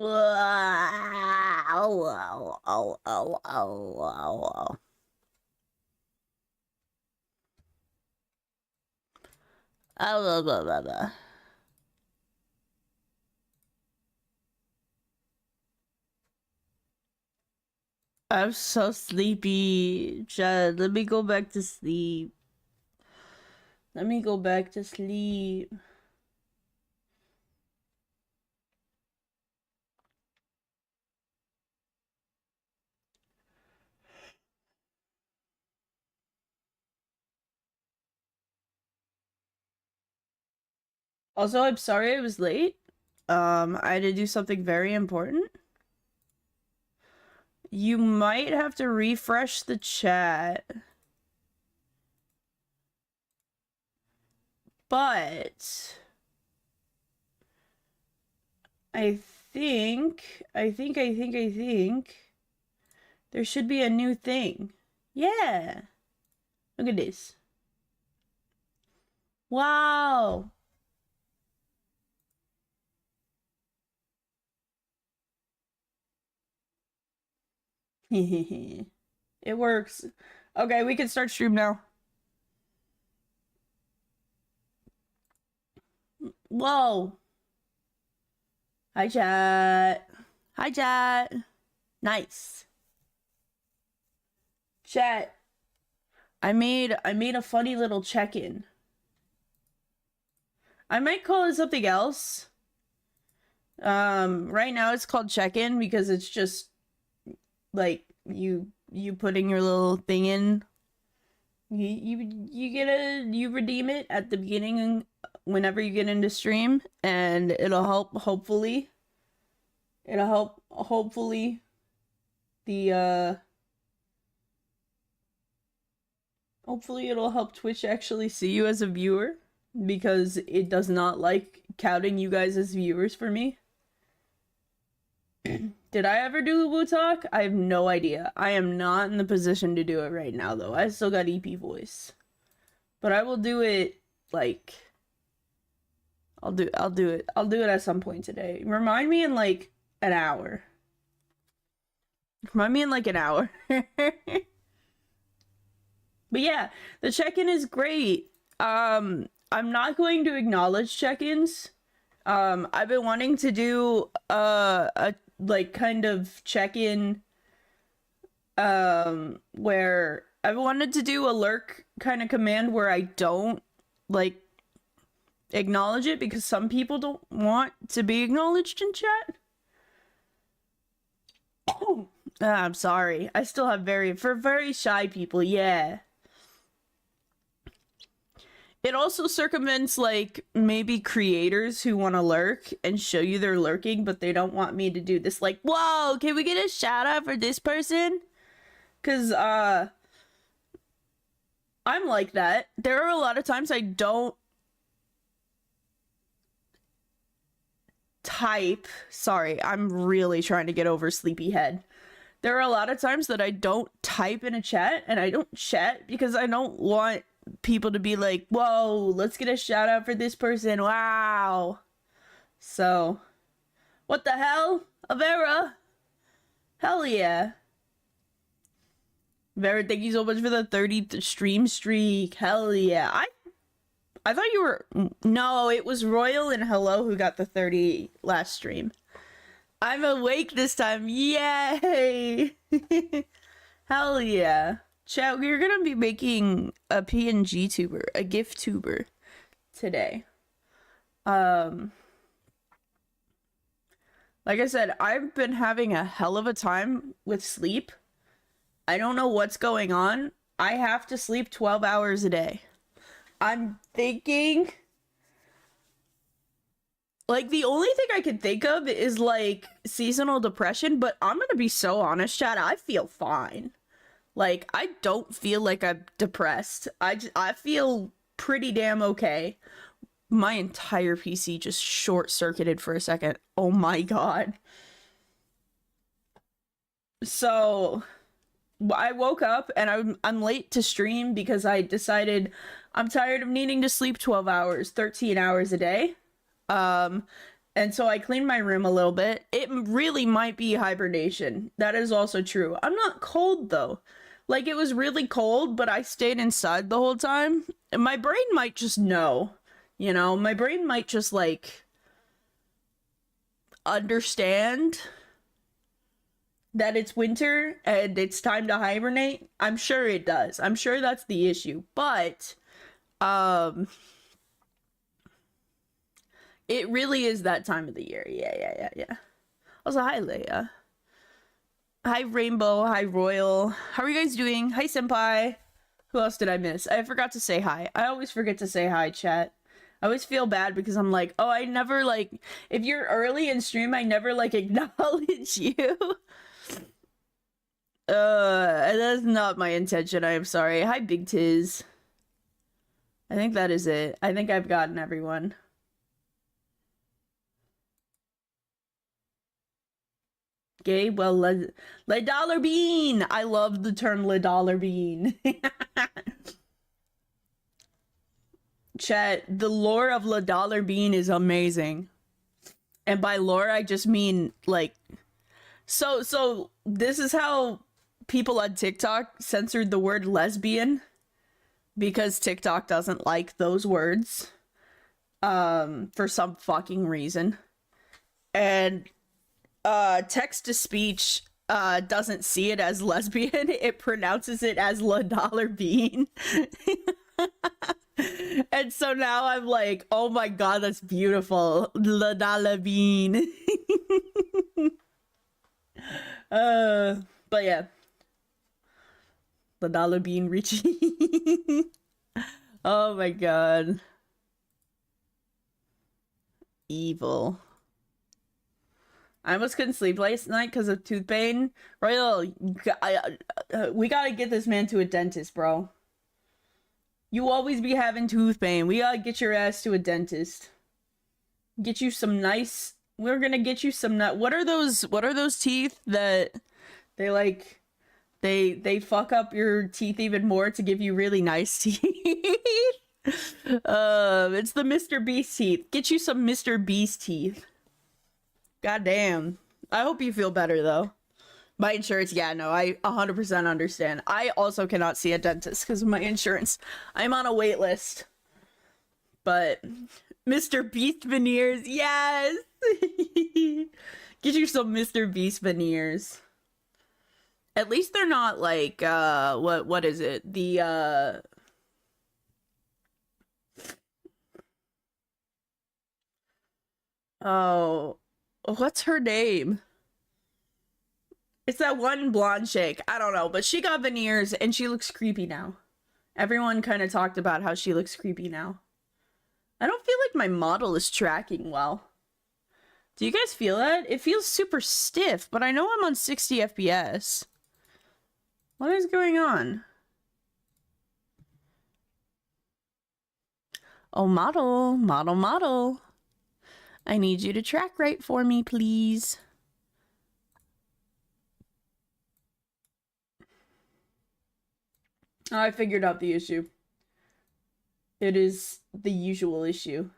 Oh, oh, oh, oh, oh. Oh, blah, blah, blah, blah. I'm so sleepy. Chad, let me go back to sleep. Let me go back to sleep. Also, I'm sorry I was late. I had to do something very important. You might have to refresh the chat. But I think there should be a new thing. Yeah. Look at this. Wow. It works. Okay, we can start stream now. Whoa. Hi, chat. Hi, chat. Nice. Chat. I made a funny little check-in. I might call it something else. Right now it's called check-in because it's just like you putting your little thing in. You redeem it at the beginning whenever you get into stream, and it'll help hopefully the hopefully it'll help Twitch actually see you as a viewer, because it does not like counting you guys as viewers for me. Did I ever do Woo Talk? I have no idea. I am not in the position to do it right now, though. I still got EP voice, but I will do it. Like, I'll do it. I'll do it at some point today. Remind me in like an hour. Remind me in like an hour. But yeah, the check-in is great. I'm not going to acknowledge check-ins. I've been wanting to do a like kind of check-in where I've wanted to do a lurk kind of command where I don't like acknowledge it, because some people don't want to be acknowledged in chat. I'm sorry. I still have very shy people, yeah. It also circumvents like maybe creators who want to lurk and show you they're lurking, but they don't want me to do this. Like, whoa, can we get a shout out for this person? Cause I'm like that. There are a lot of times I don't type. Sorry, I'm really trying to get over sleepyhead. There are a lot of times that I don't type in a chat, and I don't chat because I don't want people to be like, whoa, let's get a shout out for this person. Wow. So, what the hell? Avera? Hell yeah. Vera, thank you so much for the 30th stream streak. Hell yeah. I thought you were... No, it was Royal and Hello who got the 30 last stream. I'm awake this time. Yay! Hell yeah. Chat, we're gonna be making a PNG tuber, a GIF tuber today. Like I said, I've been having a hell of a time with sleep. I don't know what's going on. I have to sleep 12 hours a day. I'm thinking... Like, the only thing I can think of is, like, seasonal depression, but I'm gonna be so honest, Chad, I feel fine. Like, I don't feel like I'm depressed. I feel pretty damn okay. My entire PC just short-circuited for a second. Oh my god. So, I woke up and I'm late to stream because I decided I'm tired of needing to sleep 12 hours, 13 hours a day. And so I cleaned my room a little bit. It really might be hibernation. That is also true. I'm not cold though. Like, it was really cold, but I stayed inside the whole time. And my brain might just know. You know, my brain might just, like, understand that it's winter and it's time to hibernate. I'm sure it does. I'm sure that's the issue. But, it really is that time of the year. Yeah. Also, hi, Leia. Hi, Rainbow. Hi, Royal. How are you guys doing? Hi, Senpai. Who else did I miss? I forgot to say hi. I always forget to say hi, chat. I always feel bad because I'm like, oh, I never, like, if you're early in stream, I never, like, acknowledge you. That's not my intention. I am sorry. Hi, Big Tiz. I think that is it. I think I've gotten everyone. Okay, well, Le Dollar Bean. I love the term Le Dollar Bean. Chat, the lore of Le Dollar Bean is amazing. And by lore, I just mean, like, so this is how people on TikTok censored the word lesbian, because TikTok doesn't like those words, for some fucking reason. And text to speech doesn't see it as lesbian. It pronounces it as La Dollar Bean. And so now I'm like, oh my god, that's beautiful. La Dollar Bean. But yeah. La Dollar Bean Richie. Oh my god. Evil. I almost couldn't sleep last night because of tooth pain. Royal, we gotta get this man to a dentist, bro. You always be having tooth pain. We gotta get your ass to a dentist. Get you some nice. We're gonna get you some. What are those teeth that they like? They fuck up your teeth even more to give you really nice teeth. It's the Mr. Beast teeth. Get you some Mr. Beast teeth. God damn. I hope you feel better, though. My insurance, yeah, no, I 100% understand. I also cannot see a dentist because of my insurance. I'm on a wait list. But Mr. Beast veneers, yes! Get you some Mr. Beast veneers. At least they're not like, what is it? The, oh... What's her name? It's that one blonde chick. I don't know, but she got veneers and she looks creepy now. Everyone kind of talked about how she looks creepy now. I don't feel like my model is tracking well. Do you guys feel that? It feels super stiff, but I know I'm on 60 FPS. What is going on? Oh, model. I need you to track right for me, please. Oh, I figured out the issue. It is the usual issue.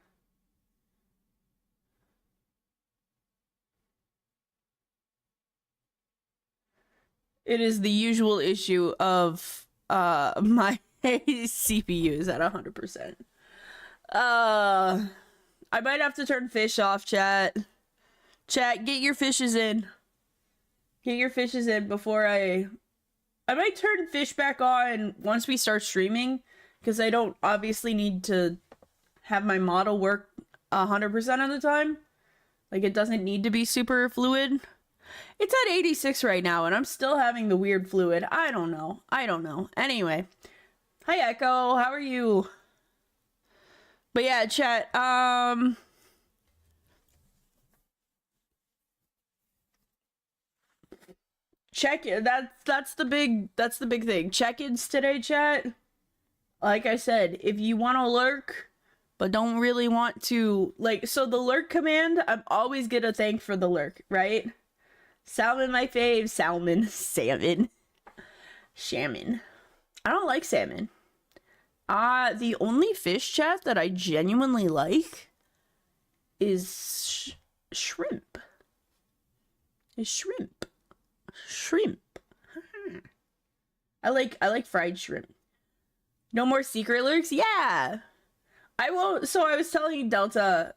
It is the usual issue of my CPUs at 100%. I might have to turn fish off, chat. Chat, get your fishes in. Get your fishes in before I might turn fish back on once we start streaming, because I don't obviously need to have my model work 100% of the time. Like, it doesn't need to be super fluid. It's at 86 right now, and I'm still having the weird fluid. I don't know. Anyway. Hi, Echo. How are you? But yeah, chat, check it. That's the big thing. Check-ins today, chat. Like I said, if you want to lurk, but don't really want to, like, so the lurk command, I'm always gonna thank for the lurk, right? Salmon, my fave. Salmon. Salmon. I don't like salmon. The only fish, chat, that I genuinely like is shrimp. Is shrimp. Shrimp. I like fried shrimp. No more secret lurks? Yeah. I won't. So I was telling Delta,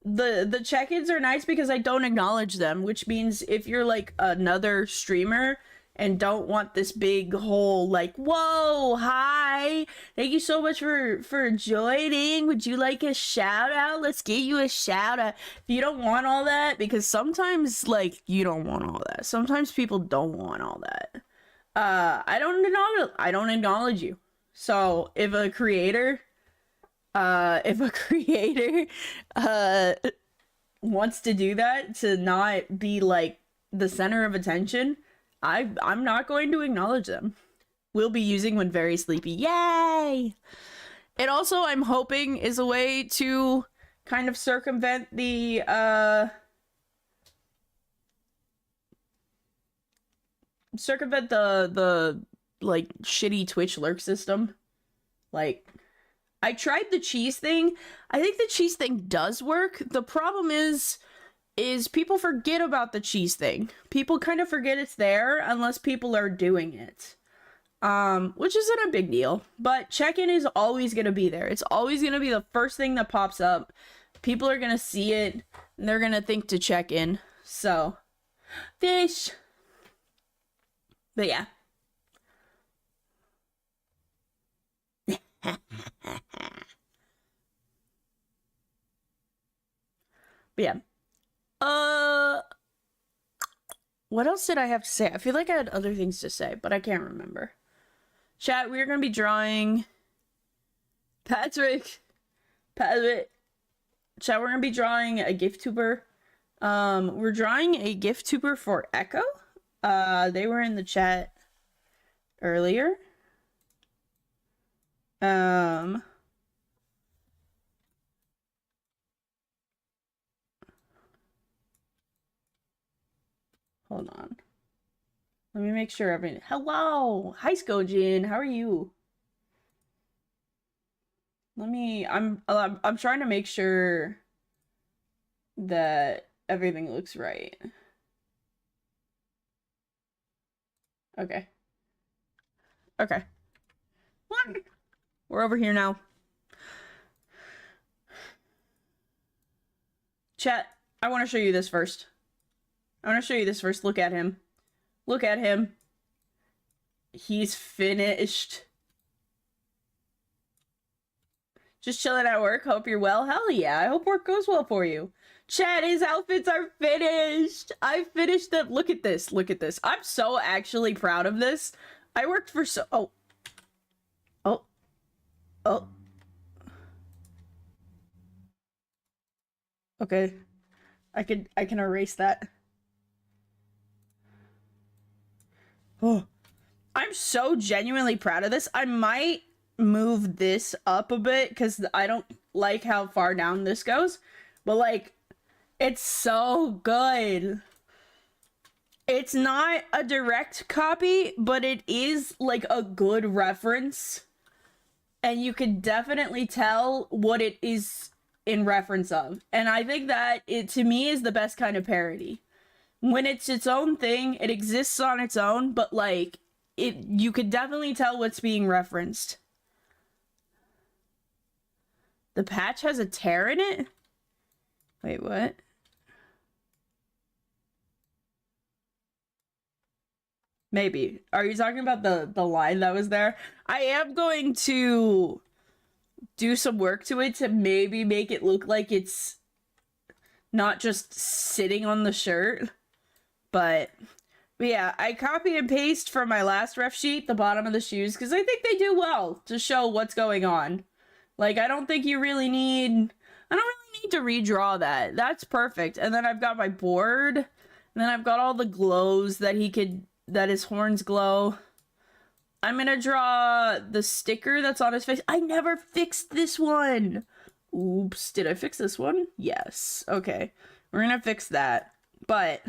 the check-ins are nice because I don't acknowledge them, which means if you're like another streamer and don't want this big whole like, whoa, hi, thank you so much for joining, would you like a shout out, let's get you a shout out, if you don't want all that, because sometimes like you don't want all that, sometimes people don't want all that, I don't acknowledge you. So if a creator wants to do that, to not be like the center of attention, I'm not going to acknowledge them. Will be using when very sleepy. Yay! It also, I'm hoping, is a way to kind of circumvent the like shitty Twitch lurk system. Like, I tried the cheese thing. I think the cheese thing does work. The problem is people forget about the cheese thing. People kind of forget it's there unless people are doing it. Which isn't a big deal. But check-in is always going to be there. It's always going to be the first thing that pops up. People are going to see it, and they're going to think to check in. So, fish. But yeah. But yeah. What else did I have to say? I feel like I had other things to say, but I can't remember. Chat, we're gonna be drawing Patrick. Chat, we're gonna be drawing a gift tuber. We're drawing a gift tuber for Echo. They were in the chat earlier. Hold on. Let me make sure everything. Hello! Hi, Skojin. How are you? I'm trying to make sure that everything looks right. Okay. Okay. We're over here now. Chat, I want to show you this first. Look at him. Look at him. He's finished. Just chilling at work. Hope you're well. Hell yeah. I hope work goes well for you. Chat, his outfits are finished. I finished them. Look at this. Look at this. I'm so actually proud of this. I worked for so... Oh. Oh. Oh. Okay. I can erase that. Oh. I'm so genuinely proud of this. I might move this up a bit because I don't like how far down this goes. But, like, it's so good. It's not a direct copy, but it is, like, a good reference. And you can definitely tell what it is in reference of. And I think that it, to me, is the best kind of parody. When it's its own thing, it exists on its own, but, like, you could definitely tell what's being referenced. The patch has a tear in it? Wait, what? Maybe. Are you talking about the line that was there? I am going to do some work to it to maybe make it look like it's not just sitting on the shirt. But yeah, I copy and paste from my last ref sheet the bottom of the shoes because I think they do well to show what's going on. Like, I don't think you really need... I don't really need to redraw that. That's perfect. And then I've got my board. And then I've got all the glows that he could... that his horns glow. I'm gonna draw the sticker that's on his face. I never fixed this one! Oops. Did I fix this one? Yes. Okay. We're gonna fix that. But...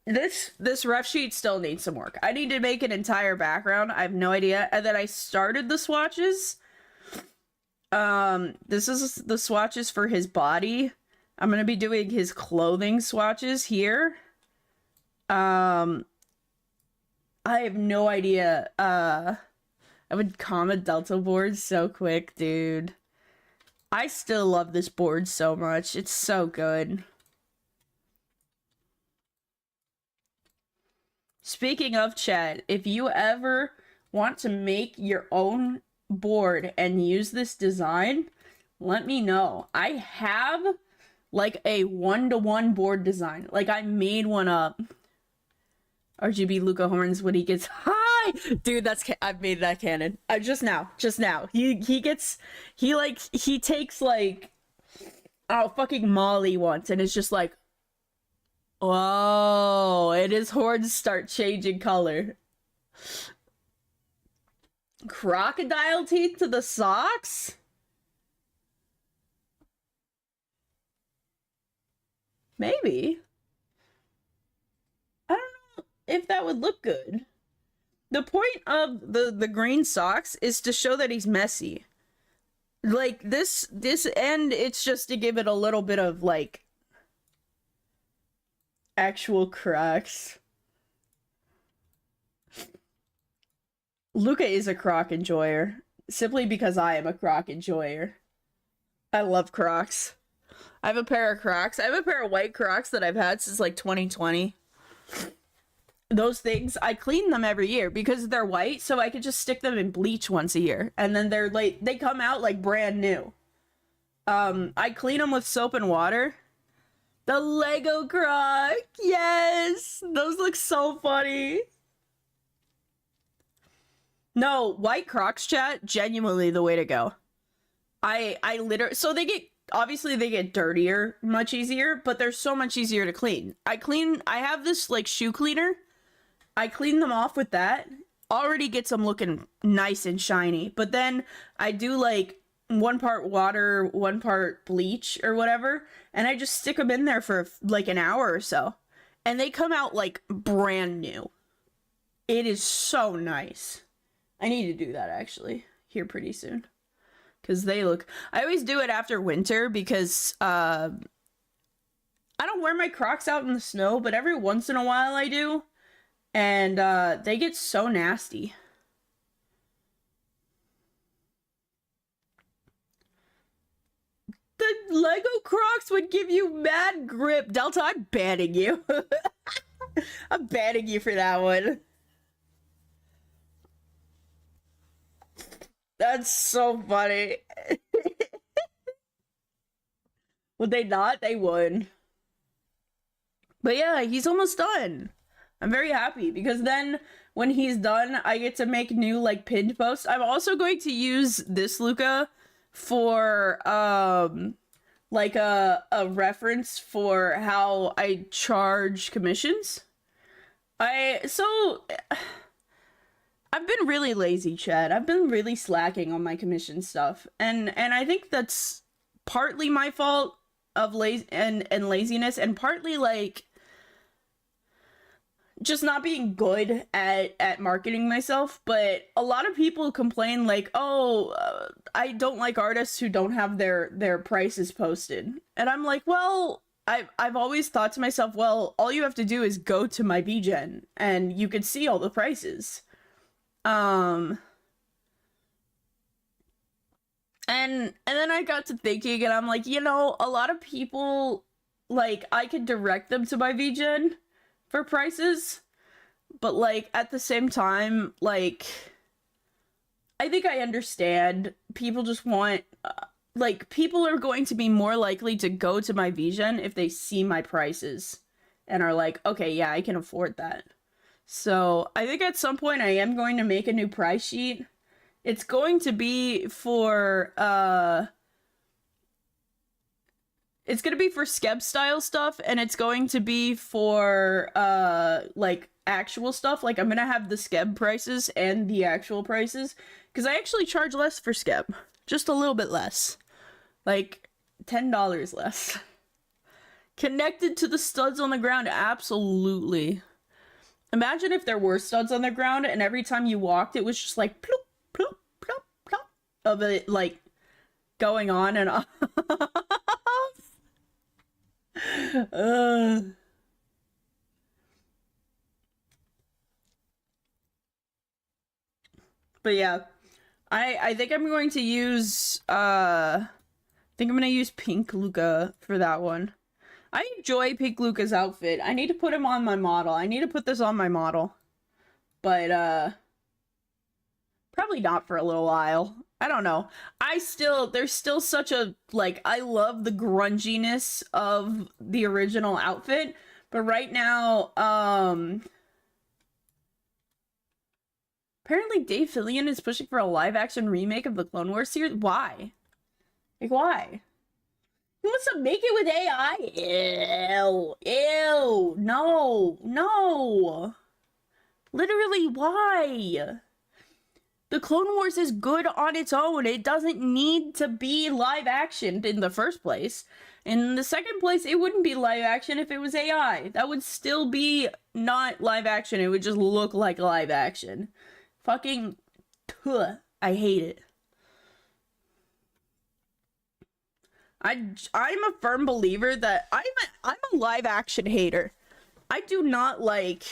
this ref sheet still needs some work. I need to make an entire background. I have no idea. And then I started the swatches. This is the swatches for his body. I'm gonna be doing his clothing swatches here. Um, I have no idea. I would comma delta board so quick, dude. I still love this board so much. It's so good. Speaking of chat, if you ever want to make your own board and use this design, let me know. I have like a one-to-one board design. Like I made one up. RGB Luca horns when he gets high. Dude, I've made that canon. Just now. He takes like oh fucking Molly once and it's just like whoa, and his horns start changing color. Crocodile teeth to the socks? Maybe. I don't know if that would look good. The point of the green socks is to show that he's messy. Like this end, it's just to give it a little bit of like actual cracks. Luca is a croc enjoyer, simply because I am a croc enjoyer. I love Crocs. I have a pair of Crocs. I have a pair of white Crocs that I've had since like 2020. Those things, I clean them every year because they're white, so I could just stick them in bleach once a year. And then they're like, they come out like brand new. I clean them with soap and water. The Lego Croc! Yes! Those look so funny. No, white Crocs, chat, genuinely the way to go. I literally, so they get, obviously they get dirtier much easier, but they're so much easier to clean. I have this like shoe cleaner. I clean them off with that. Already gets them looking nice and shiny. But then I do like one part water, one part bleach or whatever. And I just stick them in there for like an hour or so. And they come out like brand new. It is so nice. I need to do that actually here pretty soon. Because they look... I always do it after winter because I don't wear my Crocs out in the snow, but every once in a while I do. And they get so nasty. The Lego Crocs would give you mad grip. Delta, I'm banning you. I'm banning you for that one. That's so funny. Would they not? They would. But yeah, he's almost done. I'm very happy because then when he's done, I get to make new like pinned posts. I'm also going to use this Luca for like a reference for how I charge commissions. I've been really lazy, Chad. I've been really slacking on my commission stuff. And I think that's partly my fault of laziness and partly like just not being good at marketing myself. But a lot of people complain like, "Oh, I don't like artists who don't have their prices posted." And I'm like, "Well, I've always thought to myself, well, all you have to do is go to my VGen and you could see all the prices." And then I got to thinking and I'm like, you know, a lot of people, like, I could direct them to my VGen for prices, but like at the same time, like, I think I understand people just want, like, people are going to be more likely to go to my VGen if they see my prices and are like, okay, yeah, I can afford that. So I think at some point I am going to make a new price sheet. It's going to be for, it's going to be for Skeb style stuff, and it's going to be for, like, actual stuff. Like, I'm going to have the Skeb prices and the actual prices, because I actually charge less for Skeb. Just a little bit less. Like, $10 less. Connected to the studs on the ground, absolutely. Imagine if there were studs on the ground, and every time you walked, it was just like, plop, plop, plop, plop, of it, like, going on and off. uh, but yeah, I think I'm going to use I think I'm gonna use Pink Luca for that one. I enjoy Pink Luca's outfit. I need to put him on my model. I need to put this on my model. But probably not for a little while. I don't know. There's still such a, like, I love the grunginess of the original outfit, but right now, apparently Dave Fillion is pushing for a live-action remake of the Clone Wars series. Why? Like, why? He wants to make it with AI? Ew. Ew. No. No. Literally, why? The Clone Wars is good on its own. It doesn't need to be live action in the first place. In the second place, it wouldn't be live action if it was AI. That would still be not live action. It would just look like live action. Fucking, I hate it. I'm a firm believer that I'm a live action hater. I do not like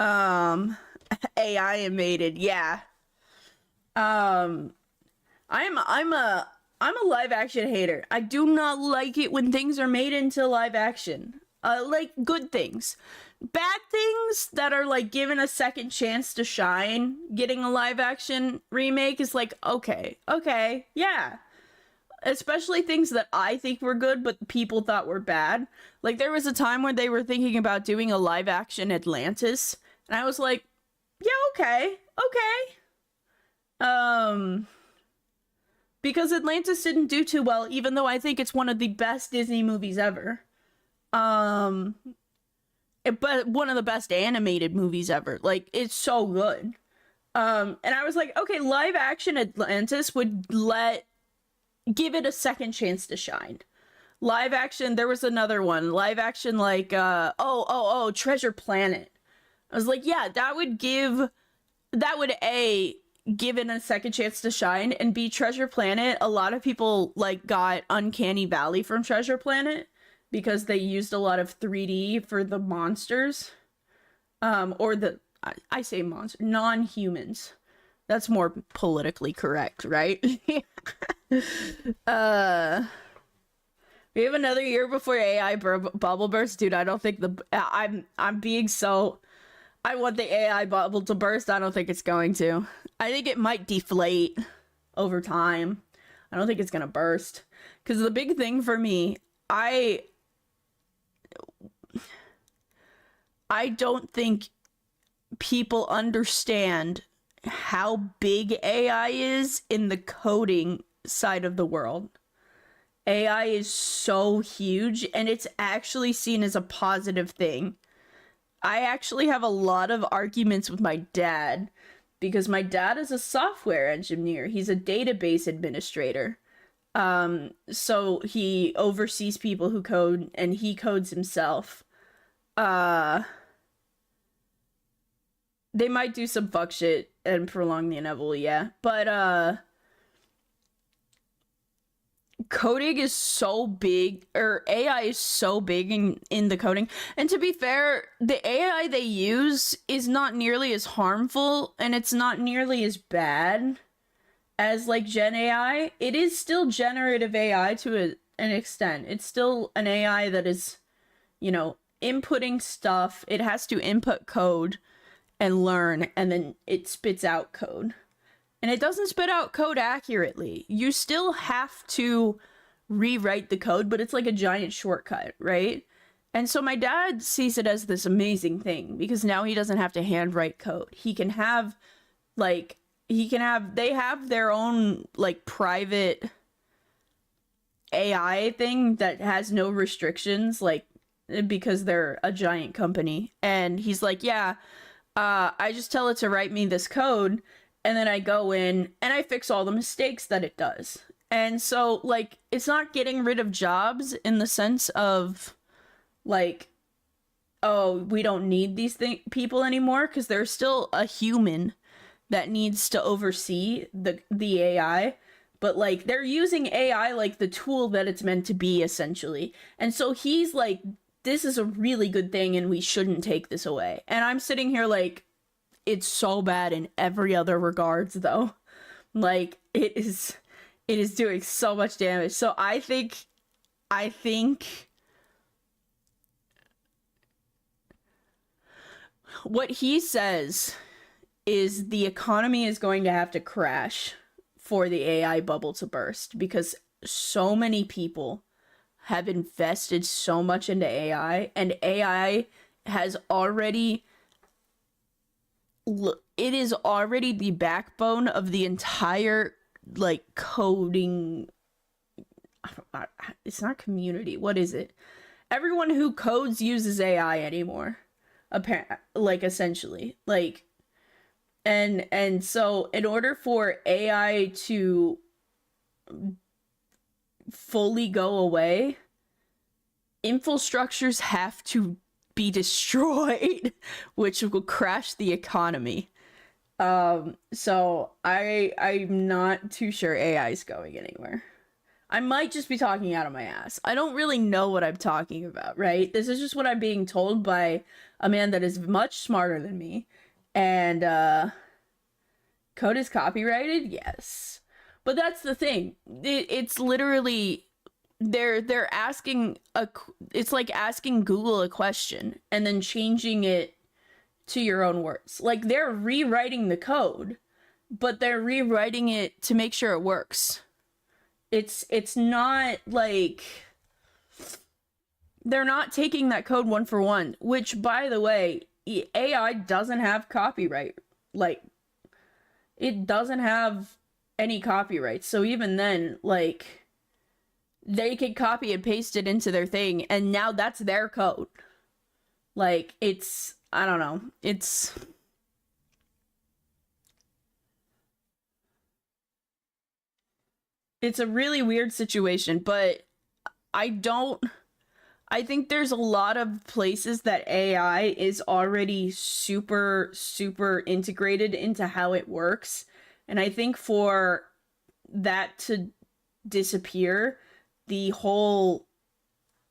AI animated. Yeah. I'm a live action hater. I do not like it when things are made into live action. Like good things. Bad things that are like given a second chance to shine, getting a live action remake is like, okay, yeah. Especially things that I think were good, but people thought were bad. Like, there was a time where they were thinking about doing a live-action Atlantis, and I was like, yeah, okay. Because Atlantis didn't do too well, even though I think it's one of the best Disney movies ever. But one of the best animated movies ever. Like, it's so good. And I was like, okay, live-action Atlantis would give it a second chance to shine. Live action, there was another one. Live action, like, Treasure Planet. I was like, yeah, that would A, give it a second chance to shine, and B, Treasure Planet, a lot of people, like, got Uncanny Valley from Treasure Planet, because they used a lot of 3D for the monsters. I say monsters, non-humans. That's more politically correct, right? We have another year before AI bubble burst, dude. I don't think I'm being so. I want the AI bubble to burst. I don't think it's going to. I think it might deflate over time. I don't think it's gonna burst. Because the big thing for me, I don't think people understand how big AI is in the coding side of the world. AI is so huge, and it's actually seen as a positive thing. I actually have a lot of arguments with my dad, because my dad is a software engineer. He's a database administrator. So he oversees people who code, and he codes himself. They might do some fuck shit and prolong the inevitable, yeah. But, coding is so big, or AI is so big in the coding. And to be fair, the AI they use is not nearly as harmful, and it's not nearly as bad as, like, Gen AI. It is still generative AI to an extent. It's still an AI that is, inputting stuff. It has to input code and learn, and then it spits out code. And it doesn't spit out code accurately. You still have to rewrite the code, but it's like a giant shortcut, right? And so my dad sees it as this amazing thing, because now he doesn't have to handwrite code. They have their own, like, private AI thing that has no restrictions, like, because they're a giant company. And he's like, yeah, I just tell it to write me this code, and then I go in and I fix all the mistakes that it does. And so, like, it's not getting rid of jobs in the sense of, like, oh, we don't need these people anymore, because there's still a human that needs to oversee the AI. but like they're using AI like the tool that it's meant to be, essentially. And so he's like, this is a really good thing and we shouldn't take this away. And I'm sitting here like, it's so bad in every other regards though. Like it is doing so much damage. So I think what he says is the economy is going to have to crash for the AI bubble to burst because so many people have invested so much into AI, and AI has already it is already the backbone of the entire like coding. It's not community. What is it? Everyone who codes uses AI anymore. Apparently, like essentially, like, and so in order for AI to fully go away, infrastructures have to be destroyed, which will crash the economy. So I'm not too sure AI is going anywhere. I might just be talking out of my ass. I don't really know what I'm talking about, right? This is just what I'm being told by a man that is much smarter than me. And code is copyrighted? Yes. But that's the thing. It's literally they're asking it's like asking Google a question and then changing it to your own words. Like they're rewriting the code, but they're rewriting it to make sure it works. It's not like they're not taking that code one for one, which by the way, AI doesn't have copyright. Like it doesn't have any copyright. So even then, like they could copy and paste it into their thing and now that's their code. Like it's I don't know. It's a really weird situation, but I don't I think there's a lot of places that AI is already super, super integrated into how it works. And I think for that to disappear, the whole,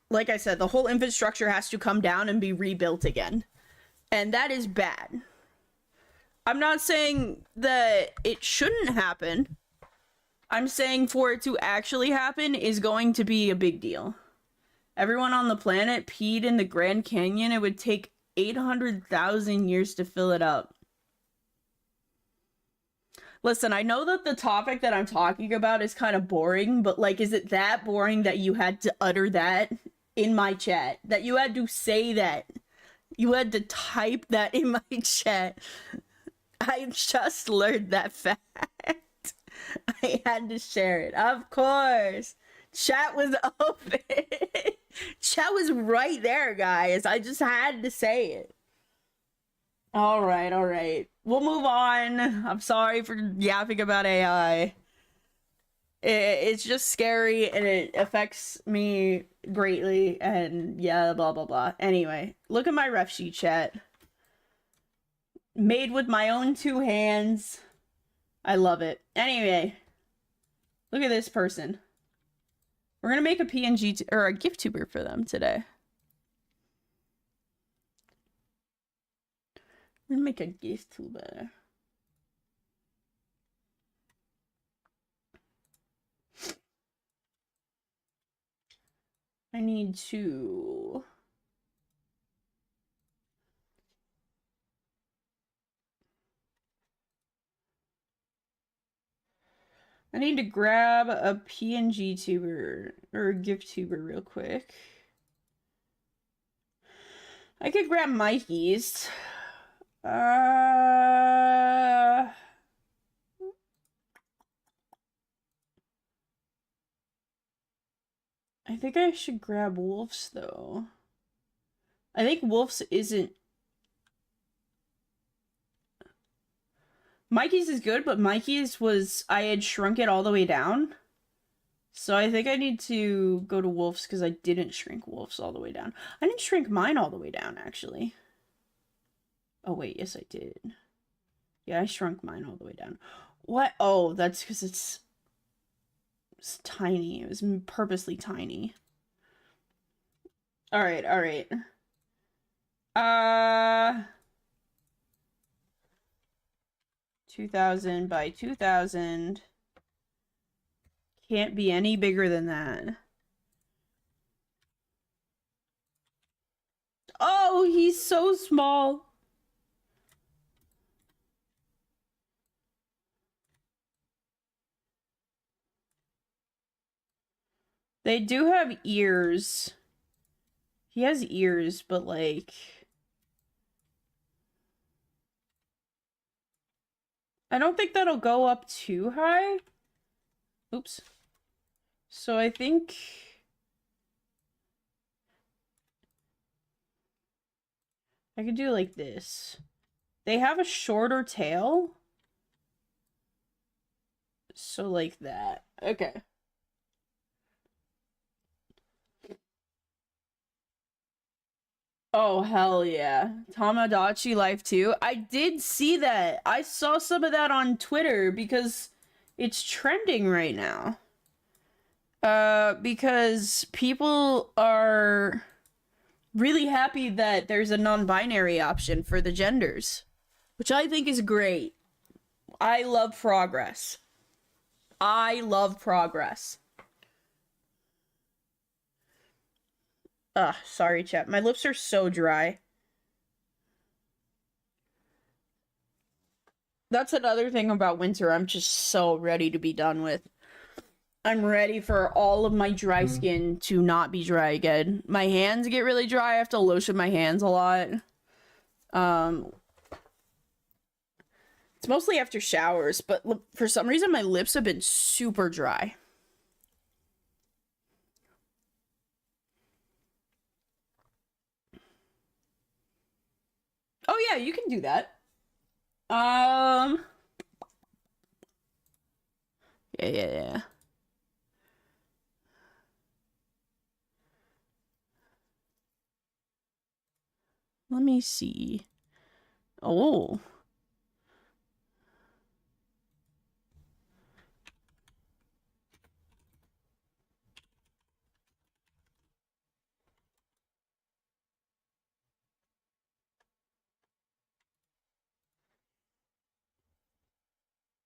like I said, the whole infrastructure has to come down and be rebuilt again. And that is bad. I'm not saying that it shouldn't happen. I'm saying for it to actually happen is going to be a big deal. Everyone on the planet peed in the Grand Canyon. It would take 800,000 years to fill it up. Listen, I know that the topic that I'm talking about is kind of boring, but like, is it that boring that you had to utter that in my chat? That you had to say that? You had to type that in my chat? I just learned that fact. I had to share it. Of course. Chat was open. Chat was right there, guys. I just had to say it. All right, all right. We'll move on. I'm sorry for yapping about AI. It's just scary and it affects me greatly. And yeah, blah, blah, blah. Anyway, look at my ref sheet, chat. Made with my own two hands. I love it. Anyway, look at this person. We're gonna make a PNG or a gift tuber for them today. We're gonna make a gift tuber. I need to grab a PNG tuber or a gift tuber real quick. I could grab Mikey's. I think I should grab Wolf's though. I think Wolf's isn't. Mikey's is good, but Mikey's was, I had shrunk it all the way down. So I think I need to go to Wolf's because I didn't shrink Wolf's all the way down. I didn't shrink mine all the way down, actually. Oh, wait, yes, I did. Yeah, I shrunk mine all the way down. What? Oh, that's because it's... It's tiny. It was purposely tiny. All right, all right. 2000 by 2000. Can't be any bigger than that. Oh, he's so small. They do have ears. He has ears, but like... I don't think that'll go up too high. Oops. So I think... I could do like this. They have a shorter tail. So like that. Okay. Oh, hell yeah. Tamagotchi Life 2. I did see that. I saw some of that on Twitter because it's trending right now. Because people are really happy that there's a non-binary option for the genders, which I think is great. I love progress. I love progress. Ugh, sorry, chat. My lips are so dry. That's another thing about winter I'm just so ready to be done with. I'm ready for all of my dry skin to not be dry again. My hands get really dry. I have to lotion my hands a lot. It's mostly after showers, but for some reason my lips have been super dry. Oh yeah, you can do that. Yeah. Let me see. Oh.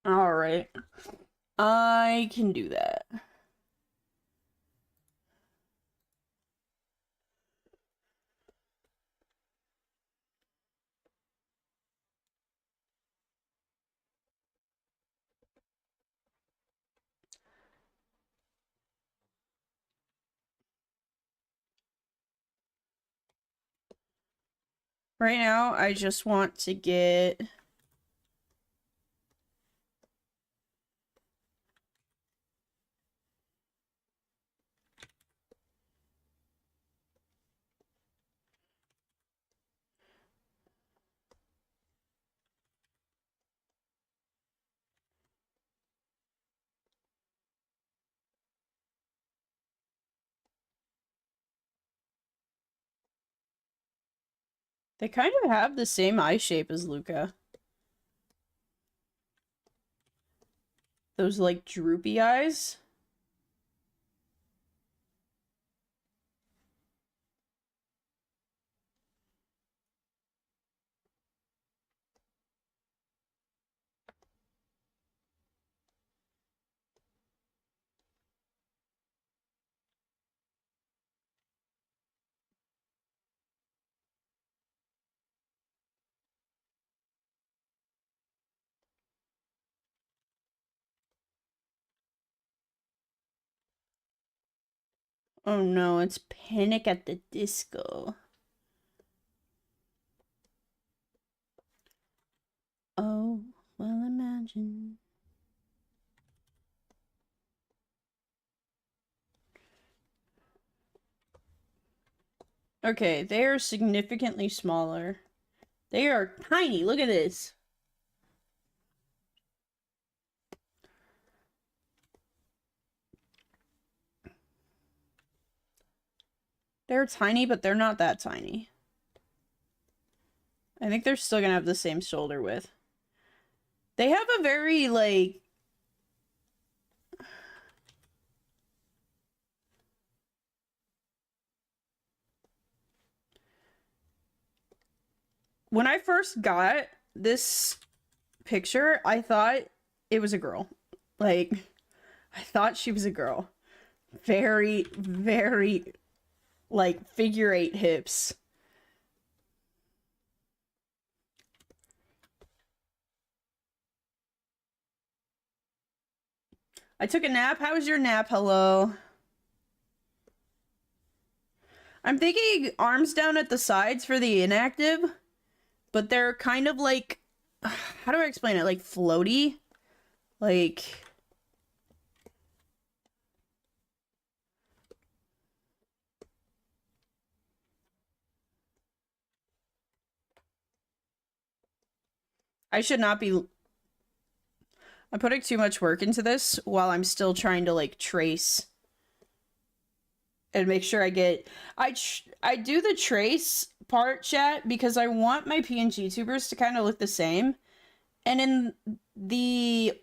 All right. I can do that. Right now, I just want to get... They kind of have the same eye shape as Luca. Those, like, droopy eyes. Oh no, it's Panic at the Disco. Oh, well, imagine. Okay, they are significantly smaller. They are tiny. Look at this. They're tiny, but they're not that tiny. I think they're still gonna have the same shoulder width. They have a very, like... when I first got this picture, I thought it was a girl. Like, I thought she was a girl. Very, very, like, figure eight hips. I took a nap. How was your nap? Hello. I'm thinking arms down at the sides for the inactive, but they're kind of like, how do I explain it? Like floaty? Like, I should not be. I'm putting too much work into this while I'm still trying to like trace and make sure I get. I do the trace part, chat, because I want my PNG tubers to kind of look the same. And in the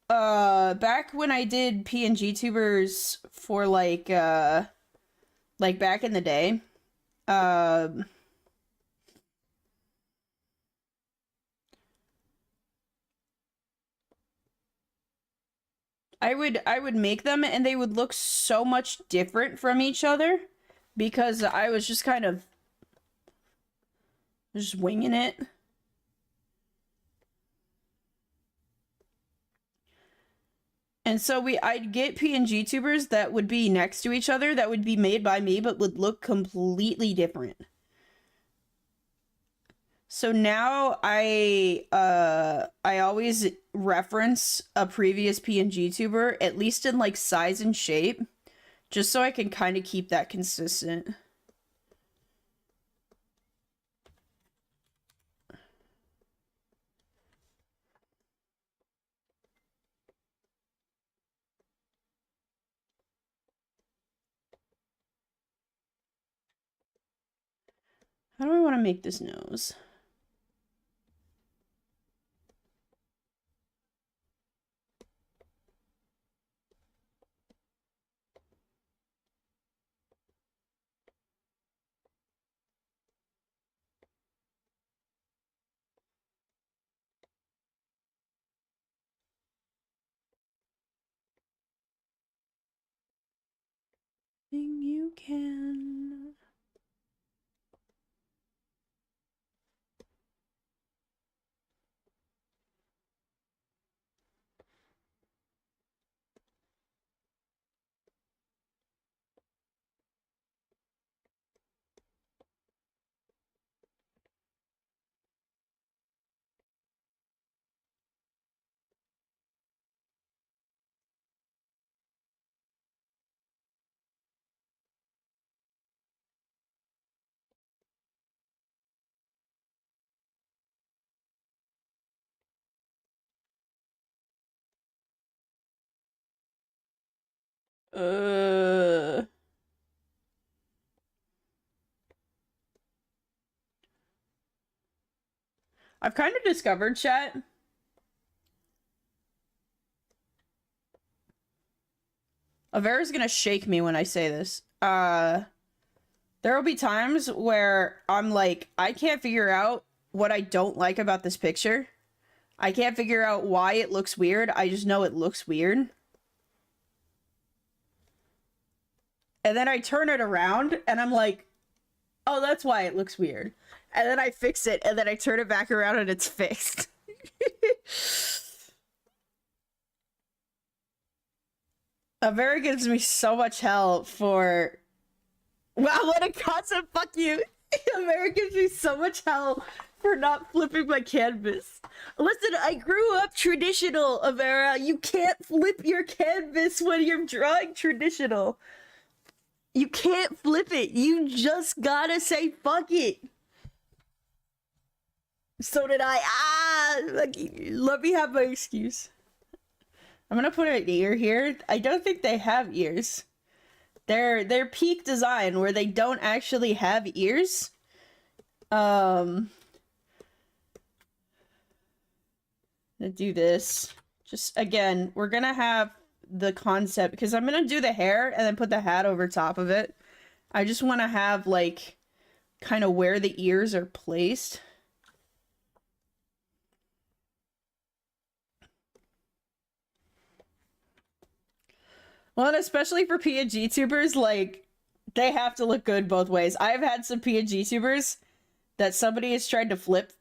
back when I did PNG tubers for like back in the day, I would make them and they would look so much different from each other because I was just kind of just winging it. And so I'd get PNG tubers that would be next to each other that would be made by me but would look completely different. So now I always reference a previous PNG tuber, at least in like size and shape, just so I can kind of keep that consistent. How do I want to make this nose? You can. I've kind of discovered, chat. Avera's gonna shake me when I say this. There will be times where I'm like, I can't figure out what I don't like about this picture. I can't figure out why it looks weird. I just know it looks weird. And then I turn it around and I'm like, oh, that's why it looks weird. And then I fix it and then I turn it back around and it's fixed. Avera gives me so much hell for... Wow, what a concept, fuck you! Avera gives me so much hell for not flipping my canvas. Listen, I grew up traditional, Avera. You can't flip your canvas when you're drawing traditional. You can't flip it. You just gotta say fuck it. So did I. Let me have my excuse. I'm gonna put an ear here. I don't think they have ears. They're peak design where they don't actually have ears. Let's do this. Just again, we're gonna have the concept because I'm gonna do the hair and then put the hat over top of it. I just want to have like kind of where the ears are placed. Well, and especially for PNG tubers, like, they have to look good both ways. I've had some PNG tubers that somebody has tried to flip,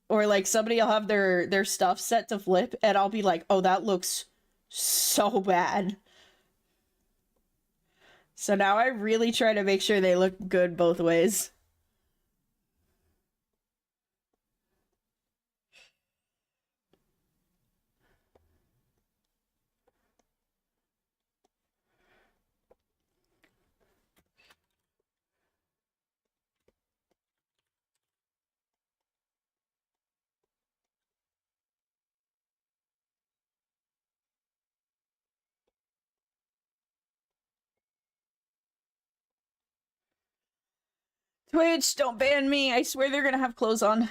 or like somebody will have their stuff set to flip, and I'll be like, oh, that looks so bad. So now I really try to make sure they look good both ways. Twitch, don't ban me. I swear they're gonna have clothes on.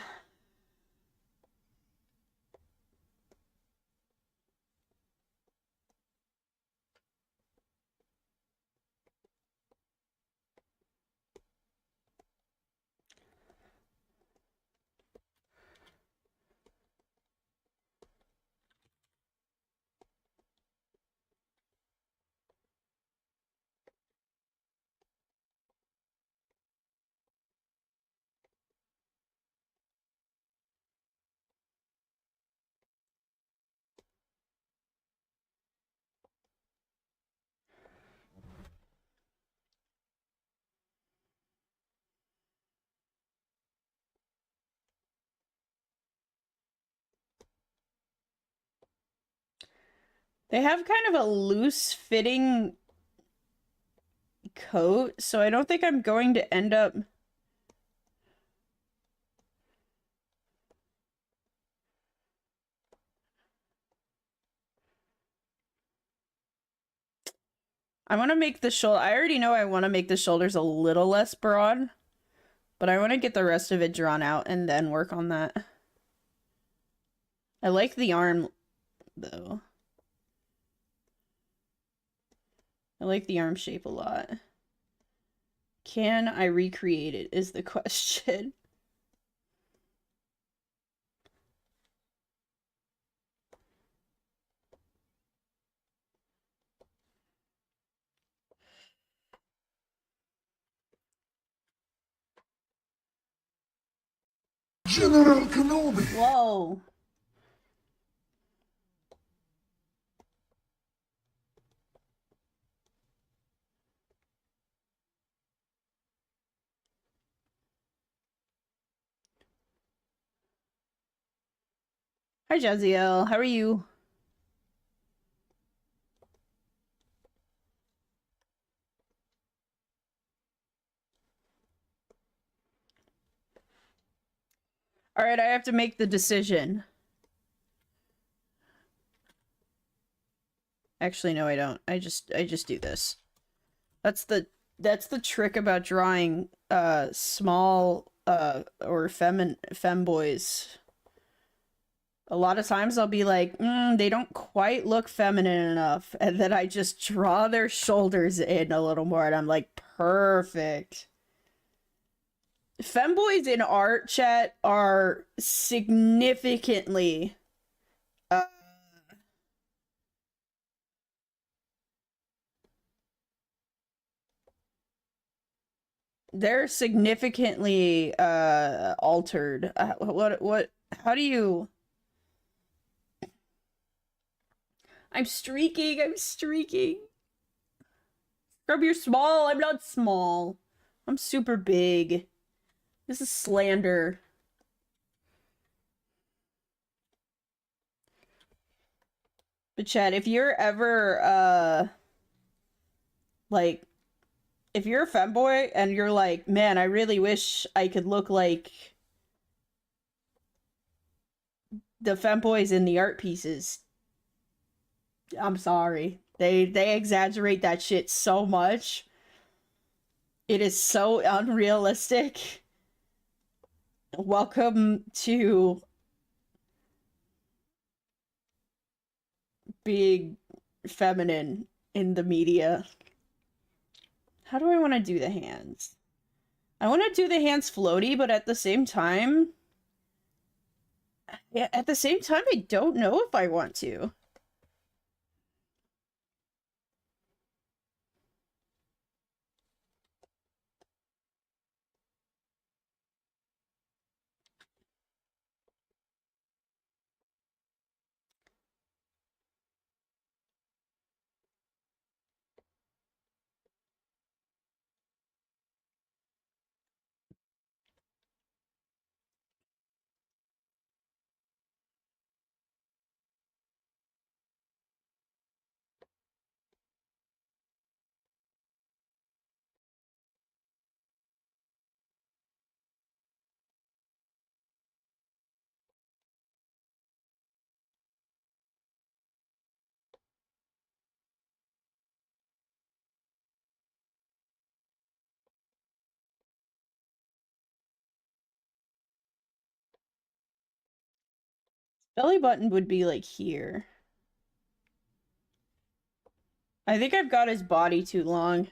They have kind of a loose fitting coat, so I don't think I'm going to end up... I want to make the shoulder... I already know I want to make the shoulders a little less broad, but I want to get the rest of it drawn out and then work on that. I like the arm, though. I like the arm shape a lot. Can I recreate it is the question. General Kenobi! Whoa. Hi, Jaziel. How are you? All right, I have to make the decision. Actually, no, I don't. I just do this. That's the trick about drawing small or femboys. A lot of times I'll be like, they don't quite look feminine enough, and then I just draw their shoulders in a little more, and I'm like, perfect. Femboys in art chat are significantly they're significantly altered. What how do you... I'm streaking, I'm streaking. Scrub, you're small. I'm not small. I'm super big. This is slander. But Chad, if you're ever like, if you're a femboy and you're like, man, I really wish I could look like the femboys in the art pieces, I'm sorry. They exaggerate that shit so much. It is so unrealistic. Welcome to being feminine in the media. How do I want to do the hands? I want to do the hands floaty, but at the same time... Yeah, at the same time, I don't know if I want to. Belly button would be like here. I think I've got his body too long.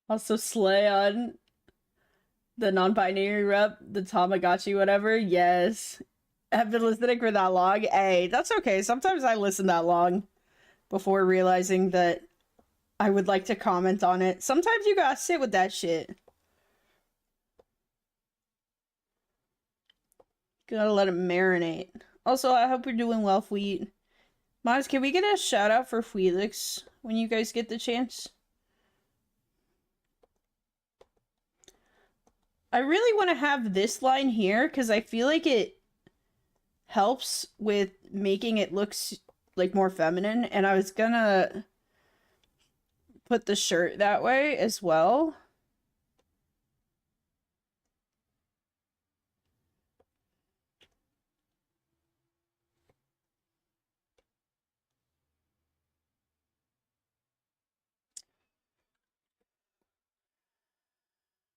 Also slay on the non-binary rep, the Tamagotchi, whatever. Yes. Have been listening for that long. Hey, that's okay. Sometimes I listen that long before realizing that I would like to comment on it. Sometimes you gotta sit with that shit. Gotta let it marinate. Also, I hope you're doing well, Fleet. Miles, can we get a shout out for Felix when you guys get the chance? I really want to have this line here because I feel like it helps with making it look like more feminine, and I was gonna put the shirt that way as well.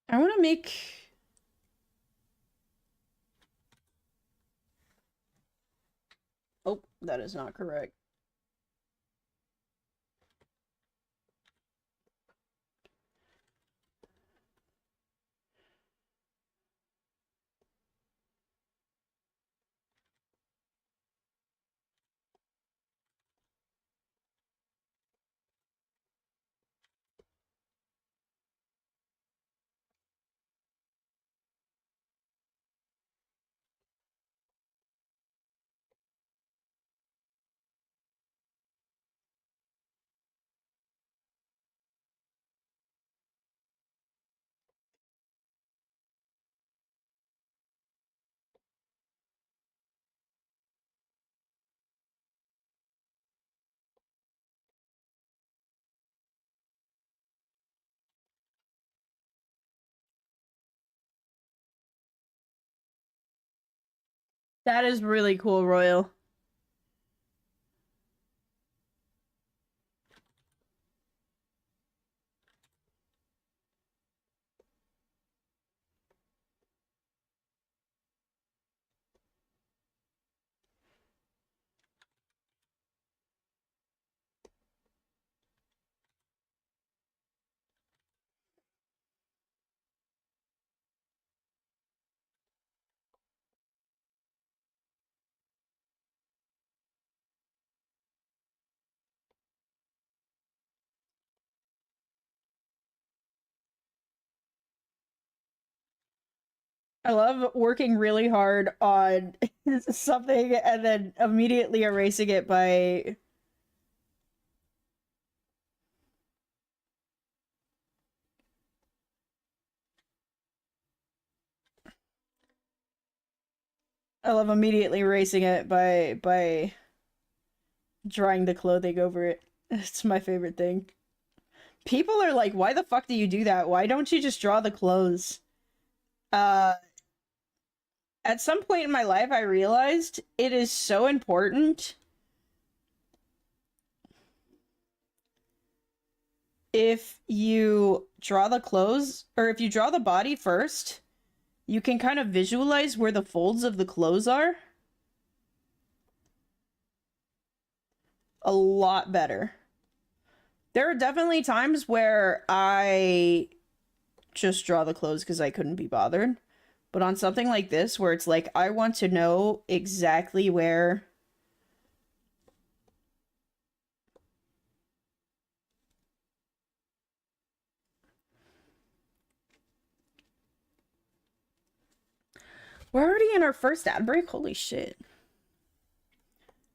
I want to make... Oh, that is not correct. That is really cool, Royal. I love working really hard on something and then immediately erasing it by... I love immediately erasing it by drawing the clothing over it. It's my favorite thing. People are like, "Why the fuck do you do that? Why don't you just draw the clothes?" Uh at some point in my life I realized it is so important if you draw the clothes or if you draw the body first, you can kind of visualize where the folds of the clothes are a lot better. There are definitely times where I just draw the clothes because I couldn't be bothered. But on something like this, where it's like, I want to know exactly where... We're already in our first ad break? Holy shit.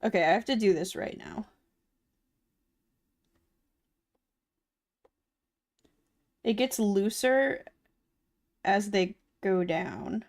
Okay, I have to do this right now. It gets looser as they go down.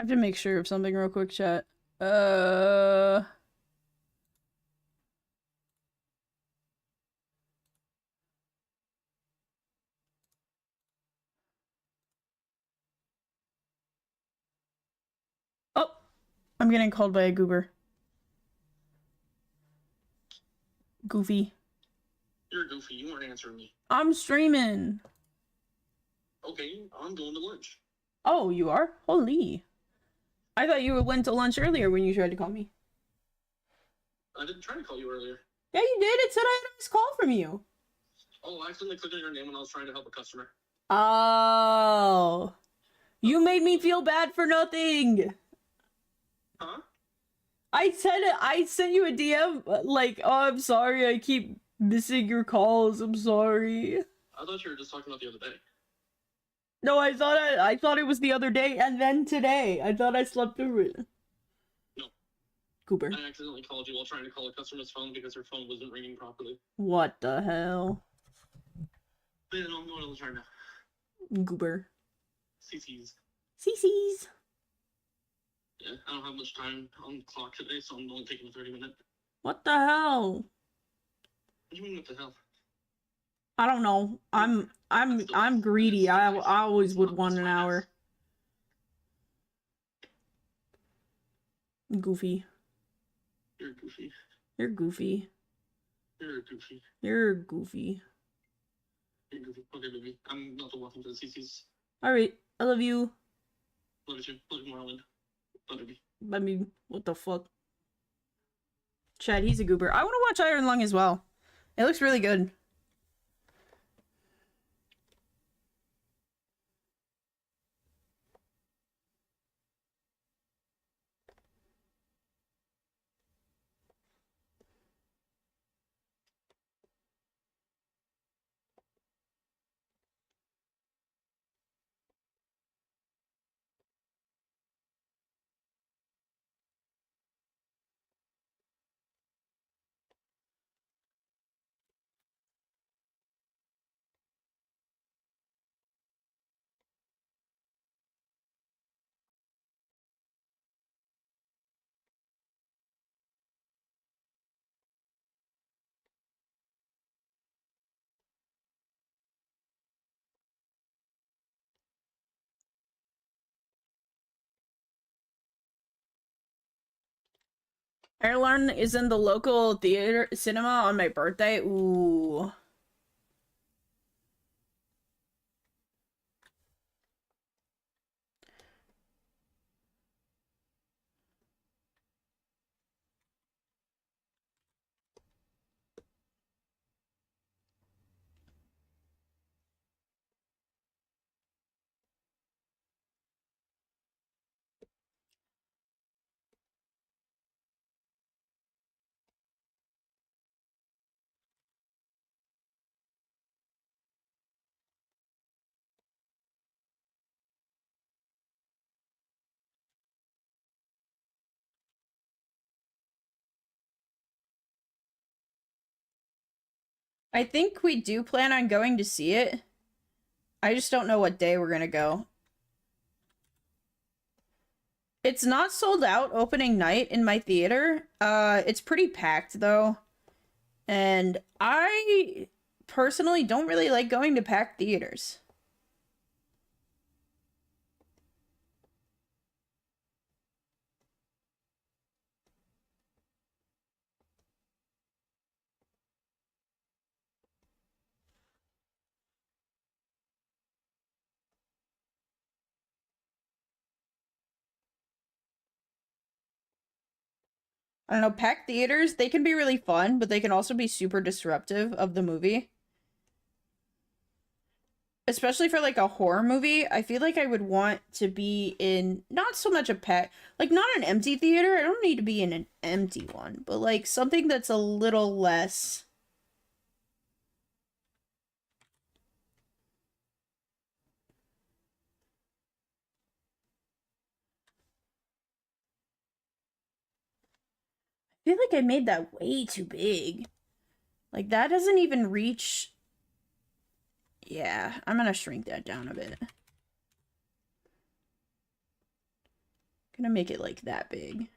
have to make sure of something real quick, chat. Oh, I'm getting called by a goober. Goofy. You're goofy. You weren't answering me. I'm streaming. Okay, I'm going to lunch. Oh, you are? Holy. I thought you went to lunch earlier when you tried to call me. I didn't try to call you earlier. Yeah, you did. It said I had a missed call from you. Oh, I accidentally clicked on your name when I was trying to help a customer. Oh. You made me feel bad for nothing. Huh? I sent you a DM like, oh, I'm sorry, I keep missing your calls. I'm sorry. I thought you were just talking about the other day. No, I thought it was the other day and then today. I thought I slept through it. No. Cooper. I accidentally called you while trying to call a customer's phone because her phone wasn't ringing properly. What the hell? But yeah, no, I'm going to lunch right now. Goober. CC's. CC's. Yeah, I don't have much time on the clock today, so I'm only taking a 30-minute. What the hell? What do you mean, what the hell? I don't know. I'm greedy. I always would want an hour. Goofy. You're goofy. You're goofy. You're goofy. You're goofy. You're goofy. Okay, baby. I'm about to walk into the CC's. Alright. I love you. Love you. Love you, Marlon. Love you. I mean, what the fuck? Chad, he's a goober. I want to watch Iron Lung as well. It looks really good. Iron is in the local theater cinema on my birthday. Ooh. I think we do plan on going to see it. I just don't know what day we're gonna go. It's not sold out opening night in my theater. It's pretty packed though. And I personally don't really like going to packed theaters. I don't know, packed theaters, they can be really fun, but they can also be super disruptive of the movie. Especially for like a horror movie, I feel like I would want to be in not so much a like not an empty theater. I don't need to be in an empty one, but like something that's a little less. I feel like I made that way too big. Like that doesn't even reach. Yeah, I'm gonna shrink that down a bit. gonna make it like that big.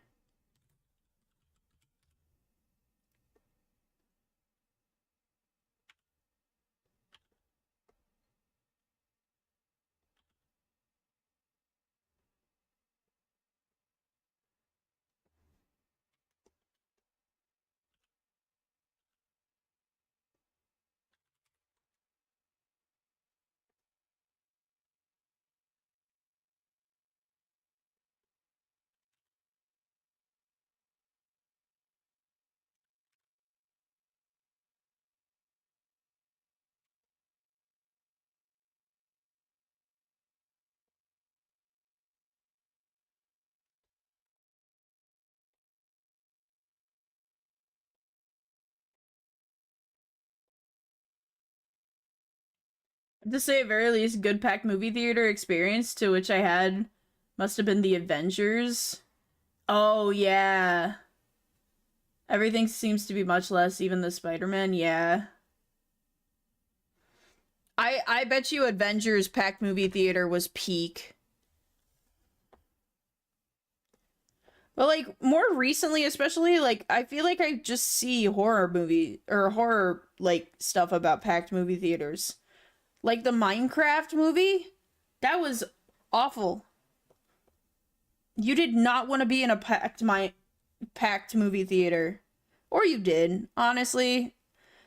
To say at very least, good packed movie theater experience to which I had must have been the Avengers. Oh yeah. Everything seems to be much less, even the Spider-Man, yeah. I bet you Avengers packed movie theater was peak. But like more recently, especially like I feel like I just see horror movie or horror like stuff about packed movie theaters. Like the Minecraft movie, that was awful. You did not want to be in a packed movie theater. Or you did, honestly.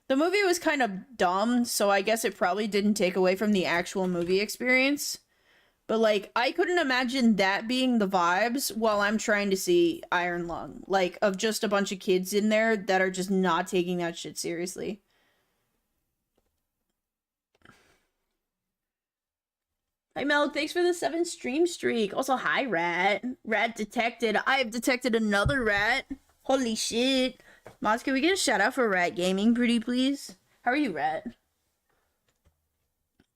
The movie was kind of dumb, so I guess it probably didn't take away from the actual movie experience. But like I couldn't imagine that being the vibes while I'm trying to see Iron Lung. Like of just a bunch of kids in there that are just not taking that shit seriously. Hi Mel, thanks for the 7 stream streak. Also, hi Rat. Rat detected. I have detected another rat. Holy shit. Moz, can we get a shout out for Rat Gaming, pretty please? How are you, Rat?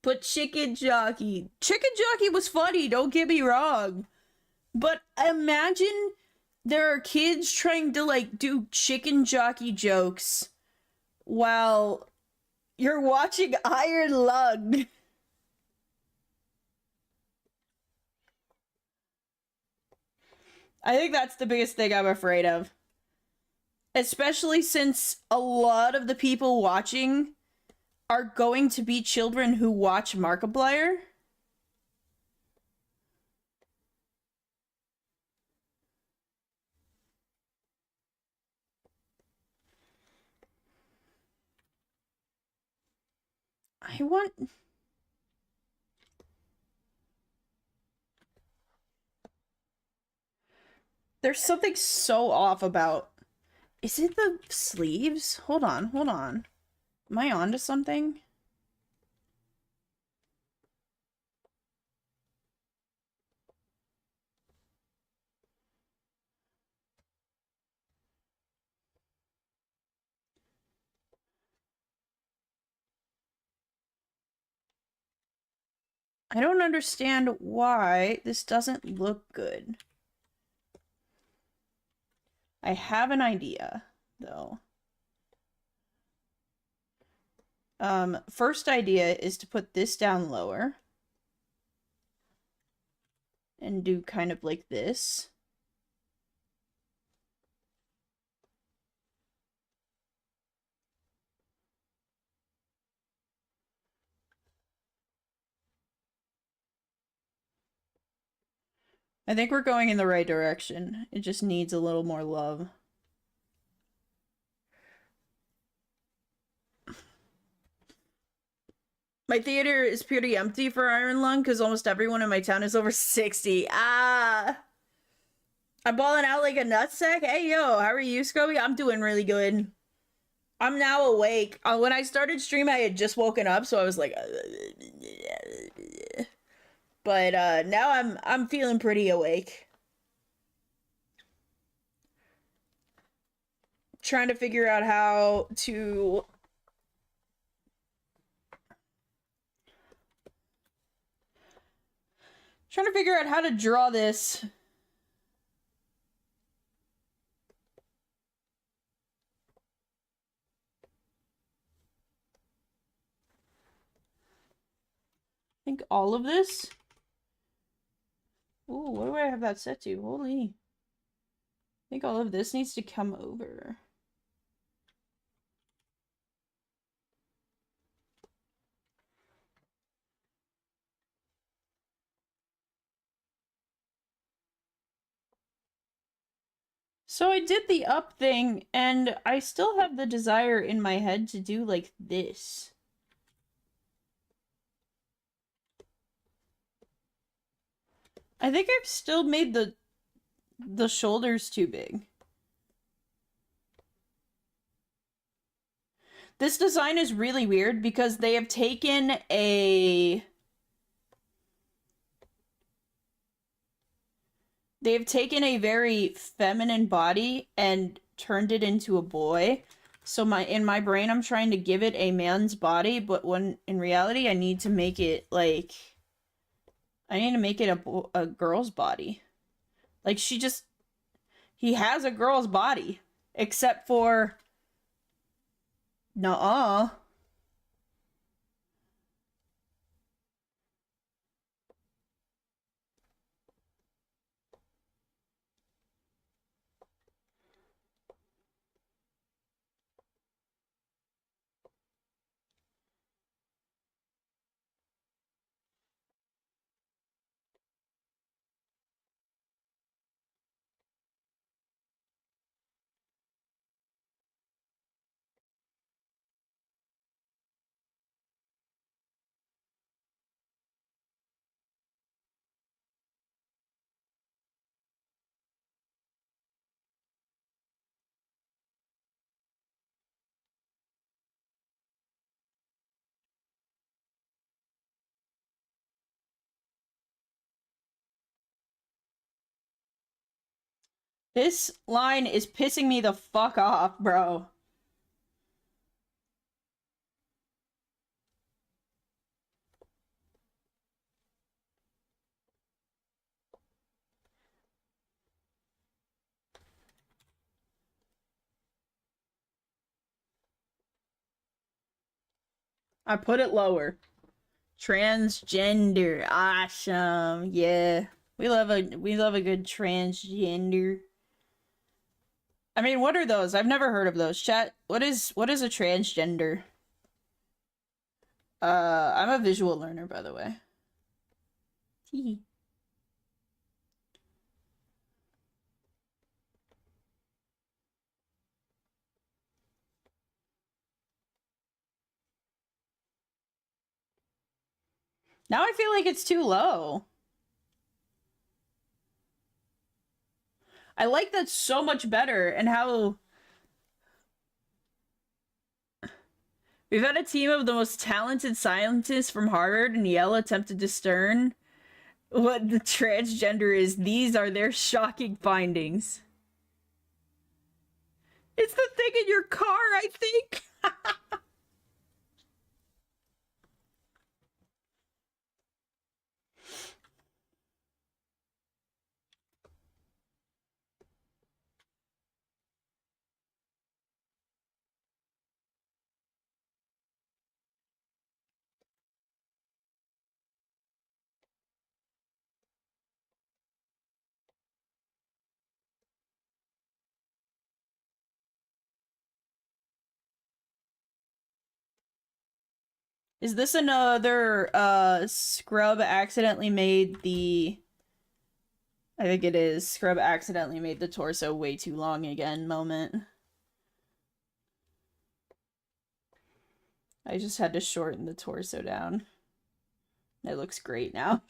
But Chicken Jockey. Chicken Jockey was funny, don't get me wrong. But imagine there are kids trying to like do Chicken Jockey jokes while you're watching Iron Lung. I think that's the biggest thing I'm afraid of. Especially since a lot of the people watching are going to be children who watch Markiplier. I want... There's something so off about... Is it the sleeves? Hold on, hold on. Am I onto something? I don't understand why this doesn't look good. I have an idea, though. First idea is to put this down lower. And do kind of like this. I think we're going in the right direction. It just needs a little more love. My theater is pretty empty for Iron Lung because almost everyone in my town is over 60. Ah! I'm balling out like a nutsack? Hey, yo, how are you, Scobie? I'm doing really good. I'm now awake. When I started stream, I had just woken up, so I was like... But now I'm feeling pretty awake. Trying to figure out how to... Trying to figure out how to draw this. I think all of this. Ooh, what do I have that set to? Holy. I think all of this needs to come over. So I did the up thing, and I still have the desire in my head to do like this. I think I've still made the shoulders too big. This design is really weird because they have taken a very feminine body and turned it into a boy. So in my brain I'm trying to give it a man's body, but when in reality I need to make it like a girl's body. Like he has a girl's body except for nuh-uh. This line is pissing me the fuck off, bro. I put it lower. Transgender. Awesome. Yeah. We love a good transgender. I mean, what are those? I've never heard of those. Chat, what is a transgender? I'm a visual learner, by the way. Now I feel like it's too low. I like that so much better, and how we've had a team of the most talented scientists from Harvard and Yale attempt to discern what the transgender is. These are their shocking findings. It's the thing in your car, I think. Is this another Scrub accidentally made the I think it is. Scrub accidentally made the torso way too long again moment. I just had to shorten the torso down. It looks great now.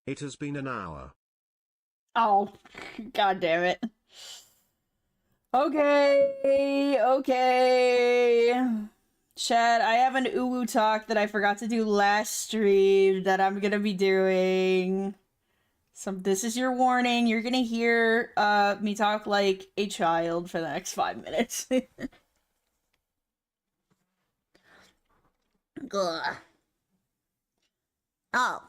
It has been an hour. Oh, god damn it. Okay. Chad, I have an uwu talk that I forgot to do last stream that I'm gonna be doing. So this is your warning. You're gonna hear me talk like a child for the next 5 minutes. Ugh. Oh.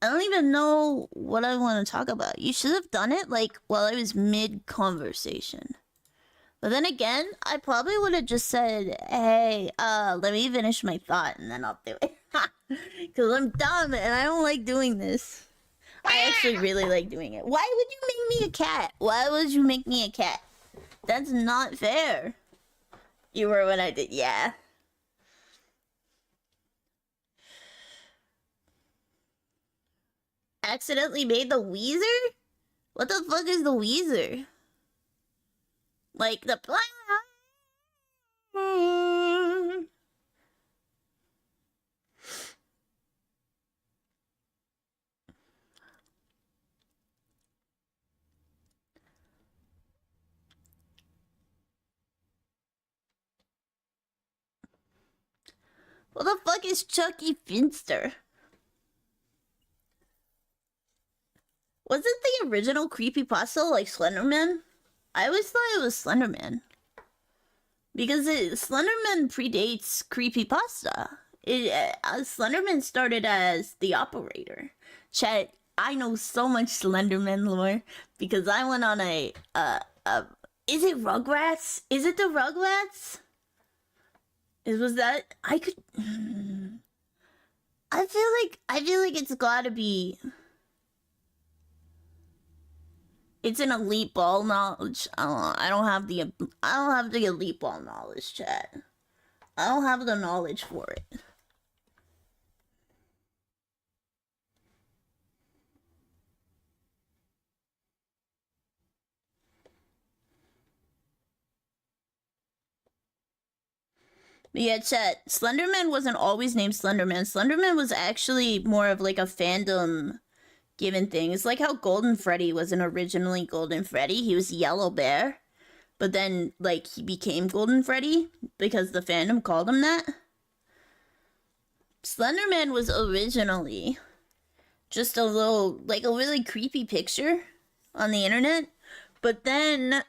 I don't even know what I want to talk about. You should have done it like while I was mid-conversation. But then again, I probably would have just said, hey, let me finish my thought and then I'll do it. Because I'm dumb and I don't like doing this. I actually really like doing it. Why would you make me a cat? Why would you make me a cat? That's not fair. You were when I did, yeah. Accidentally made the Weezer? What the fuck is the Weezer? Like the What the fuck is Chucky Finster? Was it the original creepypasta like Slenderman? I always thought it was Slenderman. Because Slenderman predates creepypasta. Slenderman started as the operator. Chat, I know so much Slenderman lore because I went on a is it Rugrats? Is it the Rugrats? Was that I could I feel like it's gotta be. It's an elite ball knowledge. I don't have the elite ball knowledge, chat. I don't have the knowledge for it. But yeah, chat. Slenderman wasn't always named Slenderman. Slenderman was actually more of like a fandom given thing. It's like how Golden Freddy wasn't originally Golden Freddy. He was Yellow Bear. But then, like, he became Golden Freddy because the fandom called him that. Slenderman was originally just a really creepy picture on the internet. But then,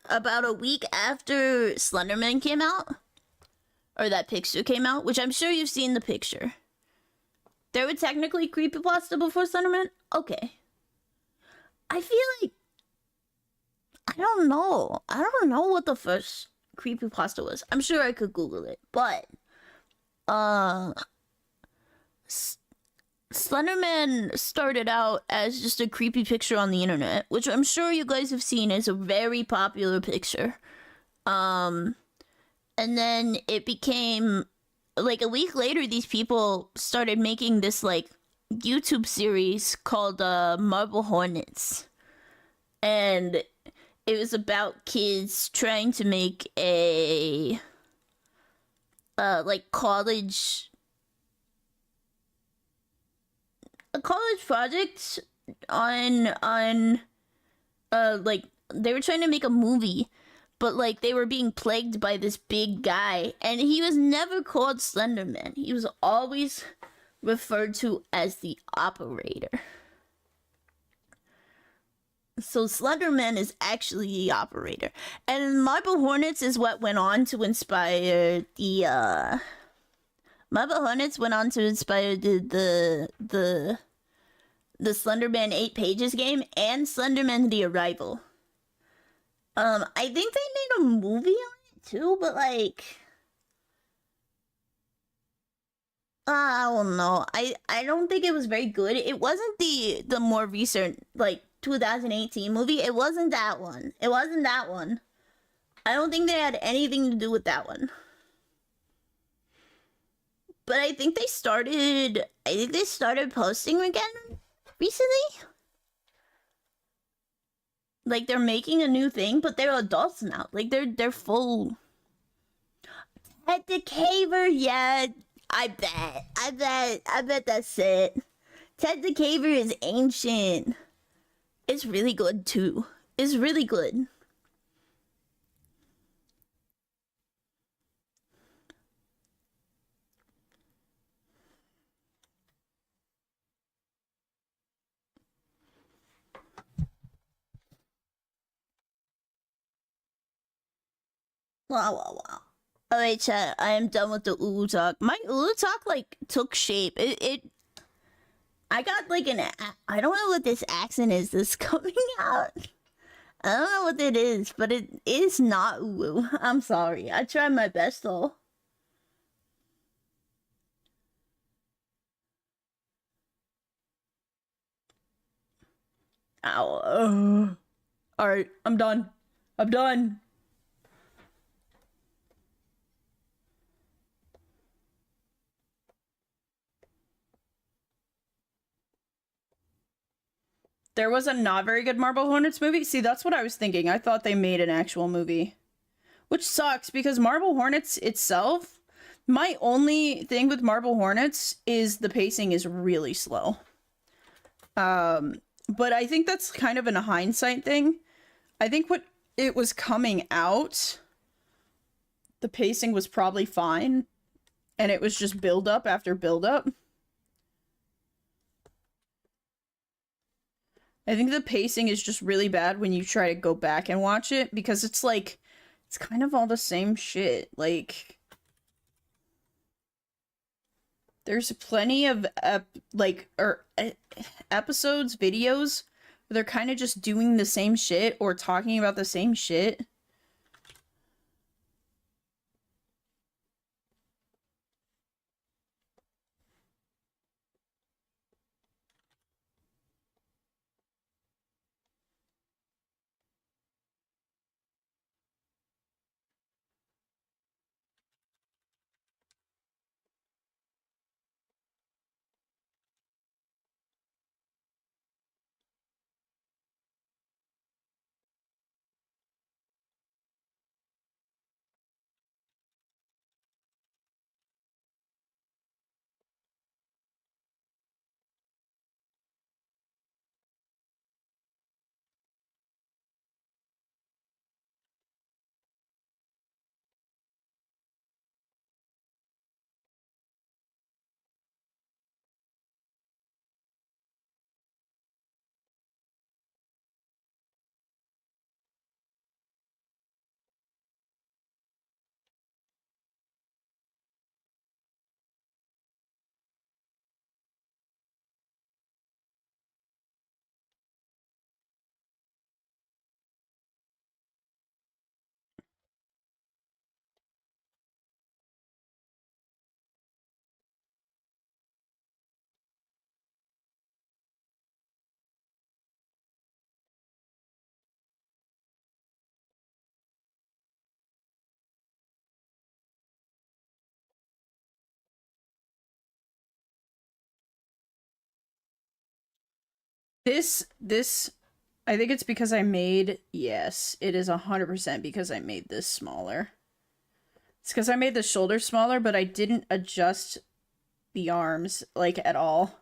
about a week after Slenderman came out, or that picture came out, which I'm sure you've seen the picture. There were technically creepypasta before Slenderman? Okay. I feel like... I don't know what the first creepypasta was. I'm sure I could Google it. But... Slenderman started out as just a creepy picture on the internet, which I'm sure you guys have seen is a very popular picture. And then it became, like, a week later, these people started making this, like, YouTube series called Marble Hornets. And it was about kids trying to make a, college project on, like, they were trying to make a movie. But, like, they were being plagued by this big guy. And he was never called Slenderman. He was always referred to as the operator. So Slenderman is actually the operator. And Marble Hornets is what went on to inspire the, Marble Hornets went on to inspire the Slenderman 8 Pages game and Slenderman The Arrival. I think they made a movie on it too, but like, I don't know. I don't think it was very good. It wasn't the more recent, like, 2018 movie. It wasn't that one. I don't think they had anything to do with that one. But I think they started posting again recently. Like, they're making a new thing, but they're adults now. Like, they're full. Ted DeCaver, yeah, I bet that's it. Ted the Caver is ancient. It's really good too. It's really good. Wow, wow, wow. Alright, chat, I am done with the Ulu talk. My Ulu talk, like, took shape. I got, like, I don't know what this accent is that's coming out. I don't know what it is, but it is not Ulu. I'm sorry. I tried my best, though. Ow. Alright, I'm done. I'm done. There was a not very good Marble Hornets movie? See, that's what I was thinking. I thought they made an actual movie. Which sucks, because Marble Hornets itself, my only thing with Marble Hornets is the pacing is really slow. But I think that's kind of a hindsight thing. I think what it was coming out, the pacing was probably fine, and it was just build up after build up. I think the pacing is just really bad when you try to go back and watch it, because it's like, it's kind of all the same shit. Like, there's plenty of episodes, videos where they're kind of just doing the same shit or talking about the same shit. This, I think it's because I made, yes, it is 100% because I made this smaller. It's because I made the shoulders smaller, but I didn't adjust the arms, like, at all.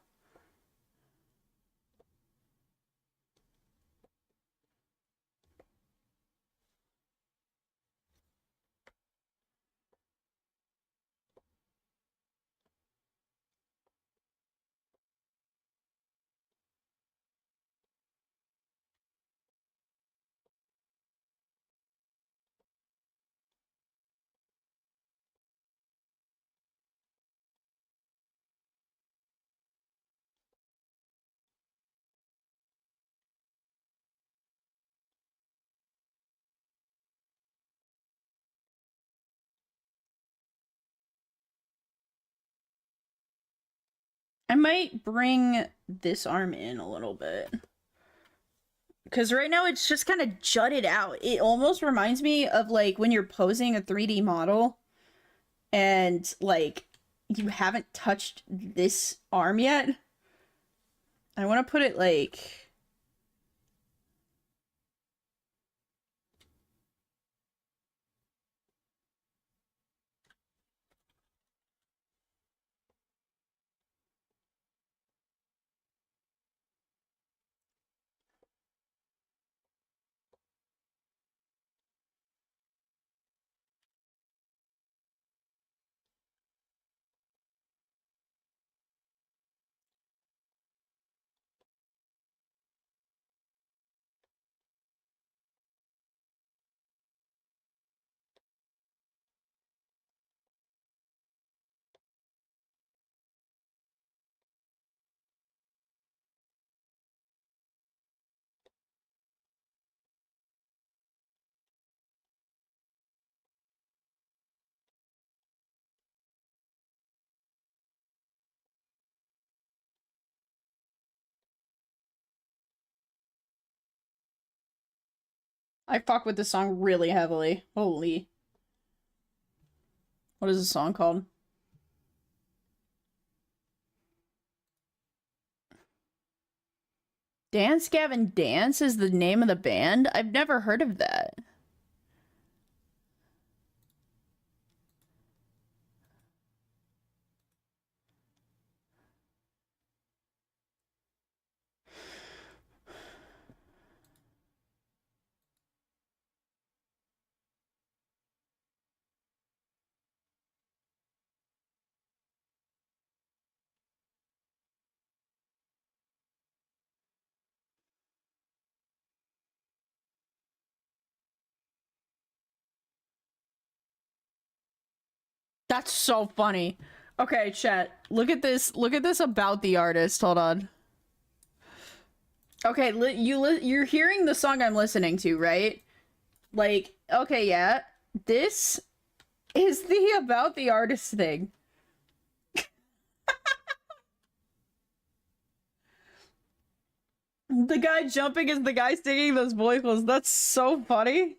I might bring this arm in a little bit. Because right now it's just kind of jutted out. It almost reminds me of, like, when you're posing a 3D model and, like, you haven't touched this arm yet. I want to put it, like... I fuck with this song really heavily. Holy. What is the song called? Dance Gavin Dance is the name of the band? I've never heard of that. That's so funny. Okay, chat. Look at this. Look at this about the artist. Hold on. Okay, you're hearing the song I'm listening to, right? Like, okay, yeah. This is the about the artist thing. The guy jumping is the guy singing those vocals. That's so funny.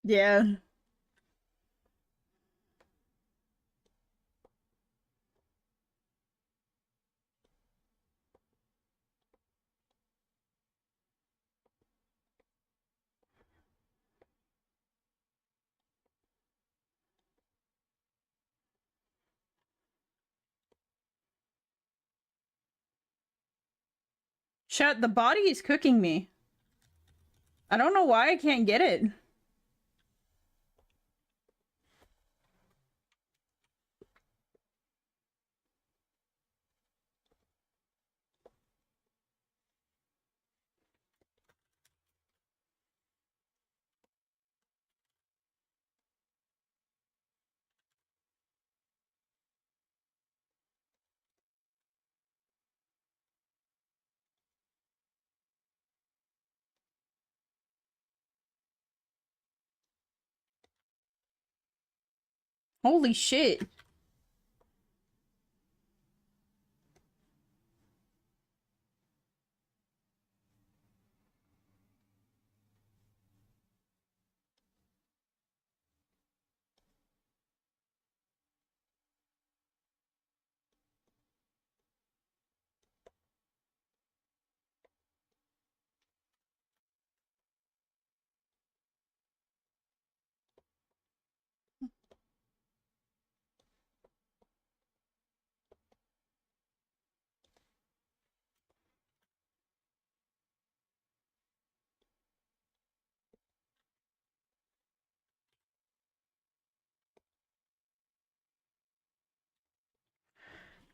Yeah. Chat, the body is cooking me. I don't know why I can't get it. Holy shit.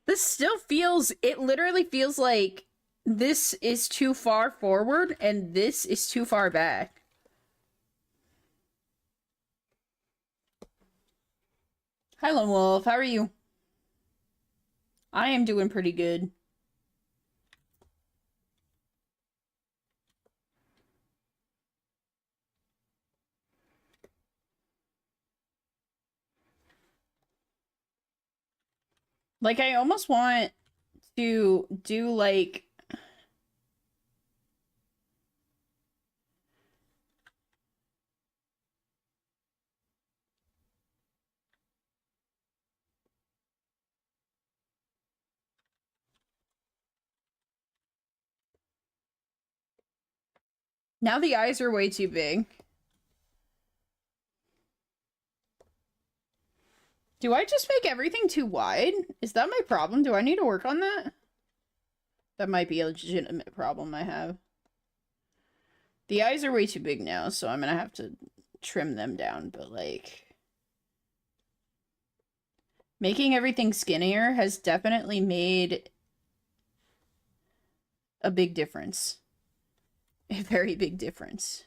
This still feels, it literally feels like this is too far forward and this is too far back. Hi, Lone Wolf. How are you? I am doing pretty good. Like, I almost want to do, like... Now the eyes are way too big. Do I just make everything too wide? Is that my problem? Do I need to work on that? That might be a legitimate problem I have. The eyes are way too big now, so I'm gonna have to trim them down, but like... Making everything skinnier has definitely made a big difference. A very big difference.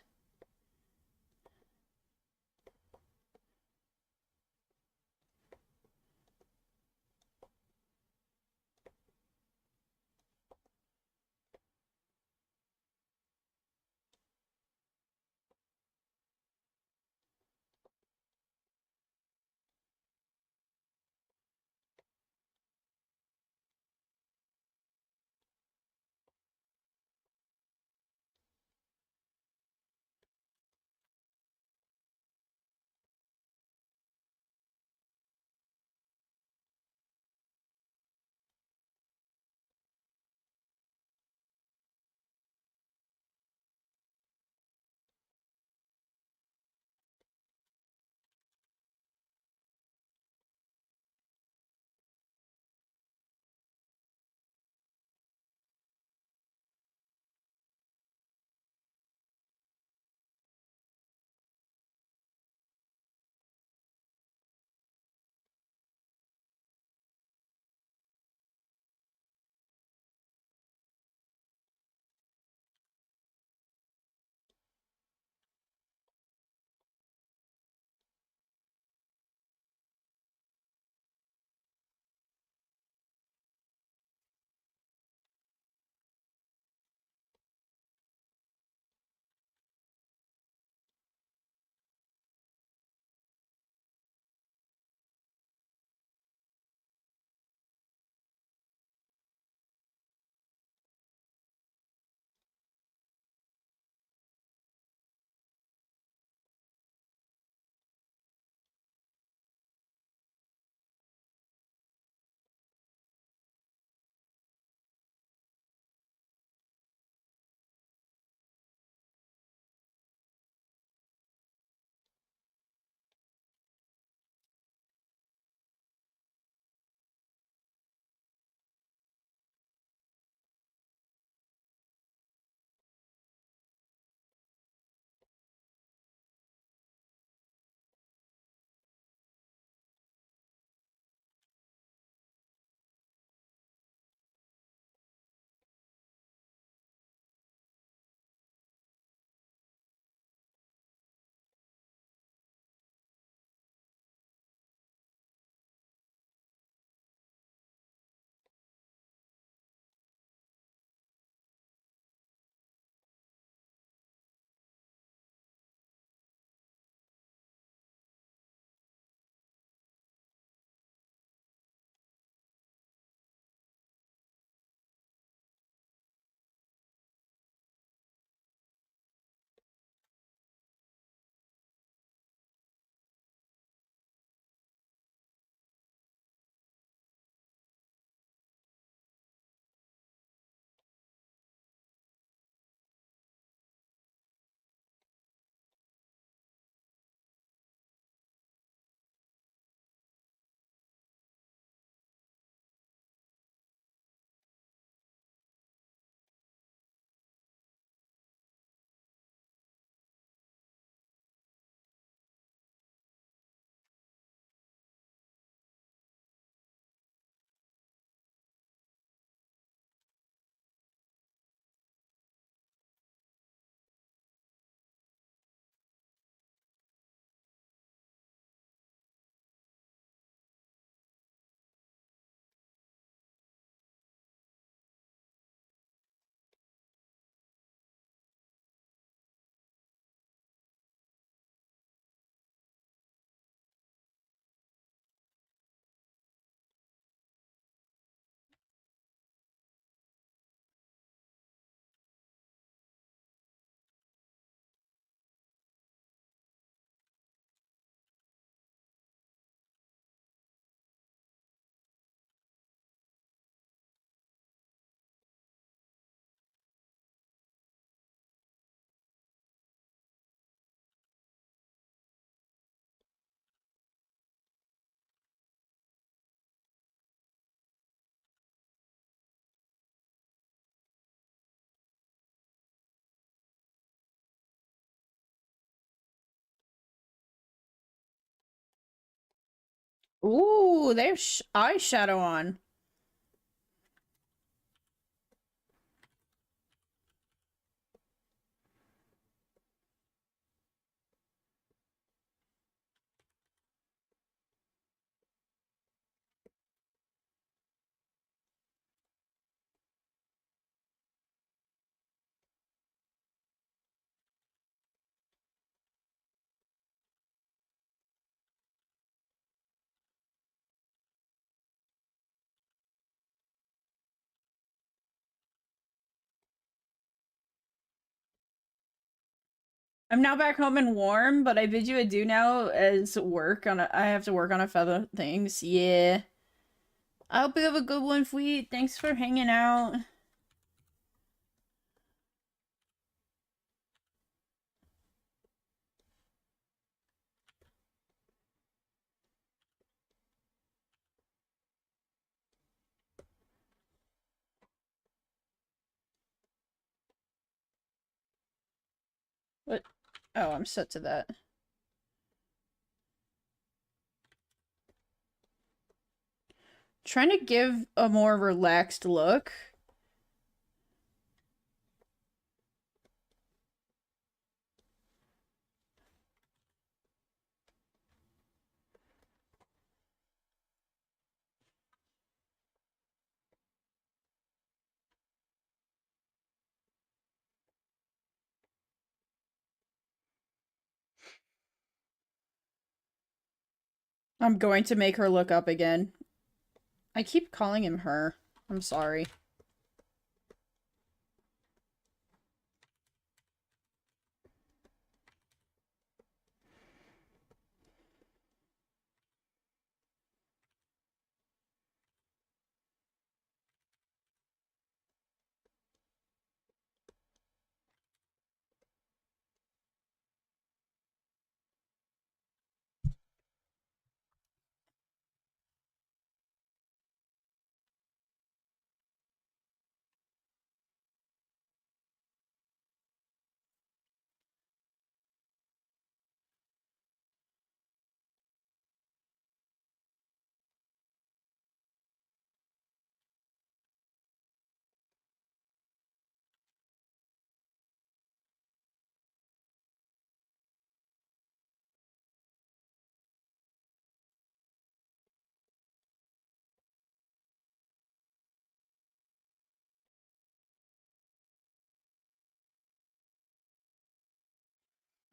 Ooh, there's eyeshadow on. I'm now back home and warm, but I bid you adieu now as work on I have to work on a few things. Yeah. I hope you have a good one, Fleet. Thanks for hanging out. What? Oh, I'm set to that. Trying to give a more relaxed look. I'm going to make her look up again. I keep calling him her. I'm sorry.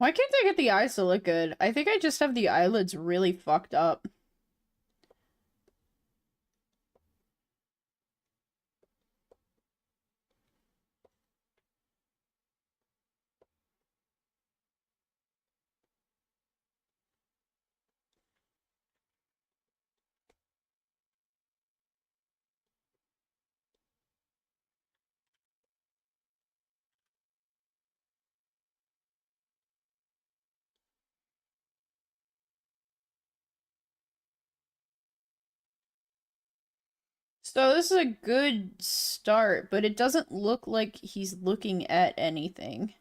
Why can't I get the eyes to look good? I think I just have the eyelids really fucked up. So this is a good start, but it doesn't look like he's looking at anything.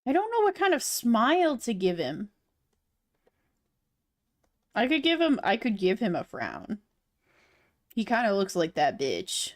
I don't know what kind of smile to give him. I could give him a frown. He kind of looks like that bitch.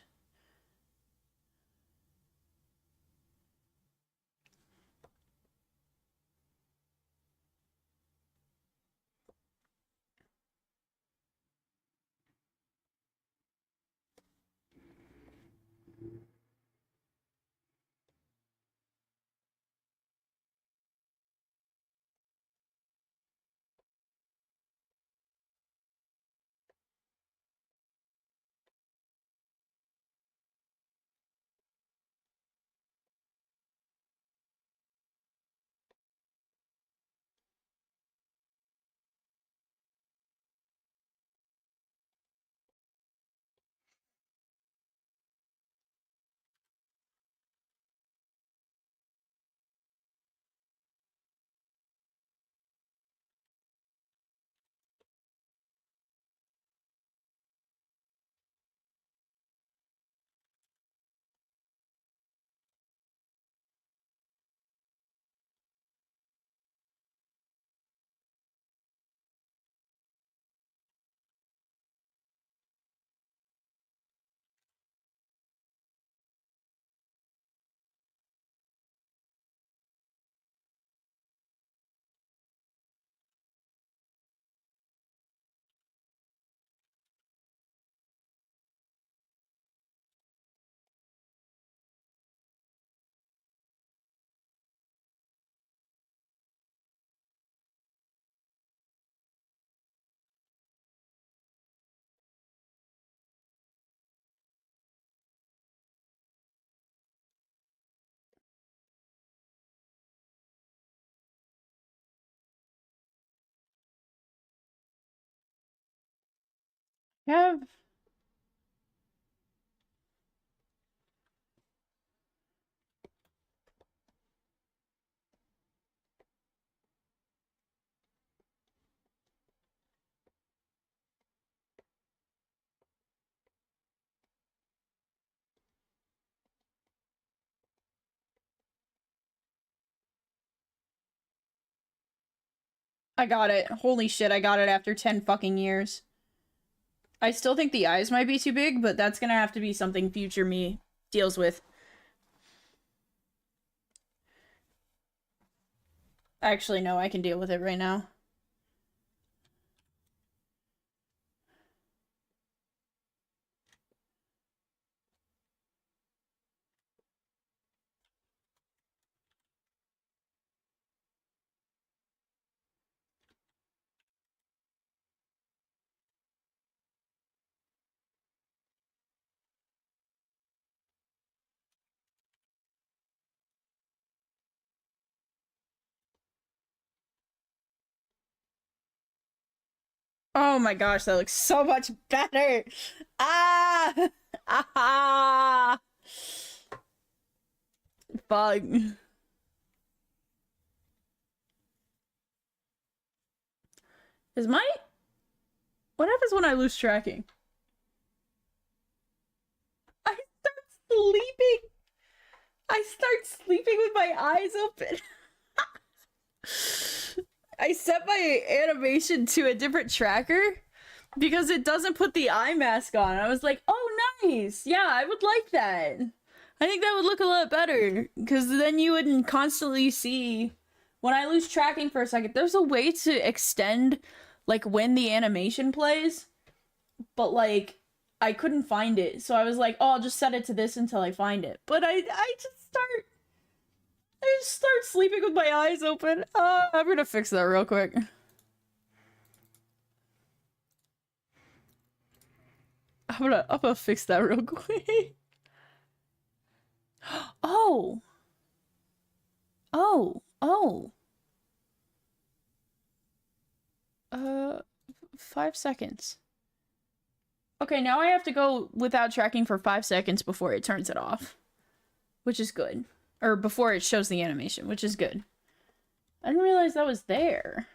Have I got it. Holy shit, I got it after 10 fucking years. I still think the eyes might be too big, but that's gonna have to be something future me deals with. Actually, no, I can deal with it right now. Oh my gosh, that looks so much better. Ah! Ah! Fuck. Is my... What happens when I lose tracking? I start sleeping. I start sleeping with my eyes open. I set my animation to a different tracker because it doesn't put the eye mask on. I was like, oh, nice. Yeah, I would like that. I think that would look a lot better because then you wouldn't constantly see. When I lose tracking for a second, there's a way to extend like when the animation plays, but like I couldn't find it. So I was like, oh, I'll just set it to this until I find it. But I just start sleeping with my eyes open. I'm gonna fix that real quick. I'm gonna fix that real quick. Oh. Oh. Oh. Uh 5 seconds. Okay, now I have to go without tracking for 5 seconds before it turns it off. Which is good. Or before it shows the animation, which is good. I didn't realize that was there.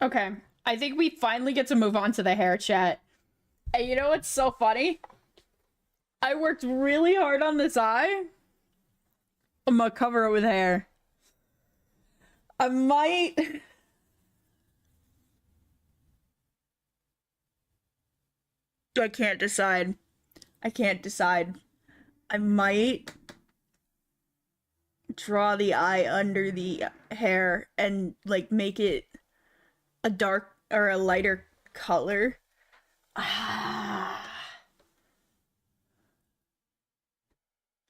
Okay. I think we finally get to move on to the hair chat. And you know what's so funny? I worked really hard on this eye. I'm gonna cover it with hair. I might. I can't decide. I can't decide. I might draw the eye under the hair and like make it a dark or a lighter color. Ah.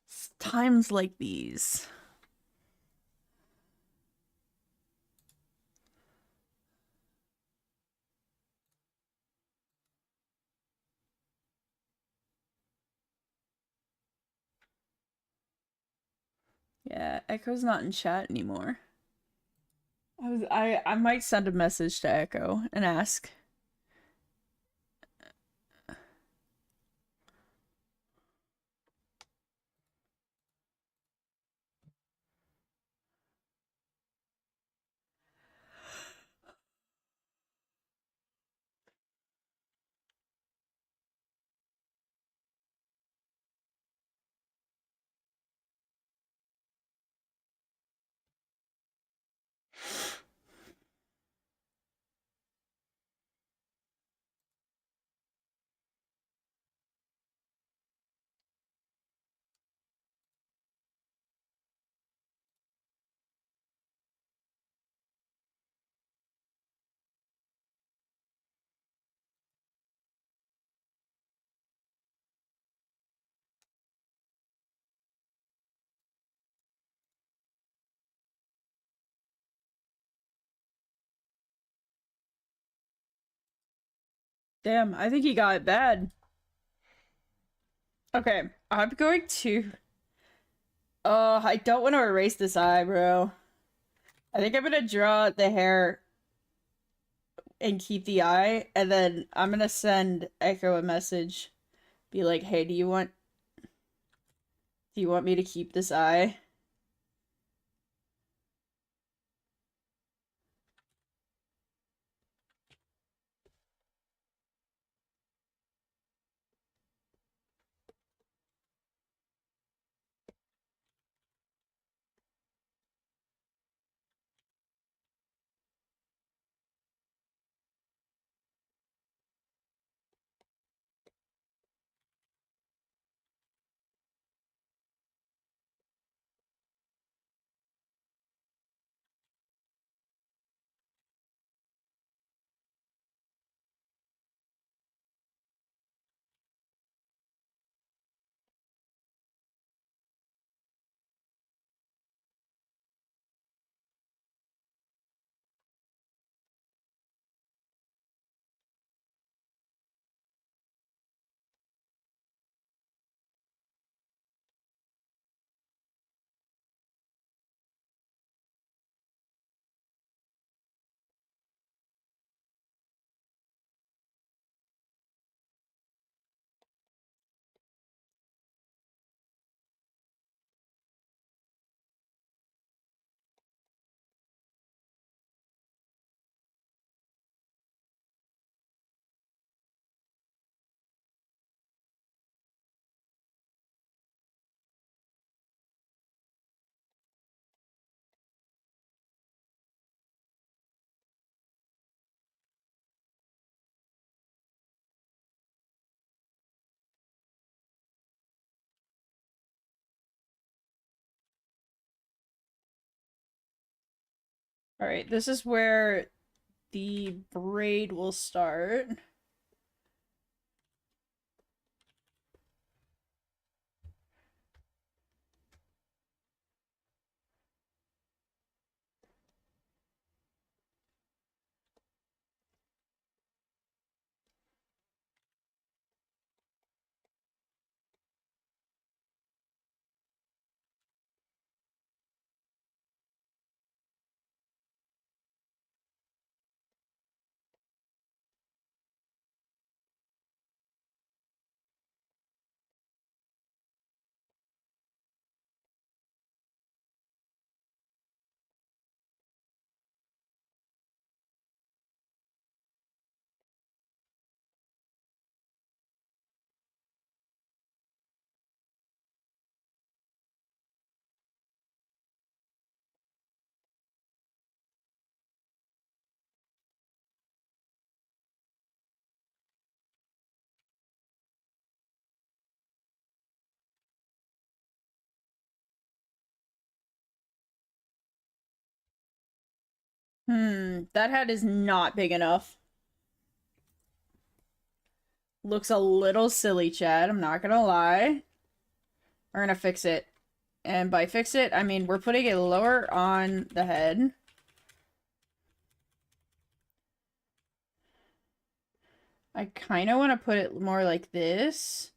It's times like these. Yeah, Echo's not in chat anymore. I might send a message to Echo and ask. Damn, I think he got it bad. Okay, I'm going to. I don't want to erase this eyebrow. I think I'm gonna draw the hair and keep the eye, and then I'm gonna send Echo a message. Be like, hey, do you want me to keep this eye? All right, this is where the braid will start. That head is not big enough. Looks a little silly, Chad. I'm not gonna lie. We're gonna fix it. And by fix it, I mean we're putting it lower on the head. I kind of want to put it more like this.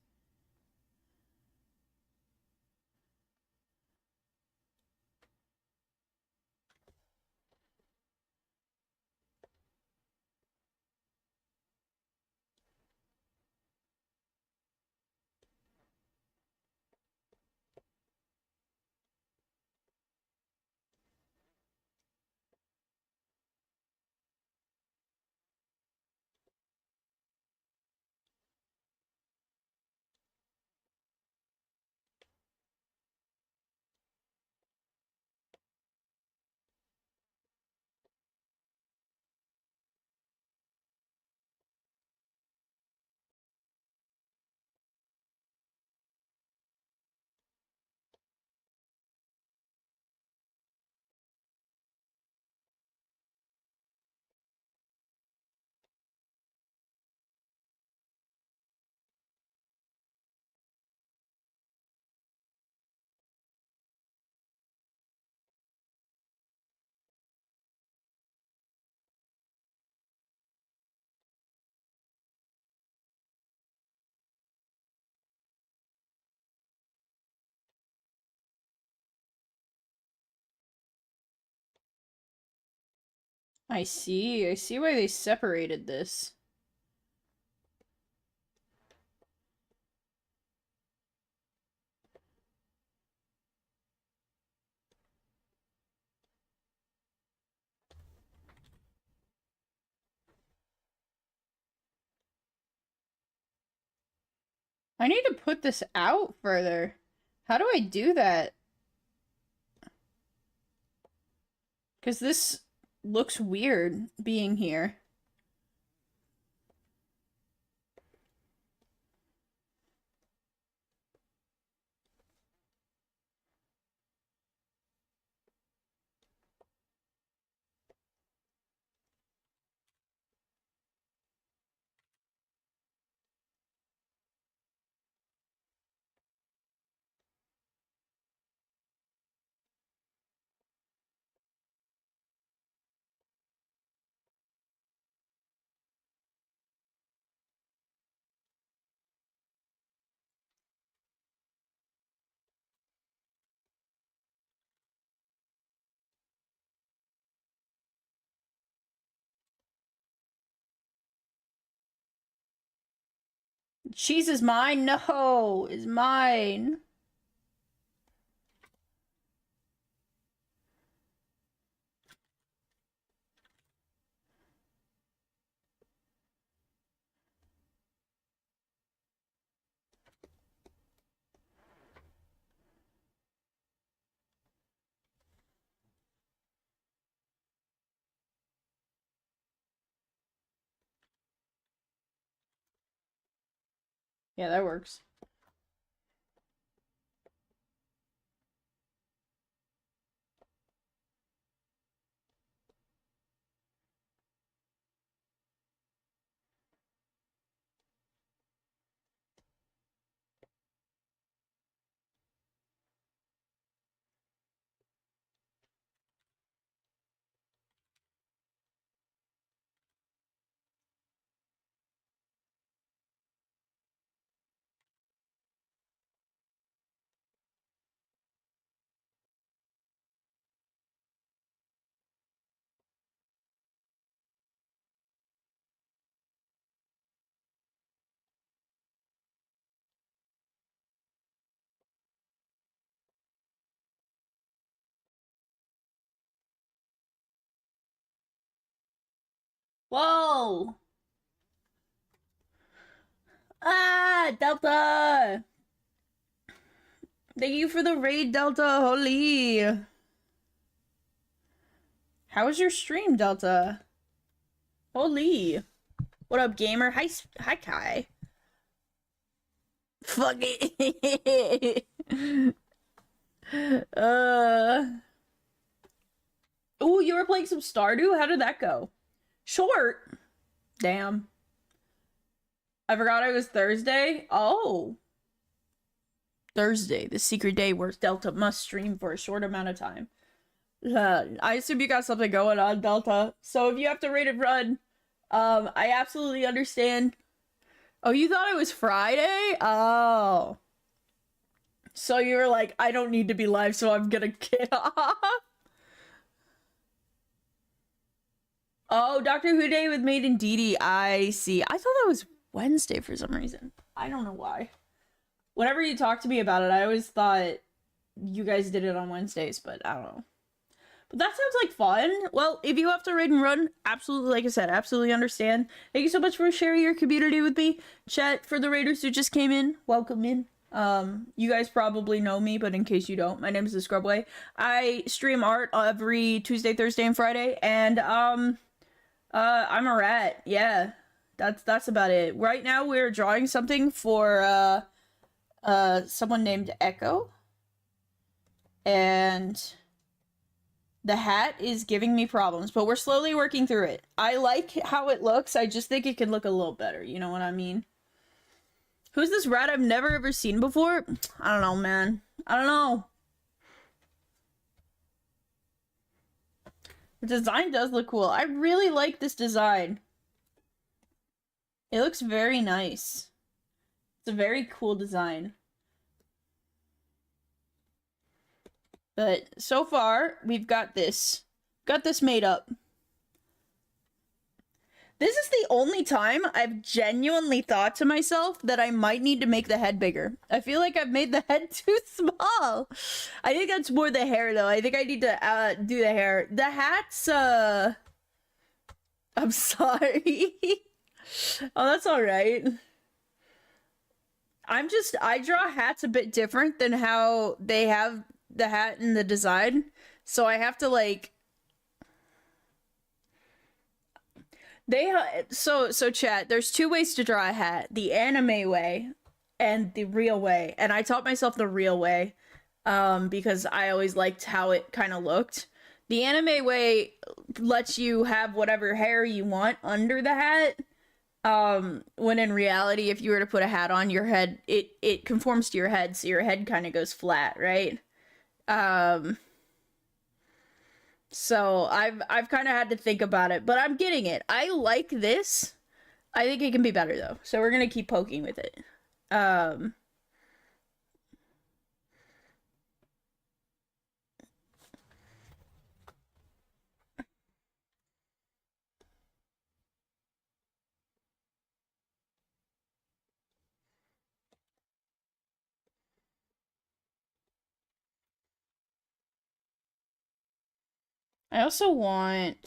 I see. I see why they separated this. I need to put this out further. How do I do that? Because this looks weird being here. Cheese is mine? No, is mine. Yeah, that works. Whoa! Ah, Delta! Thank you for the raid, Delta. Holy. How was your stream, Delta? Holy. What up, gamer? Hi, Kai. Fuck it. uh. Oh, you were playing some Stardew? How did that go? Short? Damn. I forgot it was Thursday. Oh. Thursday, the secret day where Delta must stream for a short amount of time. I assume you got something going on, Delta. So if you have to rated run, I absolutely understand. Oh, you thought it was Friday? Oh. So you were like, I don't need to be live, so I'm gonna get off. Oh, Doctor Who Day with Maiden Didi. I see. I thought that was Wednesday for some reason. I don't know why. Whenever you talk to me about it, I always thought you guys did it on Wednesdays, but I don't know. But that sounds like fun. Well, if you have to raid and run, absolutely, like I said, absolutely understand. Thank you so much for sharing your community with me. Chat, for the raiders who just came in, welcome in. You guys probably know me, but in case you don't, my name is The Scrubway. I stream art every Tuesday, Thursday, and Friday, and I'm a rat. Yeah, that's about it. Right now, we're drawing something for someone named Echo, and the hat is giving me problems, but we're slowly working through it. I like how it looks. I just think it could look a little better. You know what I mean? Who's this rat I've never ever seen before? I don't know, man. I don't know. The design does look cool. I really like this design. It looks very nice. It's a very cool design. But so far, we've got this. Got this made up. This is the only time I've genuinely thought to myself that I might need to make the head bigger. I feel like I've made the head too small. I think that's more the hair, though. I think I need to do the hair. The hat's, I'm sorry. Oh, that's alright. I draw hats a bit different than how they have the hat in the design. So I have to, like... So chat, there's two ways to draw a hat. The anime way and the real way. And I taught myself the real way because I always liked how it kind of looked. The anime way lets you have whatever hair you want under the hat. When in reality, if you were to put a hat on your head, it conforms to your head, so your head kind of goes flat, right? So I've kind of had to think about it, but I'm getting it. I like this. I think it can be better though. So we're gonna keep poking with it. I also want...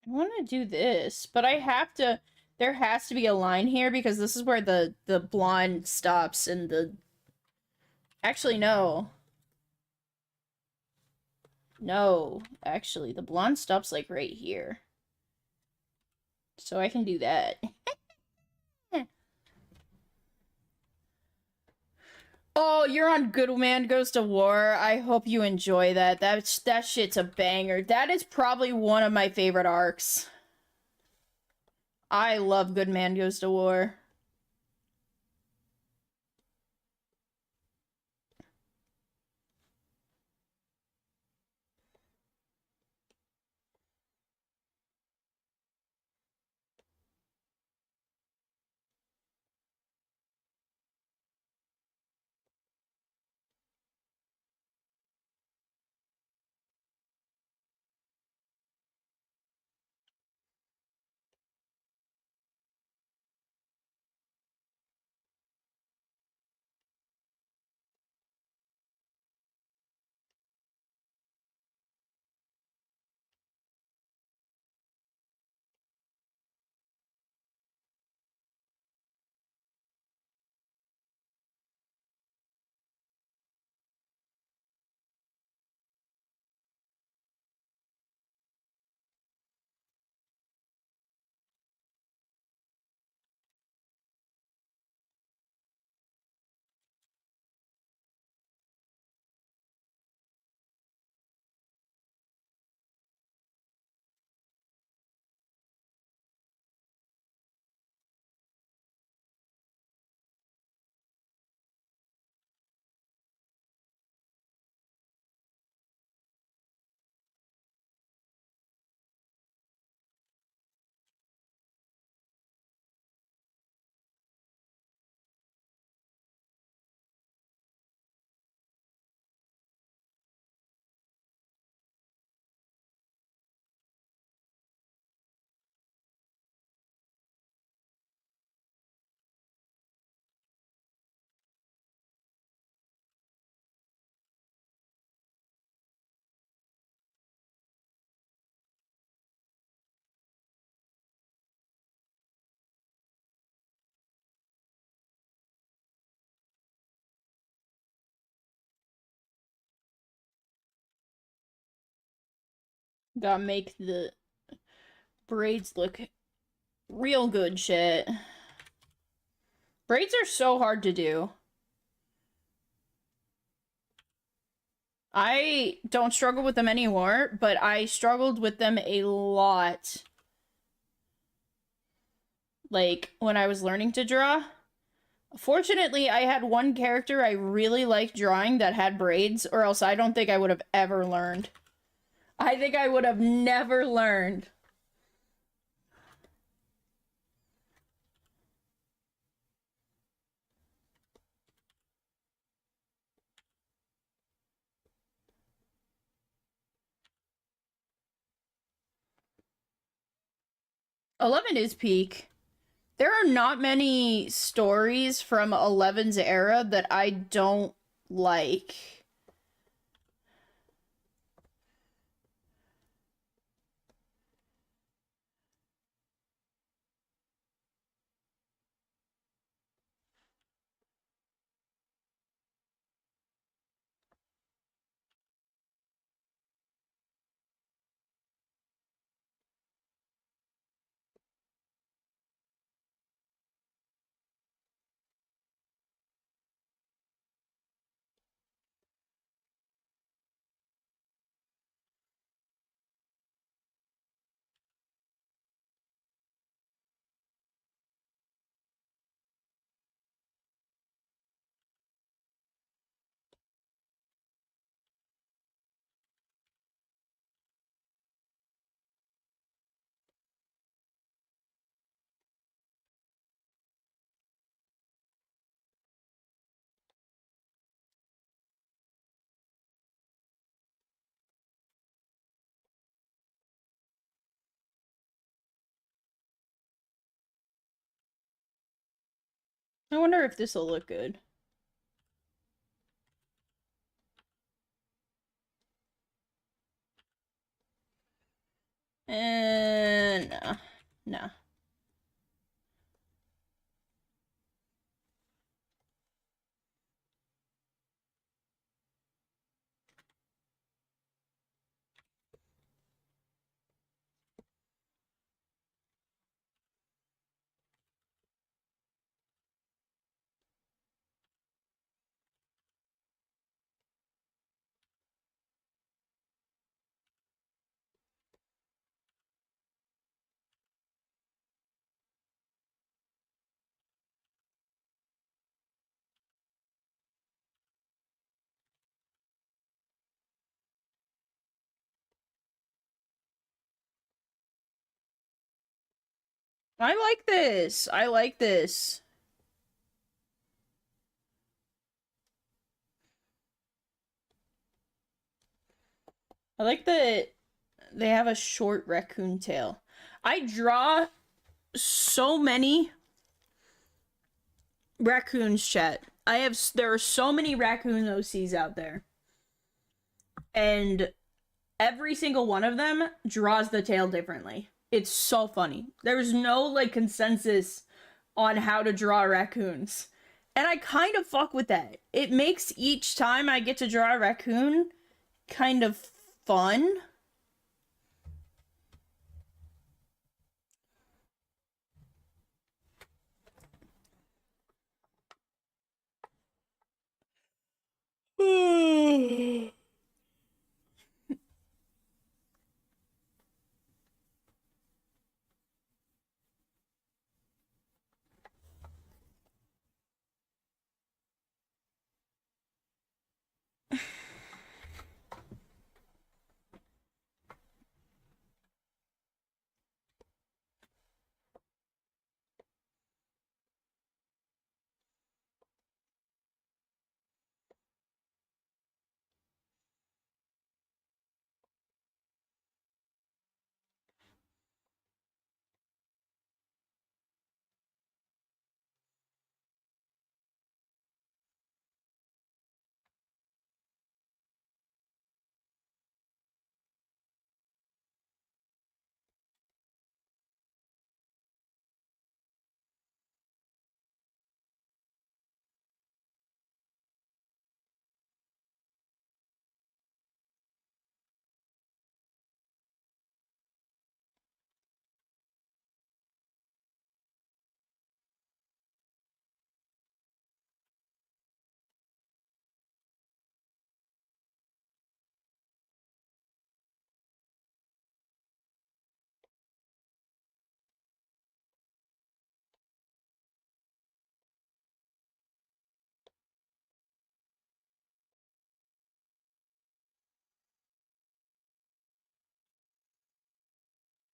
I want to do this, but I have to... There has to be a line here because this is where the blonde stops and the... Actually, no. No, actually, the blonde stops like right here. So I can do that. Oh, you're on Good Man Goes to War. I hope you enjoy that. That shit's a banger. That is probably one of my favorite arcs. I love Good Man Goes to War. Gotta make the braids look real good shit. Braids are so hard to do. I don't struggle with them anymore, but I struggled with them a lot. Like, when I was learning to draw. Fortunately, I had one character I really liked drawing that had braids, or else I don't think I would have ever learned. I think I would have never learned. Eleven is peak. There are not many stories from 11's era that I don't like. I wonder if this will look good. Nah. Nah. I like this. I like this. I like that they have a short raccoon tail. I draw so many raccoons, chat. There are so many raccoon OCs out there. And every single one of them draws the tail differently. It's so funny. There's no like consensus on how to draw raccoons. And I kind of fuck with that. It makes each time I get to draw a raccoon kind of fun.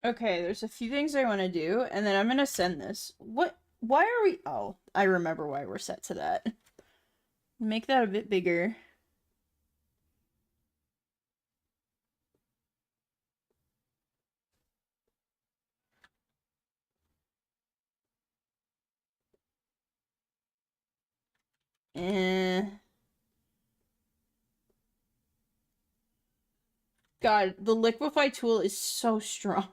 Okay, there's a few things I want to do, and then I'm gonna send this. What? Why are we? Oh, I remember why we're set to that. Make that a bit bigger. Eh. God, the liquefy tool is so strong.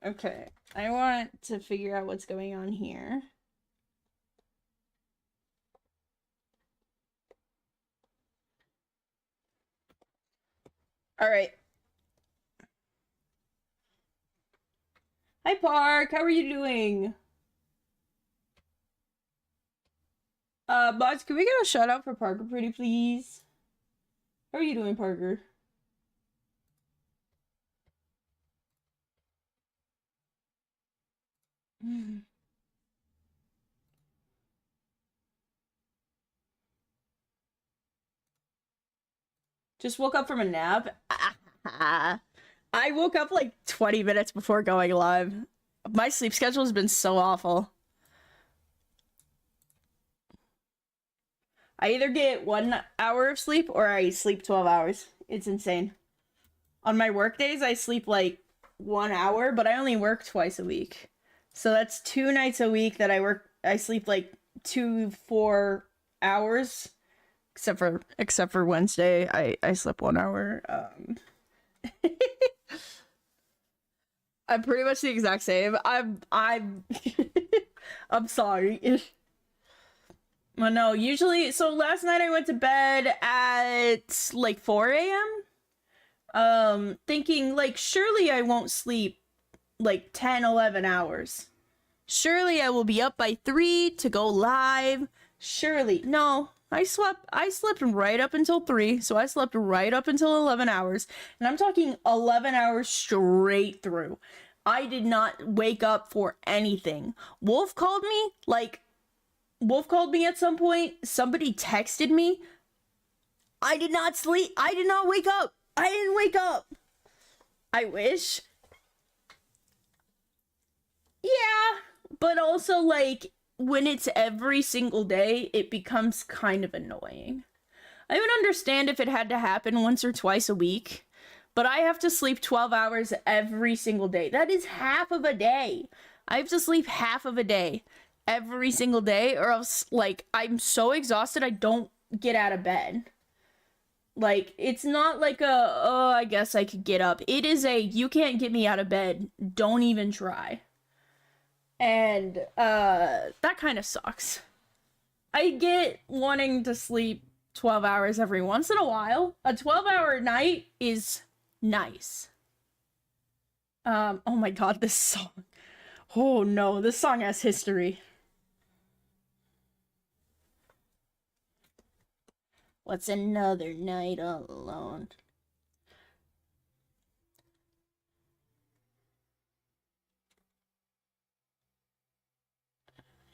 Okay, I want to figure out what's going on here. All right. Hi, Park. How are you doing? Bots, can we get a shout out for Parker, pretty please? How are you doing, Parker? Just woke up from a nap. I woke up like 20 minutes before going live. My sleep schedule has been so awful. I either get 1 hour of sleep or I sleep 12 hours. It's insane. On my work days, I sleep like 1 hour, but I only work twice a week. So that's 2 nights a week that I sleep like 4 hours. Except for Wednesday, I slept 1 hour. I'm pretty much the exact same. I'm I'm sorry. Well, no, usually so last night I went to bed at like 4 a.m. Thinking like surely I won't sleep like 10, 11 hours. Surely I will be up by 3 to go live. Surely. No, I slept right up until 3, so I slept right up until 11 hours. And I'm talking 11 hours straight through. I did not wake up for anything. Wolf called me at some point. Somebody texted me. I did not sleep. I did not wake up. I didn't wake up. I wish. Yeah, but also like when it's every single day, it becomes kind of annoying. I would understand if it had to happen once or twice a week, but I have to sleep 12 hours every single day. That is half of a day. I have to sleep half of a day every single day, or else, like, I'm so exhausted I don't get out of bed. Like, it's not like oh, I guess I could get up. It is you can't get me out of bed. Don't even try. And, that kind of sucks. I get wanting to sleep 12 hours every once in a while. A 12-hour night is nice. Oh my god, this song. Oh no, this song has history. What's another night alone?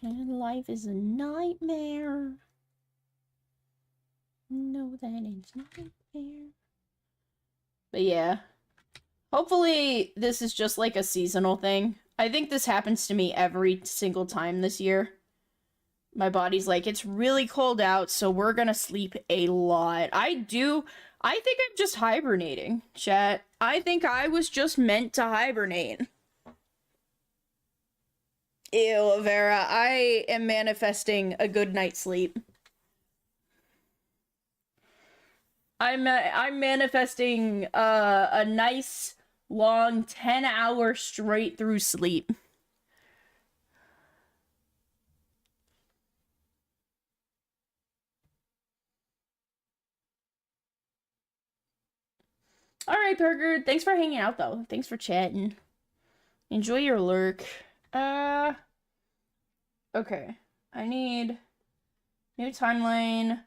And life is a nightmare. Know that it's nightmare. But yeah. Hopefully this is just like a seasonal thing. I think this happens to me every single time this year. My body's like, it's really cold out, so we're gonna sleep a lot. I think I'm just hibernating, chat. I think I was just meant to hibernate. Ew, Vera, I am manifesting a good night's sleep. I'm manifesting a nice long 10-hour straight through sleep. All right, Parker. Thanks for hanging out, though. Thanks for chatting. Enjoy your lurk. Okay. I need new timeline,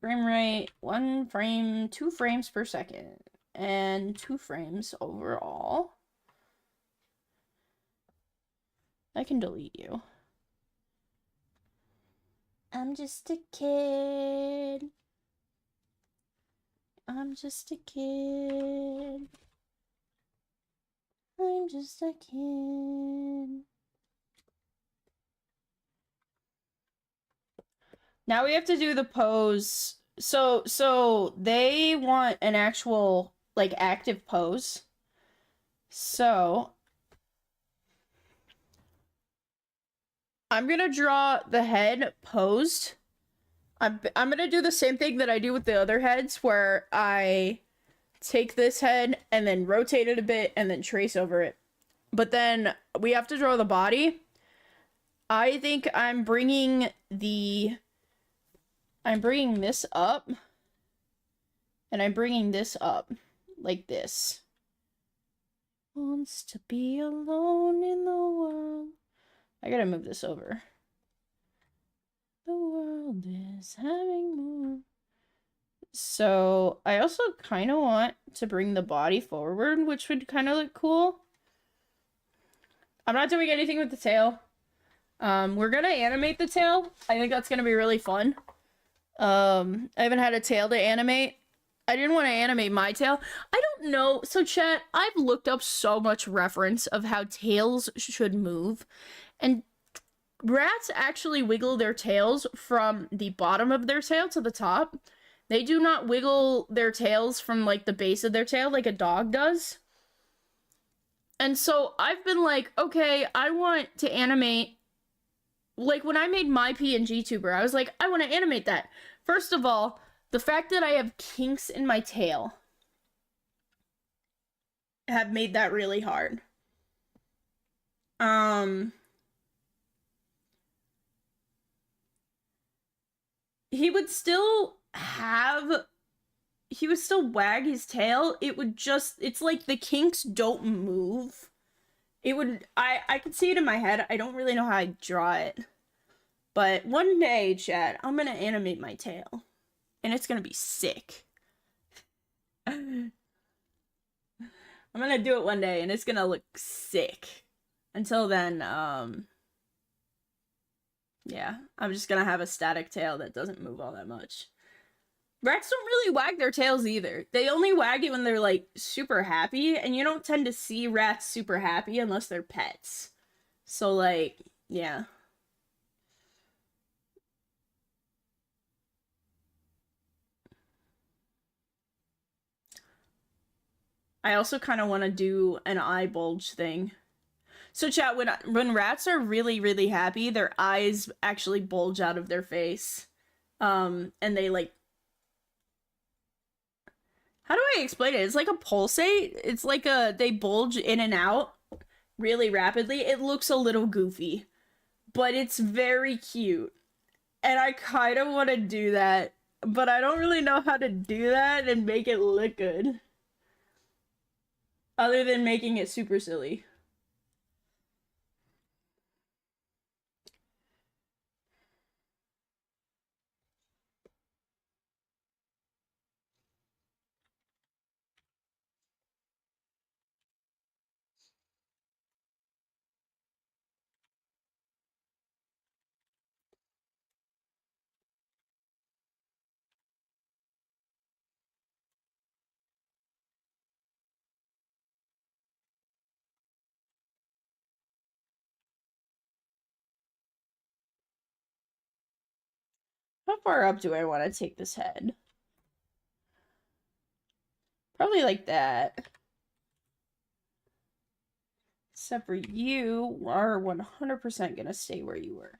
frame rate, 1 frame, 2 frames per second, and 2 frames overall. I can delete you. I'm just a kid. I'm just a kid. I'm just a kid. Now we have to do the pose. So they want an actual like active pose. So I'm gonna draw the head posed. I'm gonna do the same thing that I do with the other heads, where I take this head and then rotate it a bit and then trace over it. But then we have to draw the body. I think I'm bringing this up, and I'm bringing this up like this. Wants to be alone in the world. I gotta move this over. The world is having more. So I also kind of want to bring the body forward, which would kind of look cool. I'm not doing anything with the tail. We're gonna animate the tail. I think that's gonna be really fun. I haven't had a tail to animate. I didn't want to animate my tail. I don't know. So chat, I've looked up so much reference of how tails should move, and rats actually wiggle their tails from the bottom of their tail to the top. They do not wiggle their tails from like the base of their tail like a dog does. And so I've been like, okay, I want to animate, like when I made my PNG tuber, I was like, I want to animate that. First of all, the fact that I have kinks in my tail have made that really hard. He would still wag his tail. It's like the kinks don't move. I could see it in my head. I don't really know how I draw it. But one day, chat, I'm gonna animate my tail. And it's gonna be sick. I'm gonna do it one day and it's gonna look sick. Until then, yeah, I'm just gonna have a static tail that doesn't move all that much. Rats don't really wag their tails either. They only wag it when they're like super happy, and you don't tend to see rats super happy unless they're pets. So like, yeah. I also kind of want to do an eye bulge thing. So chat, when rats are really really happy, their eyes actually bulge out of their face. And they like, how do I explain it? It's like a pulsate. It's like they bulge in and out really rapidly. It looks a little goofy, but it's very cute. And I kind of want to do that, but I don't really know how to do that and make it look good. Other than making it super silly. How far up do I want to take this head? Probably like that. Except for you are 100% gonna stay where you were.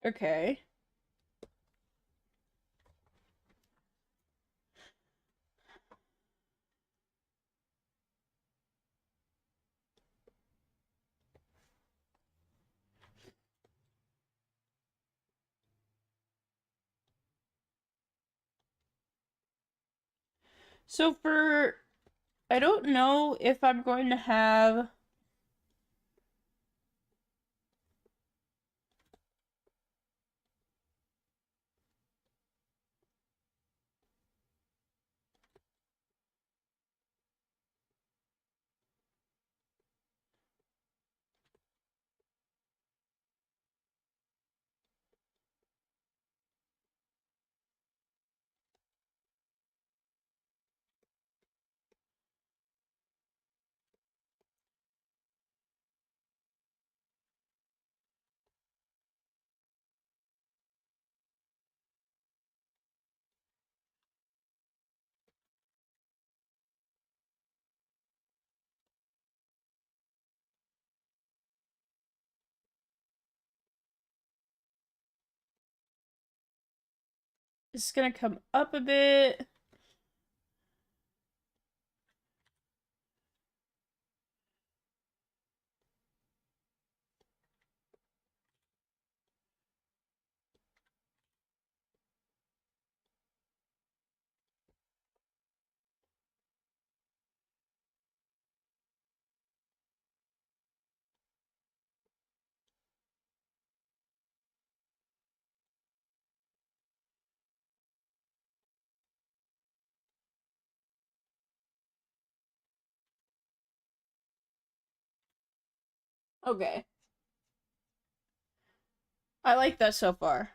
Okay. So for, I don't know if I'm going to have, it's gonna come up a bit. Okay. I like that so far.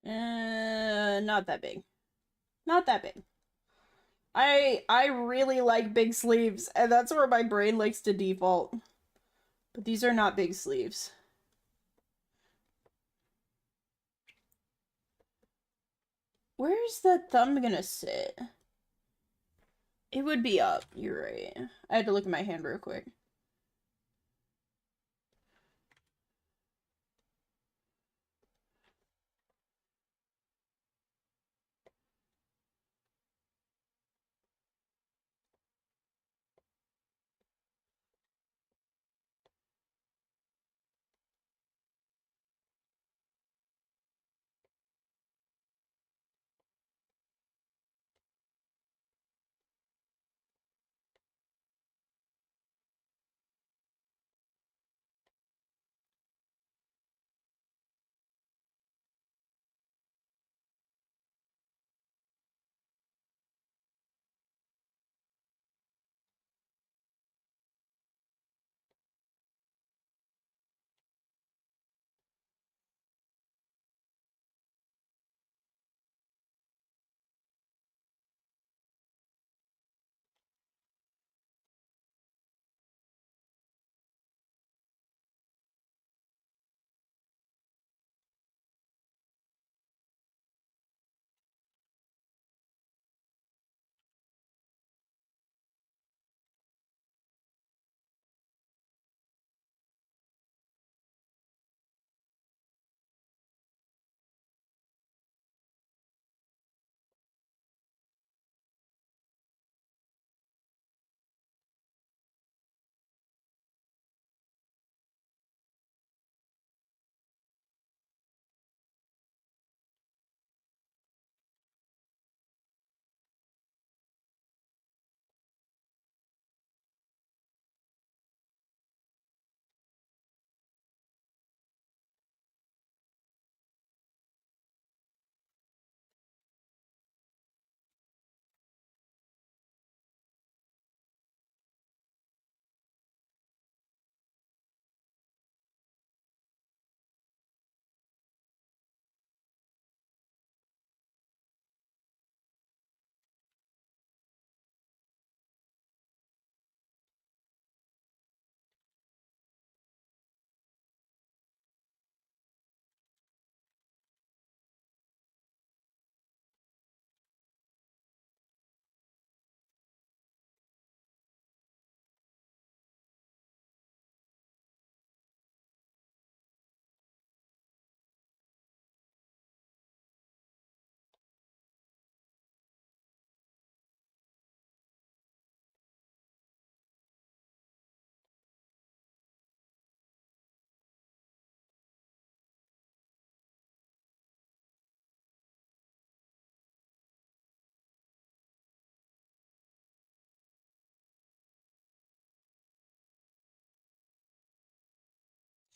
Not that big. Not that big. I really like big sleeves, and that's where my brain likes to default. But these are not big sleeves. Where's the thumb gonna sit? It would be up, you're right. I had to look at my hand real quick.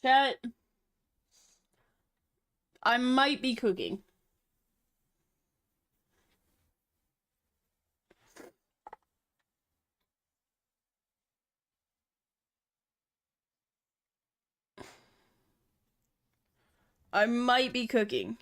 Chat. I might be cooking. I might be cooking.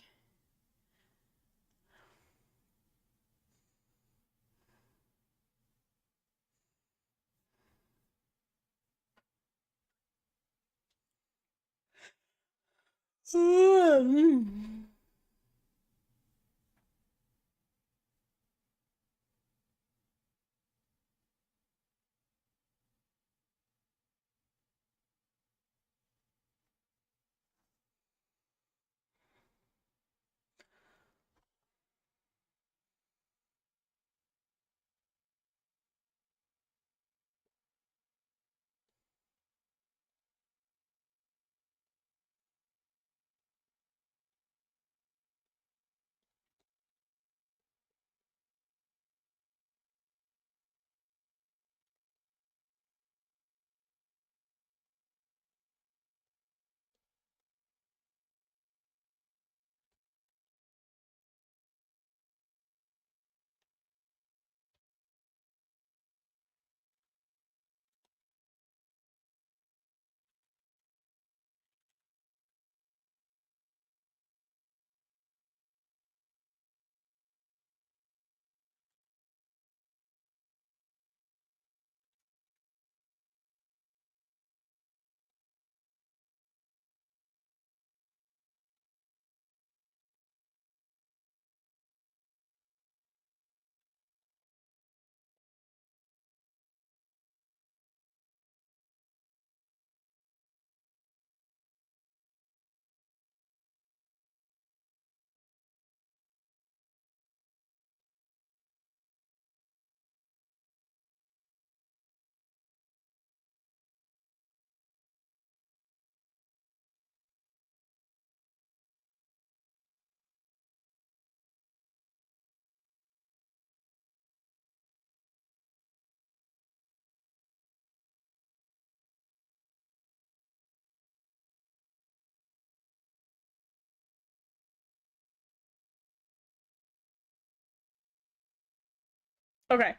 Okay.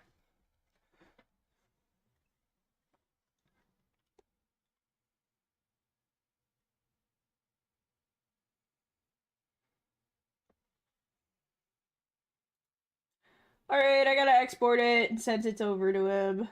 Alright, I gotta export it and send it over to him.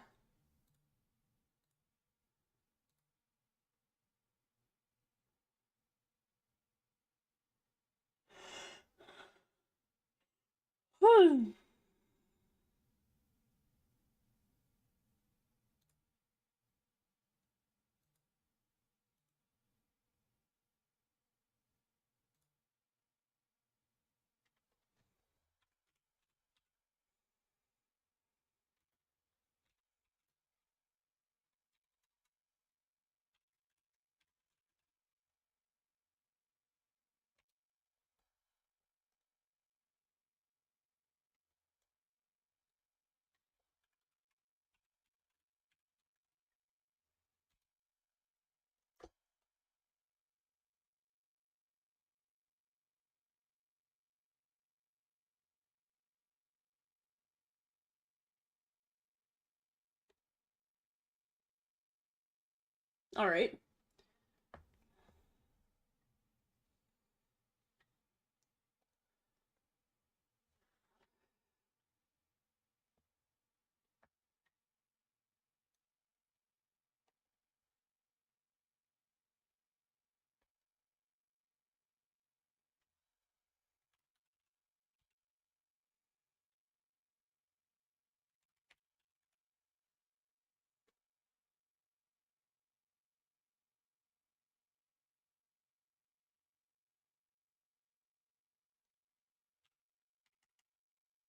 Alright.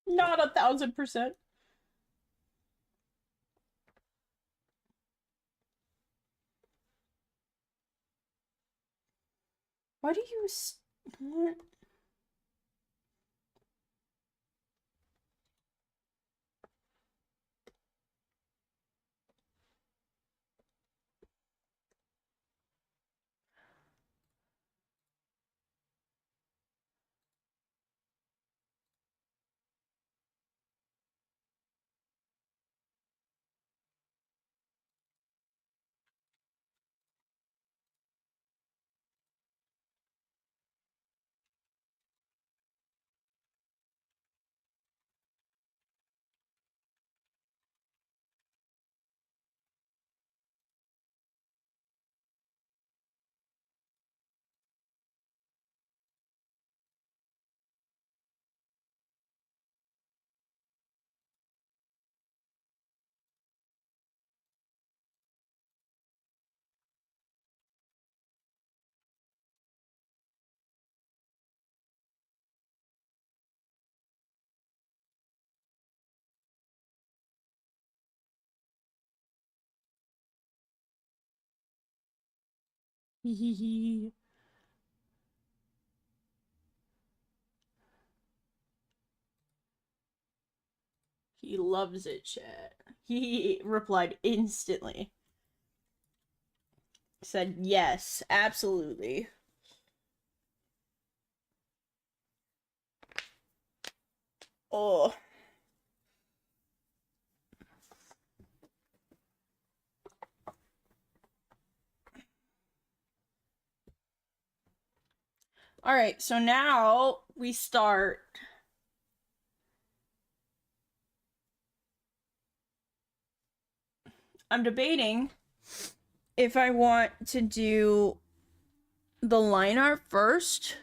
Not 1,000%. Why do you what? He loves it, chat. He replied instantly. Said yes, absolutely. Oh. All right, so now we start. I'm debating if I want to do the line art first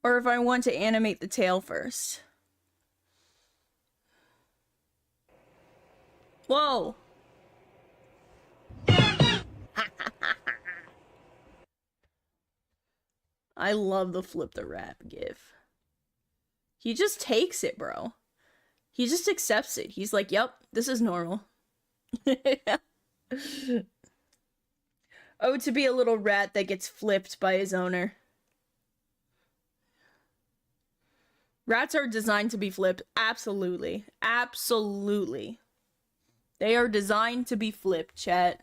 or if I want to animate the tail first. Whoa. I love the flip the rap gif. He just takes it, bro. He just accepts it. He's like, yep, this is normal. Oh, to be a little rat that gets flipped by his owner. Rats are designed to be flipped. Absolutely. Absolutely. They are designed to be flipped, chat.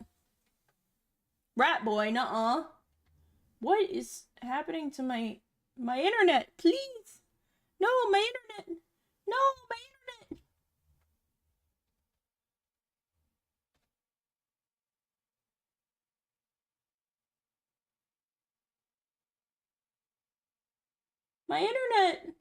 Rat boy, nuh-uh. What is happening to my internet? Please. No, my internet. No, my internet. My internet.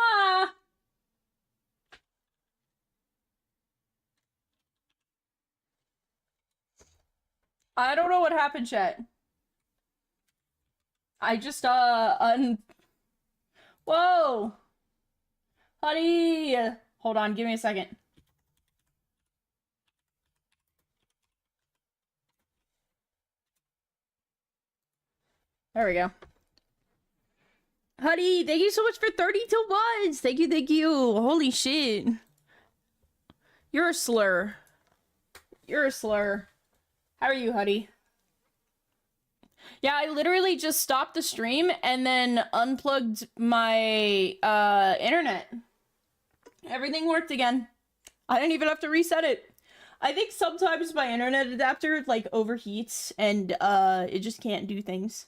Ah. I don't know what happened, chat. I just, Whoa! Honey! Hold on, give me a second. There we go. Honey, thank you so much for 32 months! Thank you, thank you! Holy shit. You're a slur. You're a slur. How are you, Huddy? Yeah, I literally just stopped the stream and then unplugged my internet. Everything worked again. I didn't even have to reset it. I think sometimes my internet adapter like overheats and it just can't do things.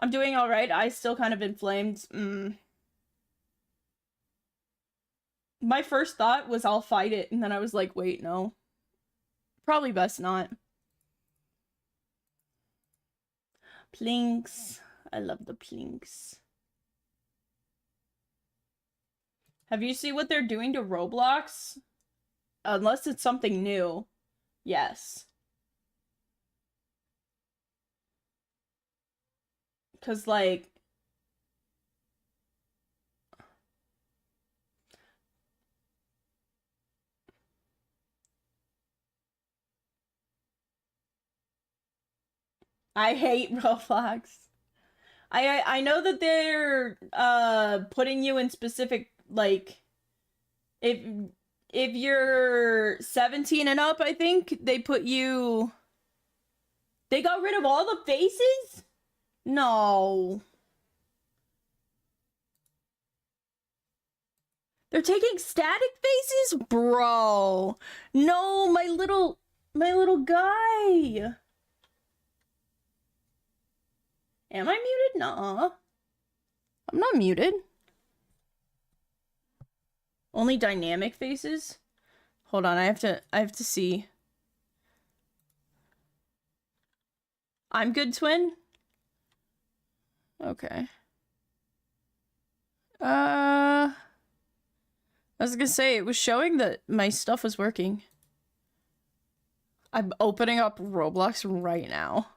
I'm doing all right. I still kind of inflamed. My first thought was I'll fight it, and then I was like, wait, no. Probably best not. Plinks. I love the plinks. Have you seen what they're doing to Roblox? Unless it's something new. Yes. Because, like... I hate Roblox. I know that they're putting you in specific, like, if you're 17 and up, I think they put you. They got rid of all the faces? No. They're taking static faces? Bro. No, my little guy. Am I muted? Nuh-uh. I'm not muted. Only dynamic faces? Hold on, I have to see. I'm good, twin? Okay. I was gonna say, it was showing that my stuff was working. I'm opening up Roblox right now.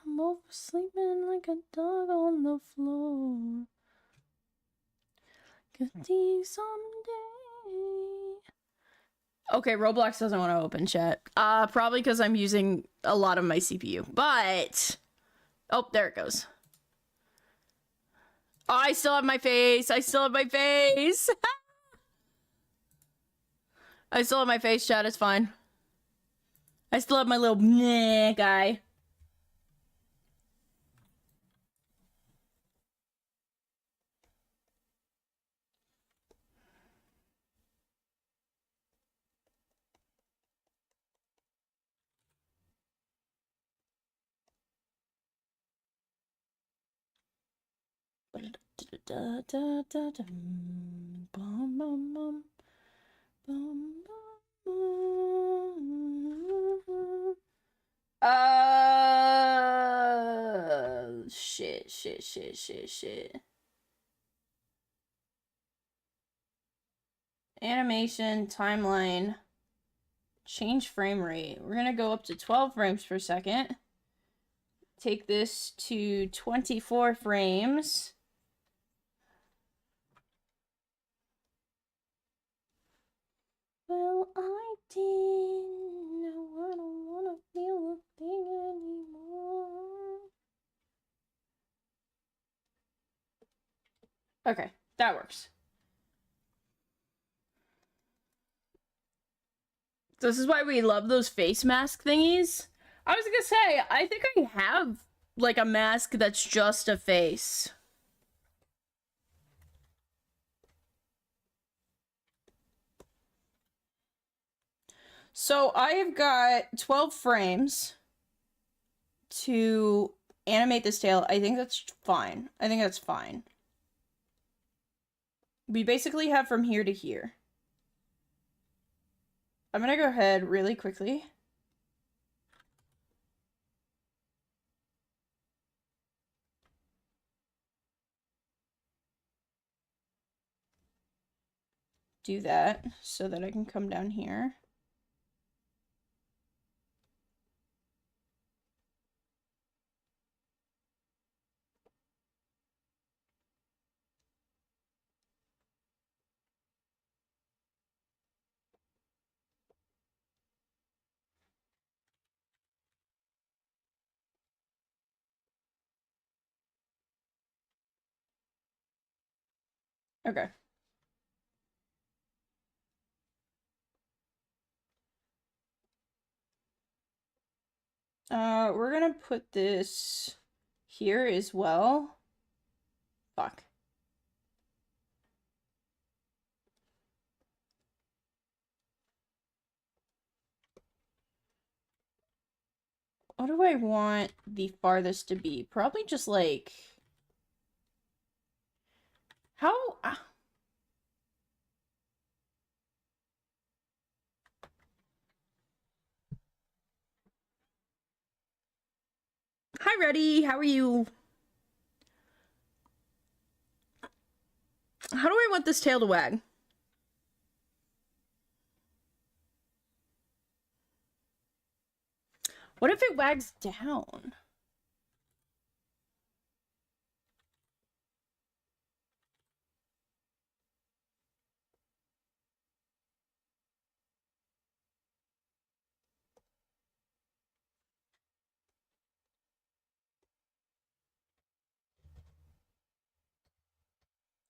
I'm oversleeping like a dog on the floor. Could be someday. Okay, Roblox doesn't want to open chat. Probably because I'm using a lot of my CPU. But oh, there it goes. Oh, I still have my face. I still have my face. I still have my face, chat. It's fine. I still have my little meh guy. Shit. Animation, timeline, change frame rate. We're gonna go up to 12 frames per second. Take this to 24 frames. Well, I didn't know I don't wanna feel a thing anymore. Okay, that works. This is why we love those face mask thingies. I was gonna say, I think I have like a mask that's just a face. So I've got 12 frames to animate this tail. I think that's fine. I think that's fine. We basically have from here to here. I'm gonna go ahead really quickly. Do that so that I can come down here. Okay. We're gonna put this here as well. Fuck. What do I want the farthest to be? Probably just like... How... Hi, Reddy. How are you? How do I want this tail to wag? What if it wags down?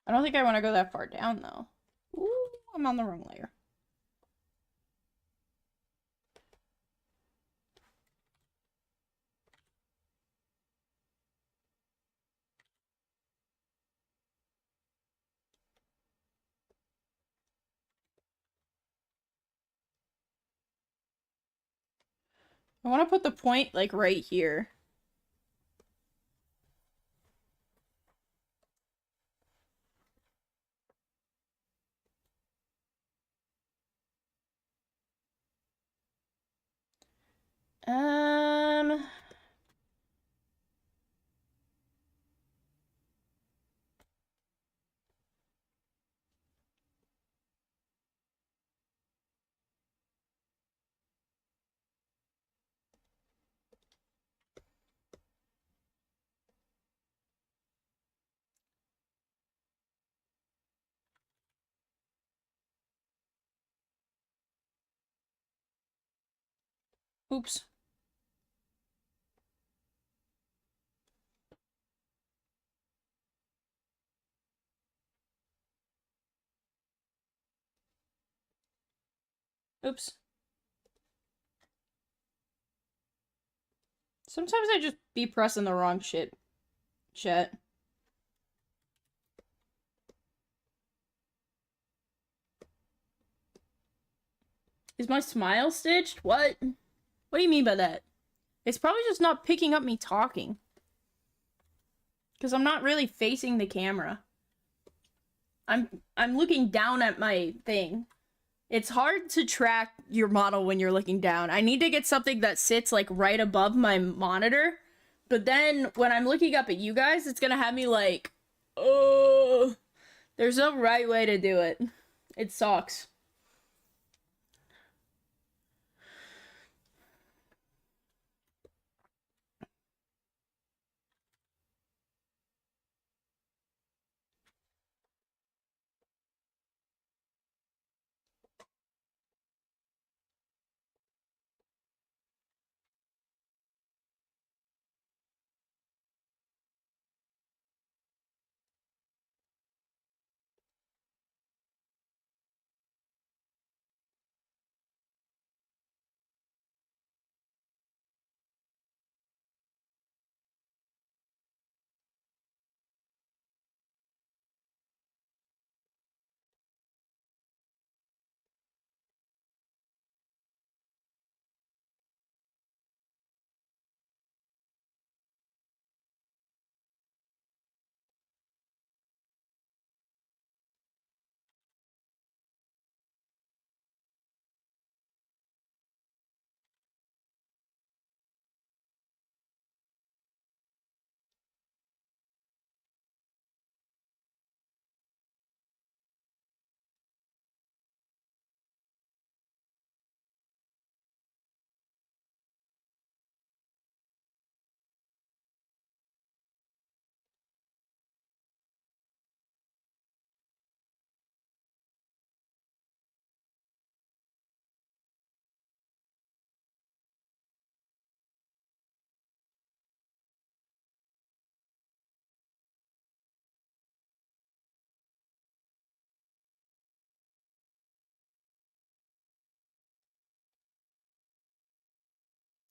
I don't think I want to go that far down, though. Ooh, I'm on the wrong layer. I want to put the point, like, right here. Um... Oops. Oops. Sometimes I just be pressing the wrong shit. Chat. Is my smile stitched? What? What do you mean by that? It's probably just not picking up me talking. Because I'm not really facing the camera. I'm looking down at my thing. It's hard to track your model when you're looking down. I need to get something that sits like right above my monitor. But then when I'm looking up at you guys, it's gonna have me like, oh, there's no right way to do it. It sucks.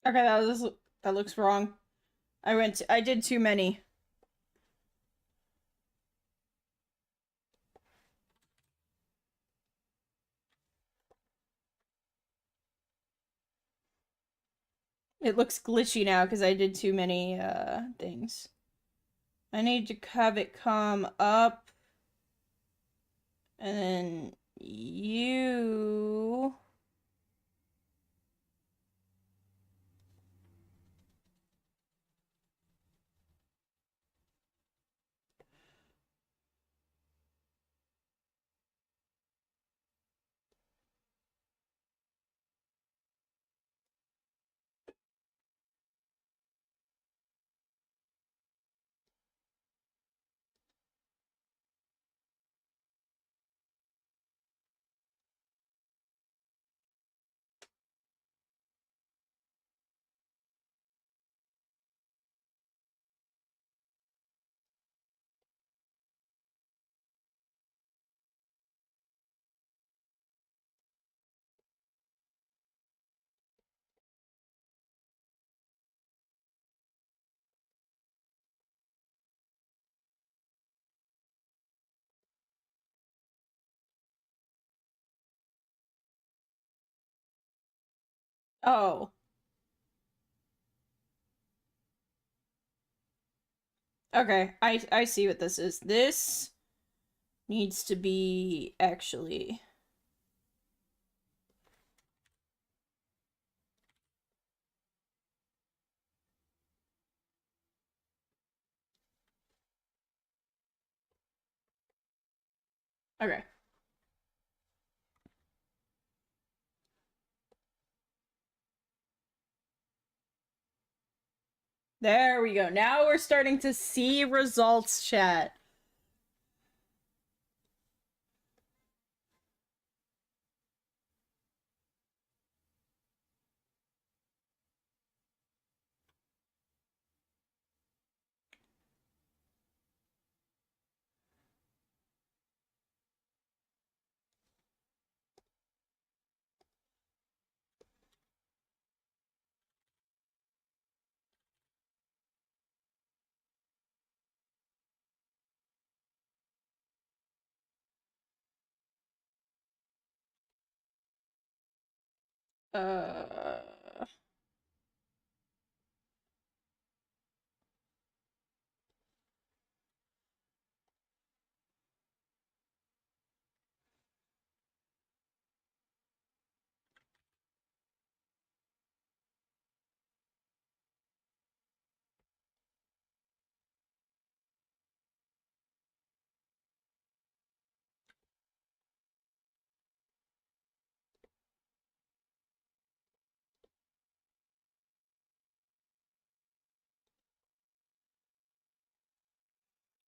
Okay, that looks wrong. I did too many. It looks glitchy now because I did too many things. I need to have it come up and then you. Oh. Okay, I see what this is. This needs to be actually. Okay. There we go. Now we're starting to see results, chat. Uh,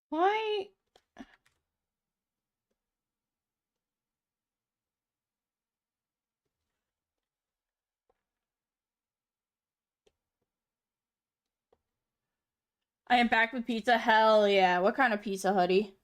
why? I am back with pizza. Hell yeah. What kind of pizza, Huddy?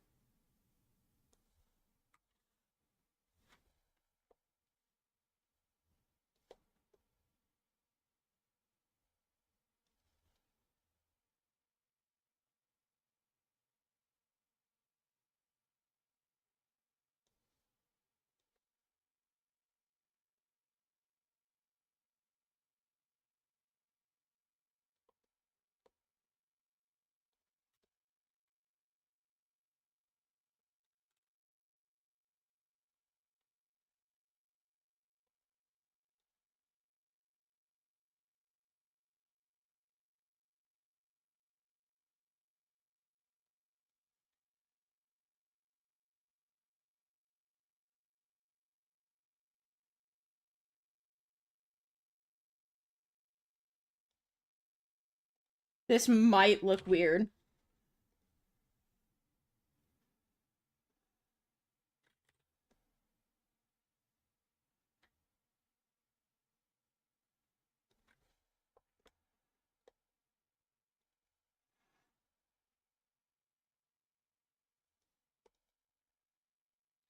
This might look weird.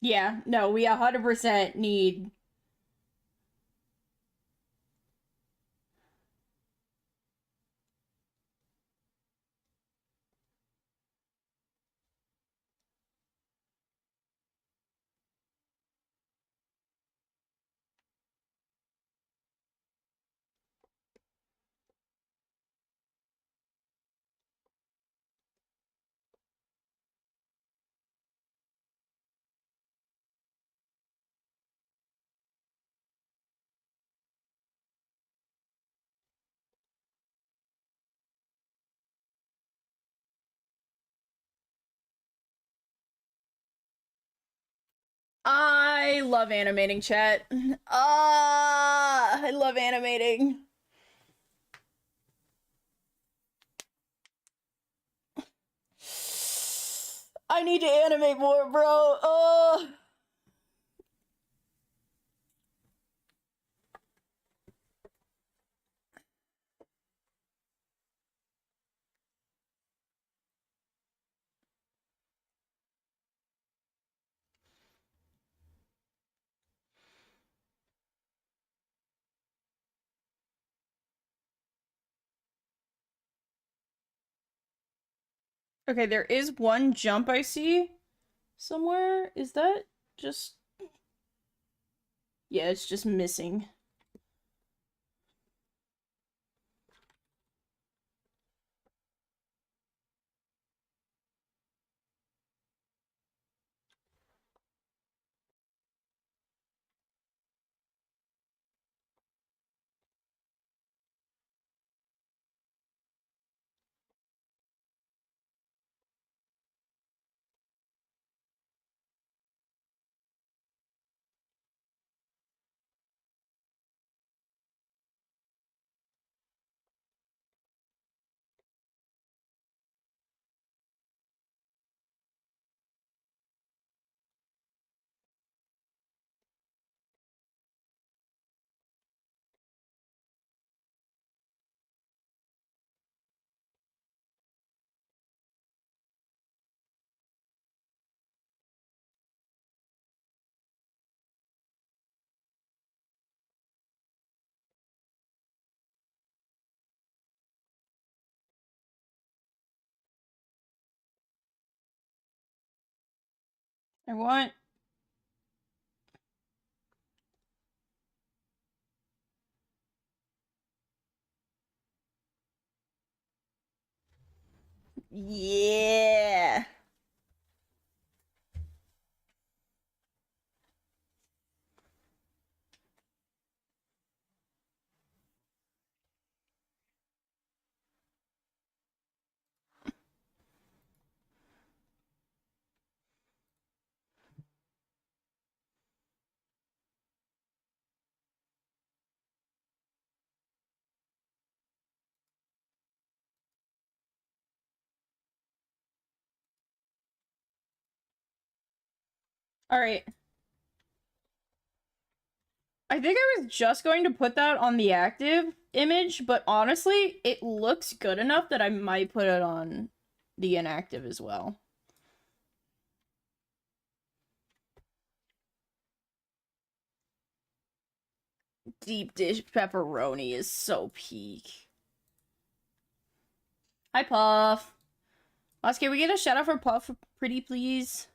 Yeah, no, we 100% need. I love animating, chat. I love animating. I need to animate more, bro. Oh. Okay, there is one jump I see somewhere. Is that just. Yeah, it's just missing. I want... Yeah. All right. I think I was just going to put that on the active image, but honestly, it looks good enough that I might put it on the inactive as well. Deep dish pepperoni is so peak. Hi, Puff. Let's can we get a shout out for Puff, pretty please?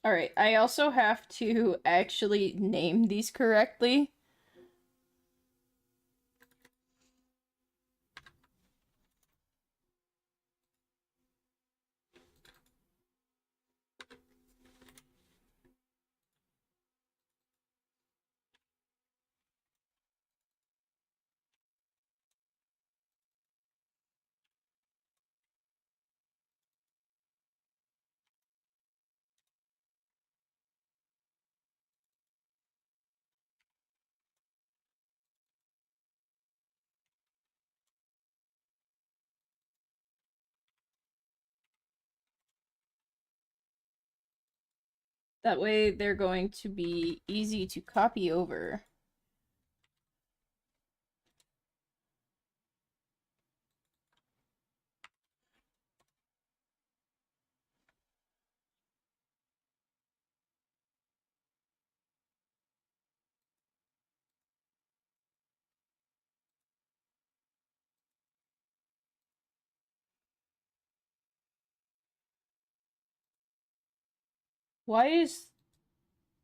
Alright, I also have to actually name these correctly. That way they're going to be easy to copy over. Why is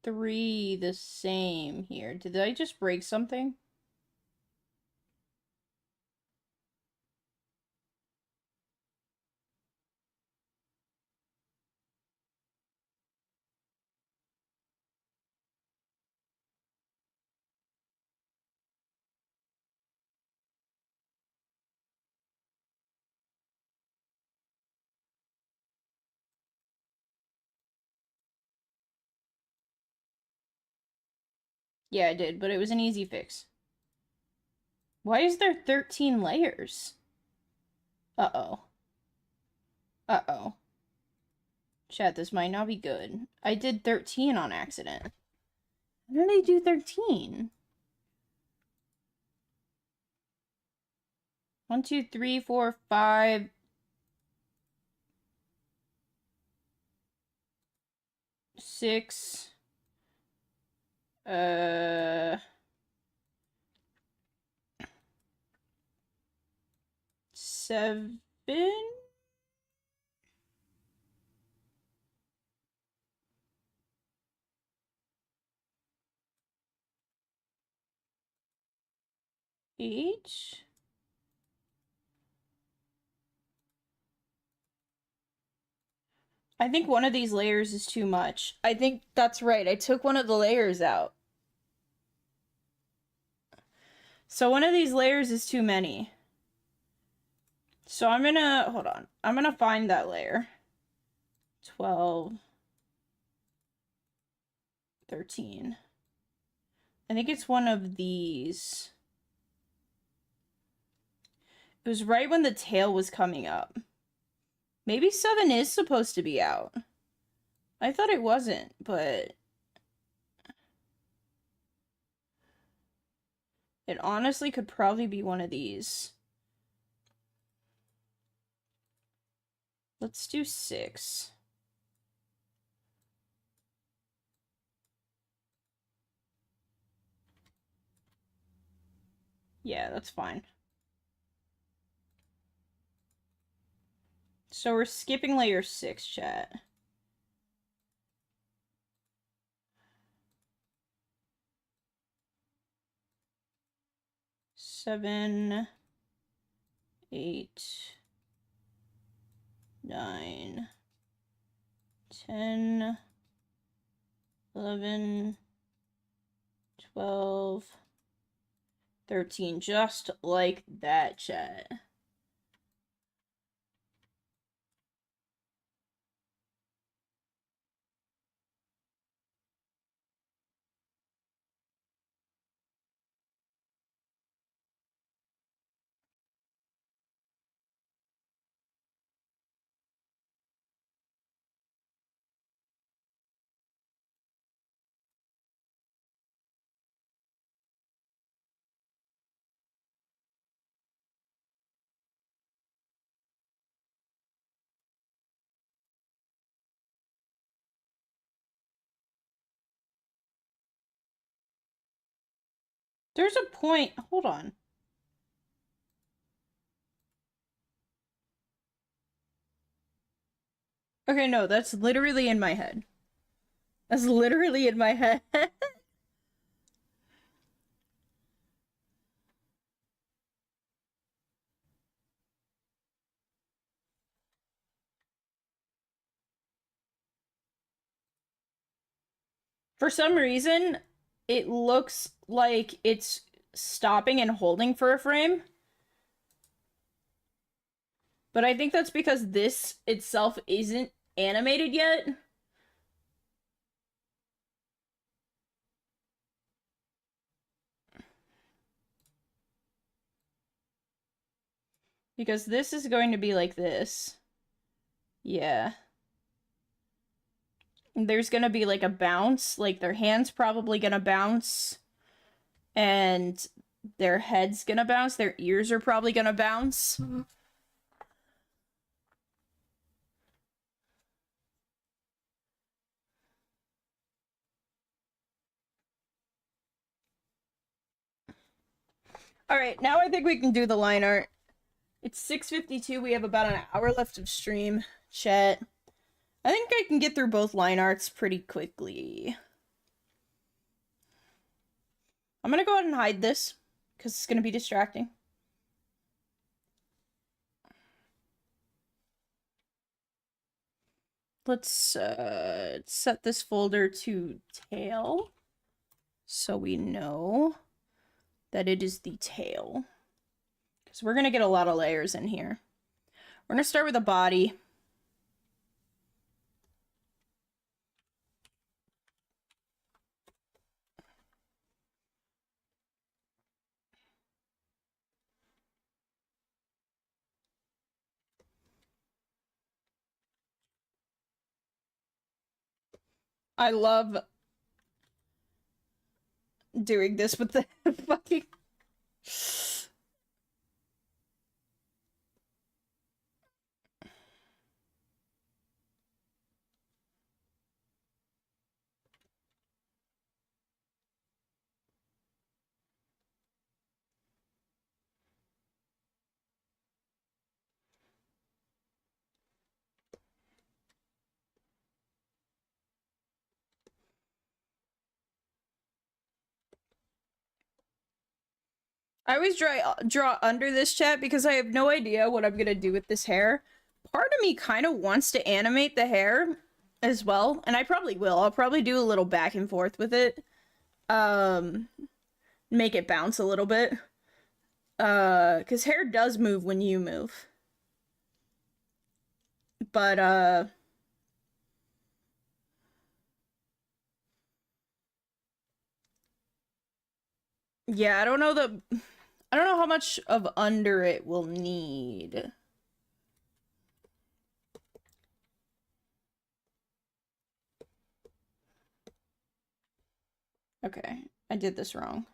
3 the same here? Did I just break something? Yeah, I did, but it was an easy fix. Why is there 13 layers? Uh-oh. Uh-oh. Chat, this might not be good. I did 13 on accident. How did I do 13? 1, 2, 3, 4, 5... 6... 7... 8... I think one of these layers is too much. I think that's right. I took one of the layers out. So one of these layers is too many. So I'm gonna, hold on. I'm gonna find that layer. 12, 13. I think it's one of these. It was right when the tail was coming up. Maybe 7 is supposed to be out. I thought it wasn't, but... it honestly could probably be one of these. Let's do 6. Yeah, that's fine. So we're skipping layer 6, chat. Seven, 8, 9, 10, 11, 12, 13. Just like that, chat. There's a point. Hold on. Okay, no, that's literally in my head. That's literally in my head. For some reason, it looks like it's stopping and holding for a frame. But I think that's because this itself isn't animated yet. Because this is going to be like this. Yeah. There's gonna be like a bounce, like their hand's probably gonna bounce, and their head's gonna bounce, their ears are probably gonna bounce. Alright, now I think we can do the line art. It's 6:52, we have about an hour left of stream, chat. I think I can get through both line arts pretty quickly. I'm gonna go ahead and hide this, because it's gonna be distracting. Let's set this folder to tail, so we know that it is the tail. Because we're gonna get a lot of layers in here. We're gonna start with a body. I love doing this with the fucking... I always draw under this, chat, because I have no idea what I'm gonna do with this hair. Part of me kind of wants to animate the hair as well, and I probably will. I'll probably do a little back and forth with it. Make it bounce a little bit. Because hair does move when you move. But, yeah, I don't know how much of under it we'll need. Okay, I did this wrong.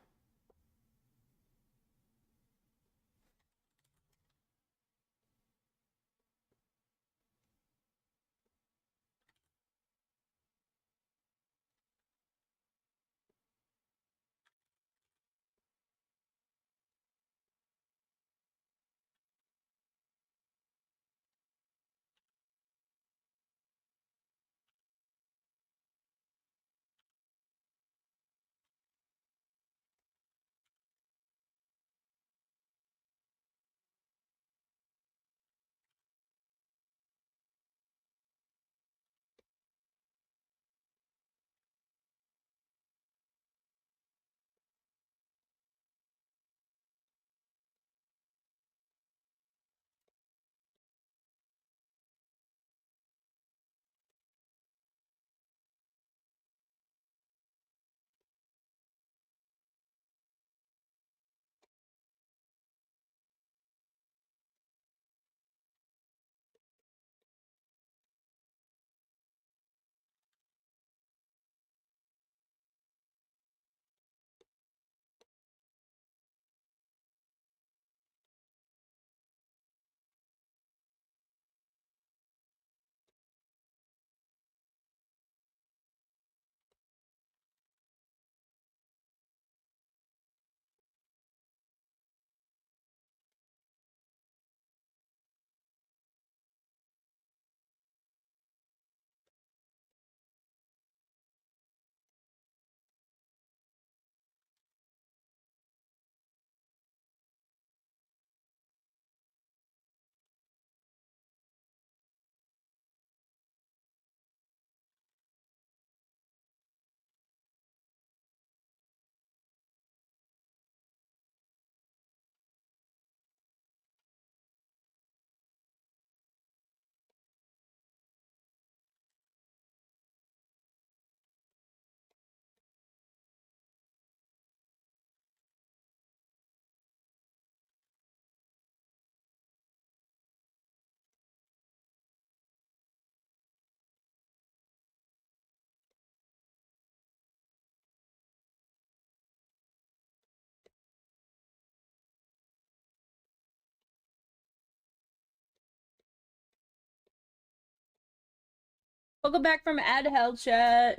Welcome back from Ad Hell Chat.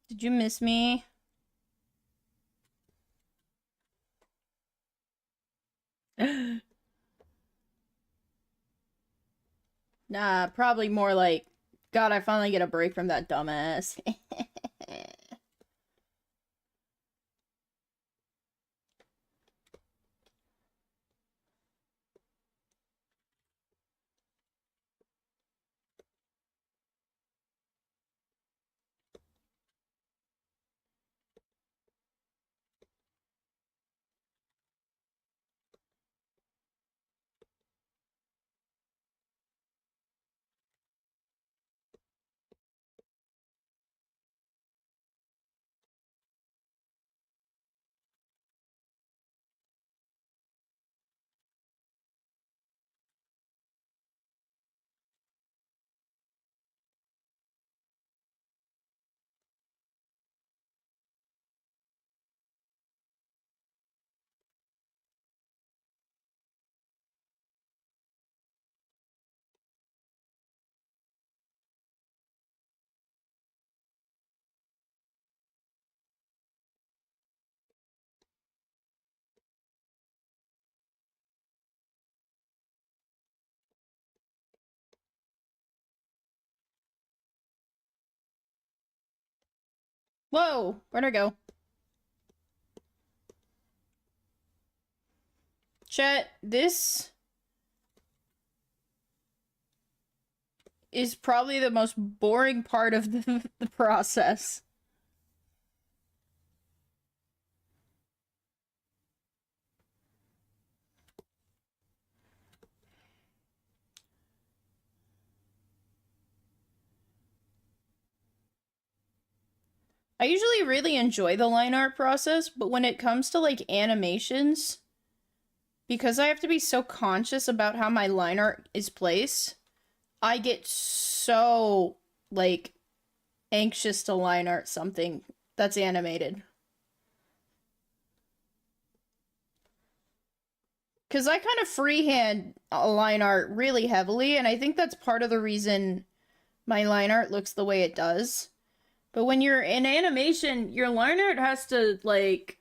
Did you miss me? Nah, probably more like, God, I finally get a break from that dumbass. Whoa, where'd I go? Chat, this is probably the most boring part of the process. I usually really enjoy the line art process, but when it comes to like animations, because I have to be so conscious about how my line art is placed, I get so like anxious to line art something that's animated. Because I kind of freehand line art really heavily, and I think that's part of the reason my line art looks the way it does. But when you're in animation, your line art has to, like,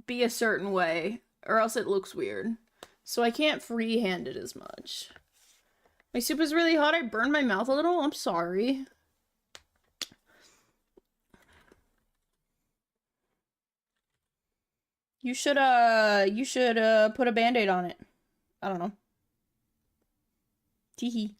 be a certain way, or else it looks weird. So I can't freehand it as much. My soup is really hot. I burned my mouth a little. I'm sorry. You should put a band-aid on it. I don't know. Teehee.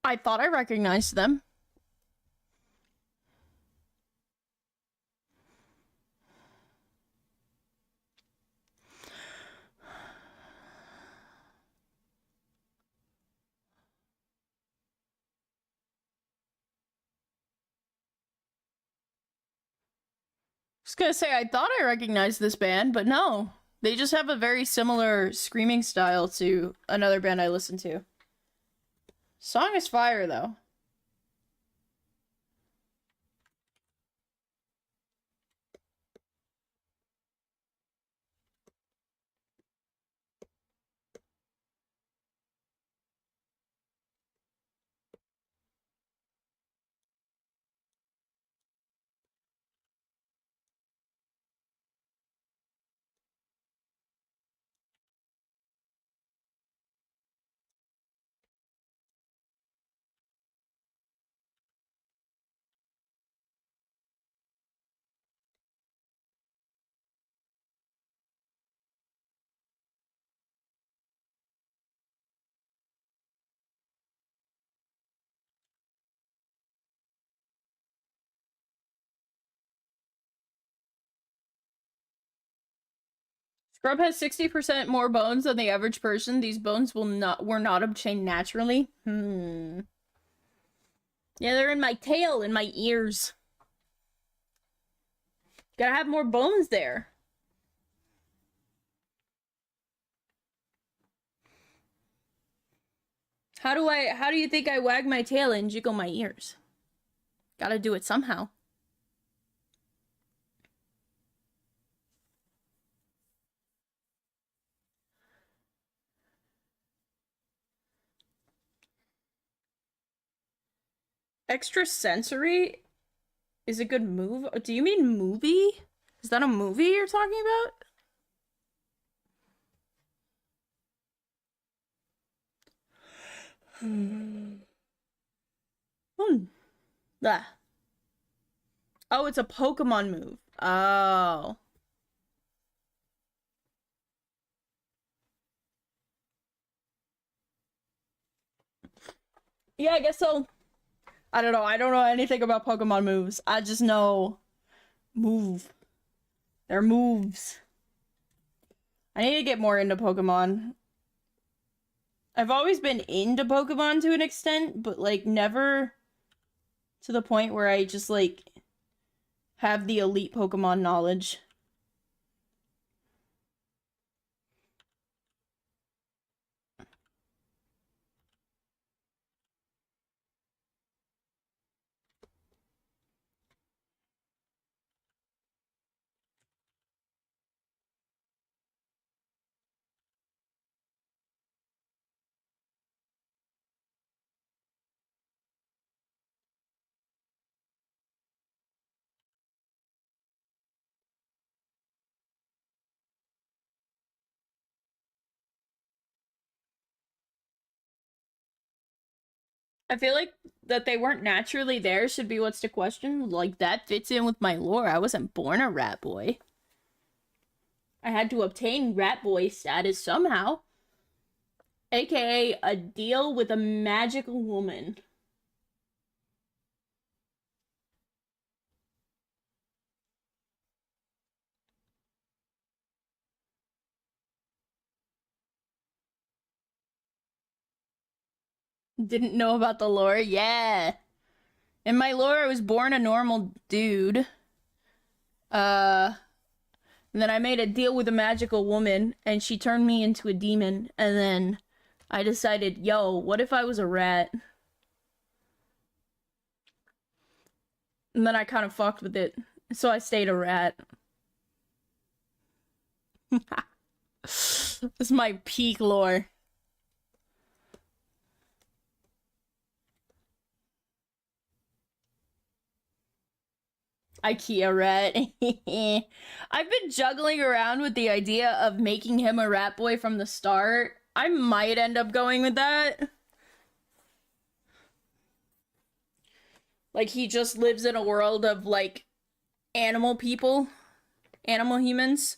I thought I recognized them. I was gonna say, I thought I recognized this band, but no. They just have a very similar screaming style to another band I listen to. Song is fire, though. Scrub has 60% more bones than the average person. These bones were not obtained naturally. Yeah, they're in my tail and my ears. Gotta have more bones there. How do you think I wag my tail and jiggle my ears? Gotta do it somehow. Extrasensory is a good move. Do you mean movie? Is that a movie you're talking about? Ah. Oh, it's a Pokemon move. Oh. Yeah, I guess so. I don't know. I don't know anything about Pokemon moves. I just know move. They're moves. I need to get more into Pokemon. I've always been into Pokemon to an extent, but like never to the point where I just like have the elite Pokemon knowledge. I feel like that they weren't naturally there should be what's the question. Like, that fits in with my lore. I wasn't born a rat boy. I had to obtain rat boy status somehow. AKA a deal with a magical woman. Didn't know about the lore? Yeah. In my lore, I was born a normal dude. And then I made a deal with a magical woman, and she turned me into a demon, and then I decided, yo, what if I was a rat? And then I kind of fucked with it, so I stayed a rat. This is my peak lore. IKEA rat. I've been juggling around with the idea of making him a rat boy from the start. I might end up going with that. Like, he just lives in a world of, like, animal people. Animal humans.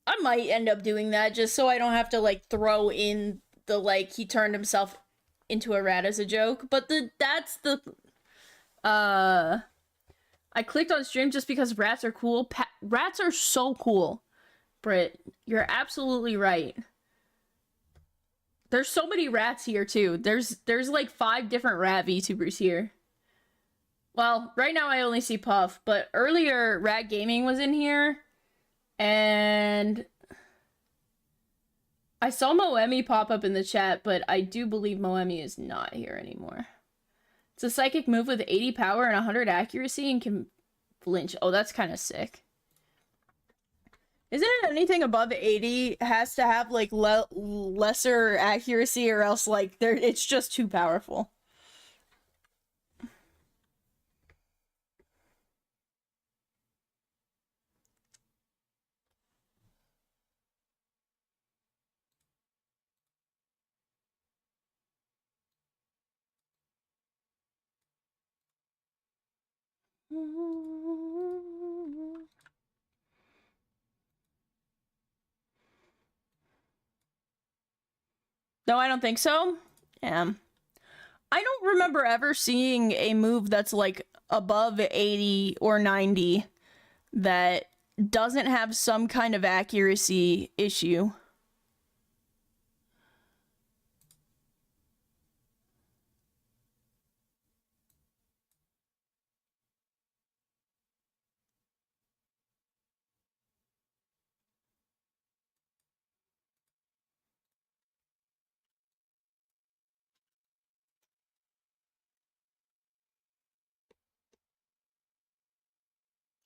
I might end up doing that just so I don't have to, like, throw in the, like, he turned himself into a rat as a joke. But that's the, I clicked on stream just because rats are cool. Rats are so cool. Britt, you're absolutely right. There's so many rats here, too. There's like 5 different rat VTubers here. Well, right now I only see Puff, but earlier Rat Gaming was in here, and I saw Moemi pop up in the chat, but I do believe Moemi is not here anymore. It's a psychic move with 80 power and 100 accuracy and can flinch. Oh, that's kind of sick. Isn't it anything above 80 has to have, like, lesser accuracy, or else, like, it's just too powerful? No, I don't think so. Yeah. I don't remember ever seeing a move that's like above 80 or 90 that doesn't have some kind of accuracy issue.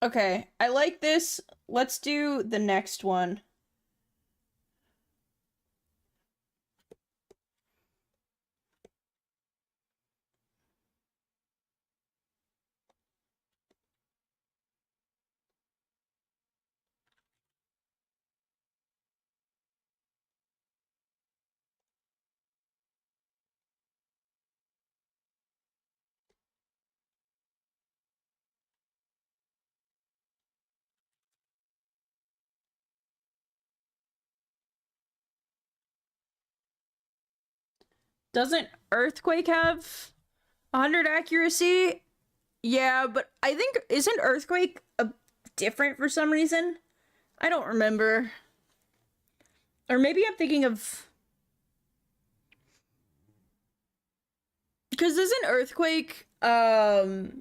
Okay, I like this. Let's do the next one. Doesn't Earthquake have 100 accuracy? Yeah, but I think, isn't Earthquake different for some reason? I don't remember. Or maybe I'm thinking of... Because isn't Earthquake, so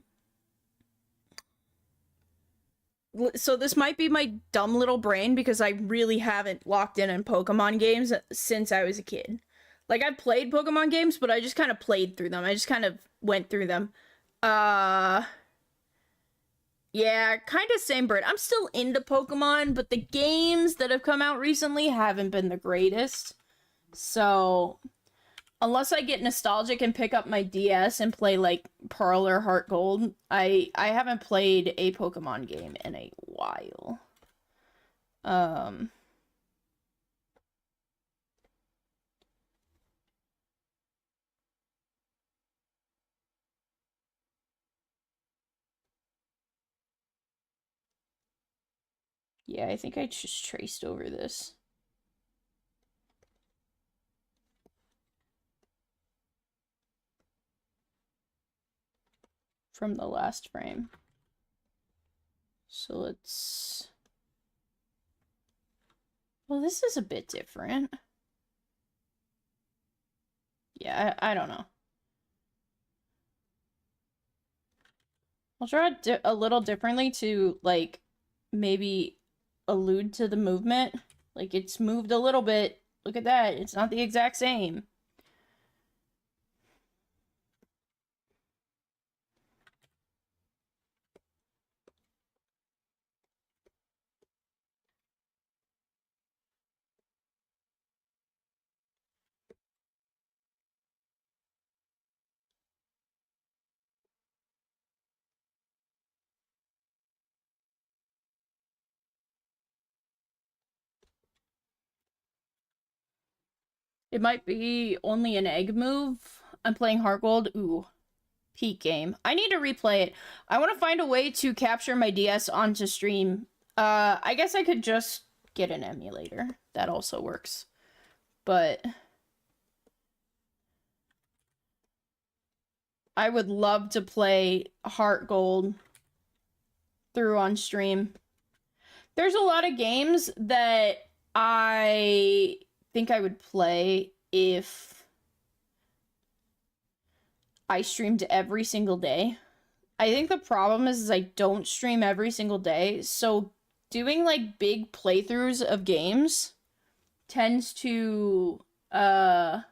this might be my dumb little brain because I really haven't locked in Pokemon games since I was a kid. Like, I've played Pokemon games, but I just kind of played through them. I just kind of went through them. Yeah, kind of same bird. I'm still into Pokemon, but the games that have come out recently haven't been the greatest. So, unless I get nostalgic and pick up my DS and play, like, Pearl or Heart Gold, I haven't played a Pokemon game in a while. Yeah, I think I just traced over this. From the last frame. So let's... Well, this is a bit different. Yeah, I don't know. I'll draw it a little differently to, like, maybe allude to the movement. Like, it's moved a little bit. Look at that. It's not the exact same. It might be only an egg move. I'm playing Heart Gold. Ooh. Peak game. I need to replay it. I want to find a way to capture my DS onto stream. I guess I could just get an emulator. That also works. But I would love to play Heart Gold through on stream. There's a lot of games that I think I would play if I streamed every single day. I think the problem is I don't stream every single day, so doing like big playthroughs of games tends to 3DS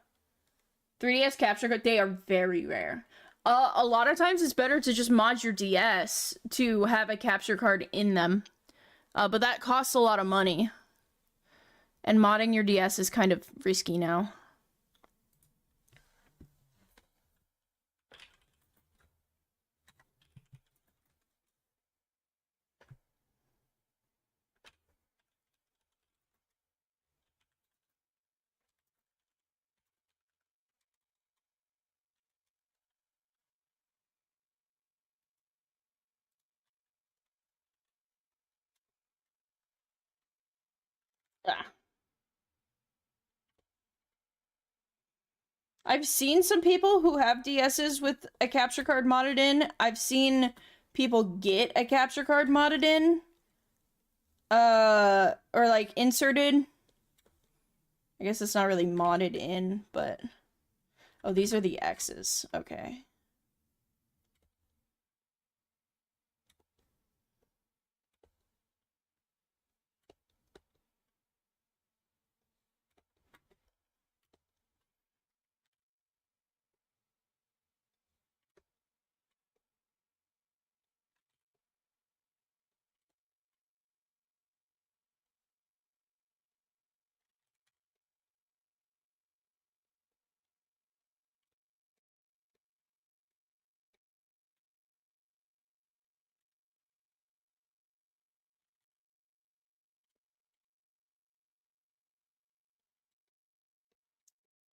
capture card, they are very rare. A lot of times it's better to just mod your DS to have a capture card in them. But that costs a lot of money. And modding your DS is kind of risky now. Ah. I've seen some people who have DSs with a capture card modded in. I've seen people get a capture card modded in. or like inserted. I guess it's not really modded in, but oh, these are the X's. Okay.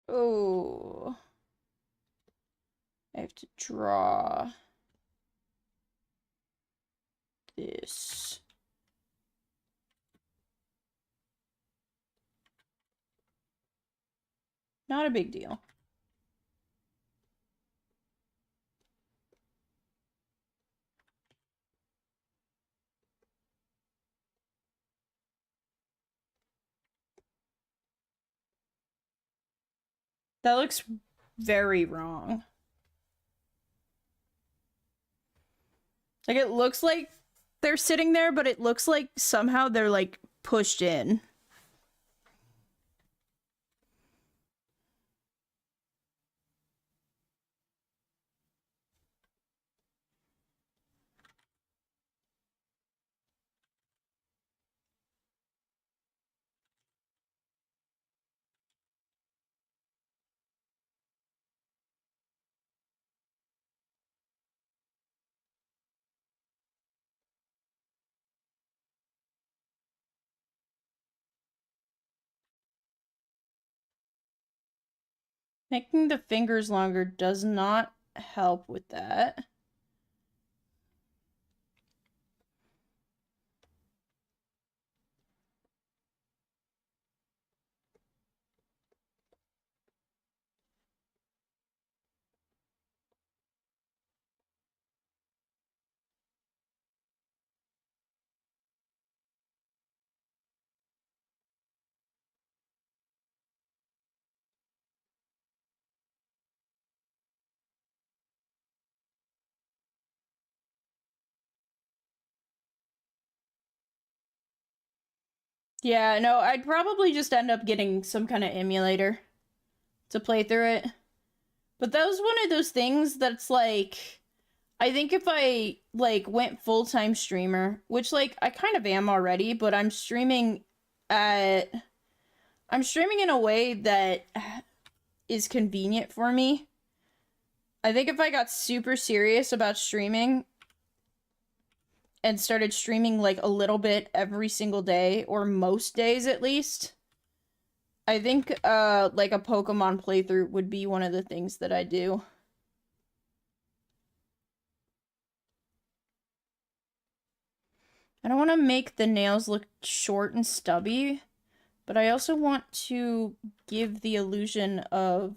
Oh. I have to draw this. Not a big deal. That looks very wrong. Like, it looks like they're sitting there, but it looks like somehow they're, like, pushed in. Making the fingers longer does not help with that. Yeah, no, I'd probably just end up getting some kind of emulator to play through it. But that was one of those things that's like, I think if I like went full-time streamer, which like I kind of am already, but I'm streaming in a way that is convenient for me. I think if I got super serious about streaming and started streaming like a little bit every single day, or most days at least, I think like a Pokemon playthrough would be one of the things that I do. I don't want to make the nails look short and stubby, but I also want to give the illusion of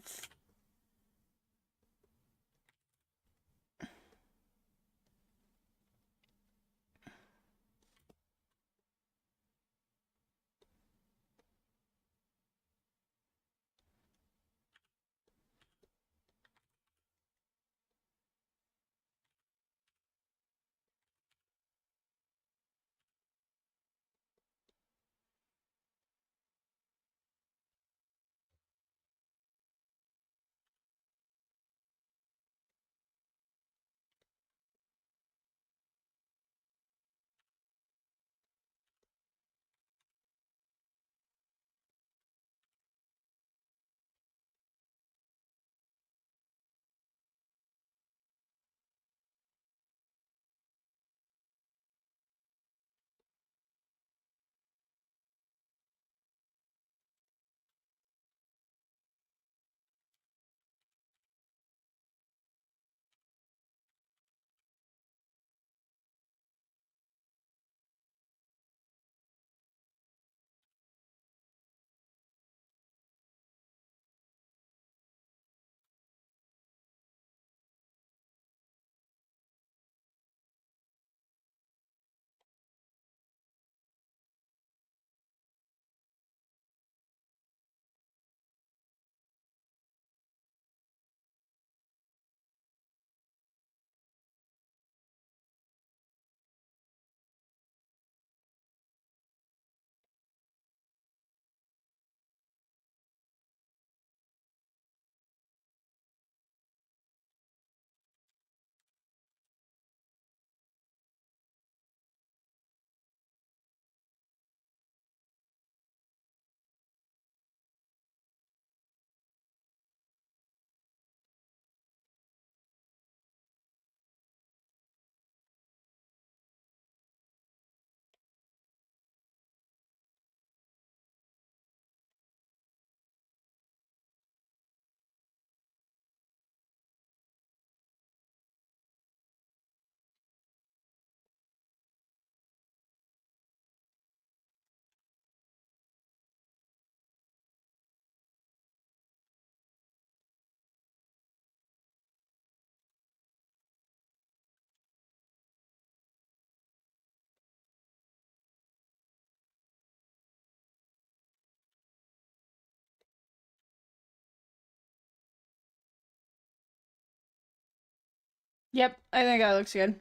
Yep, I think that looks good.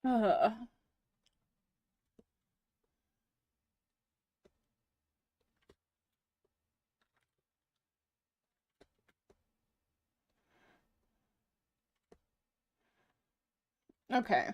Uh, okay.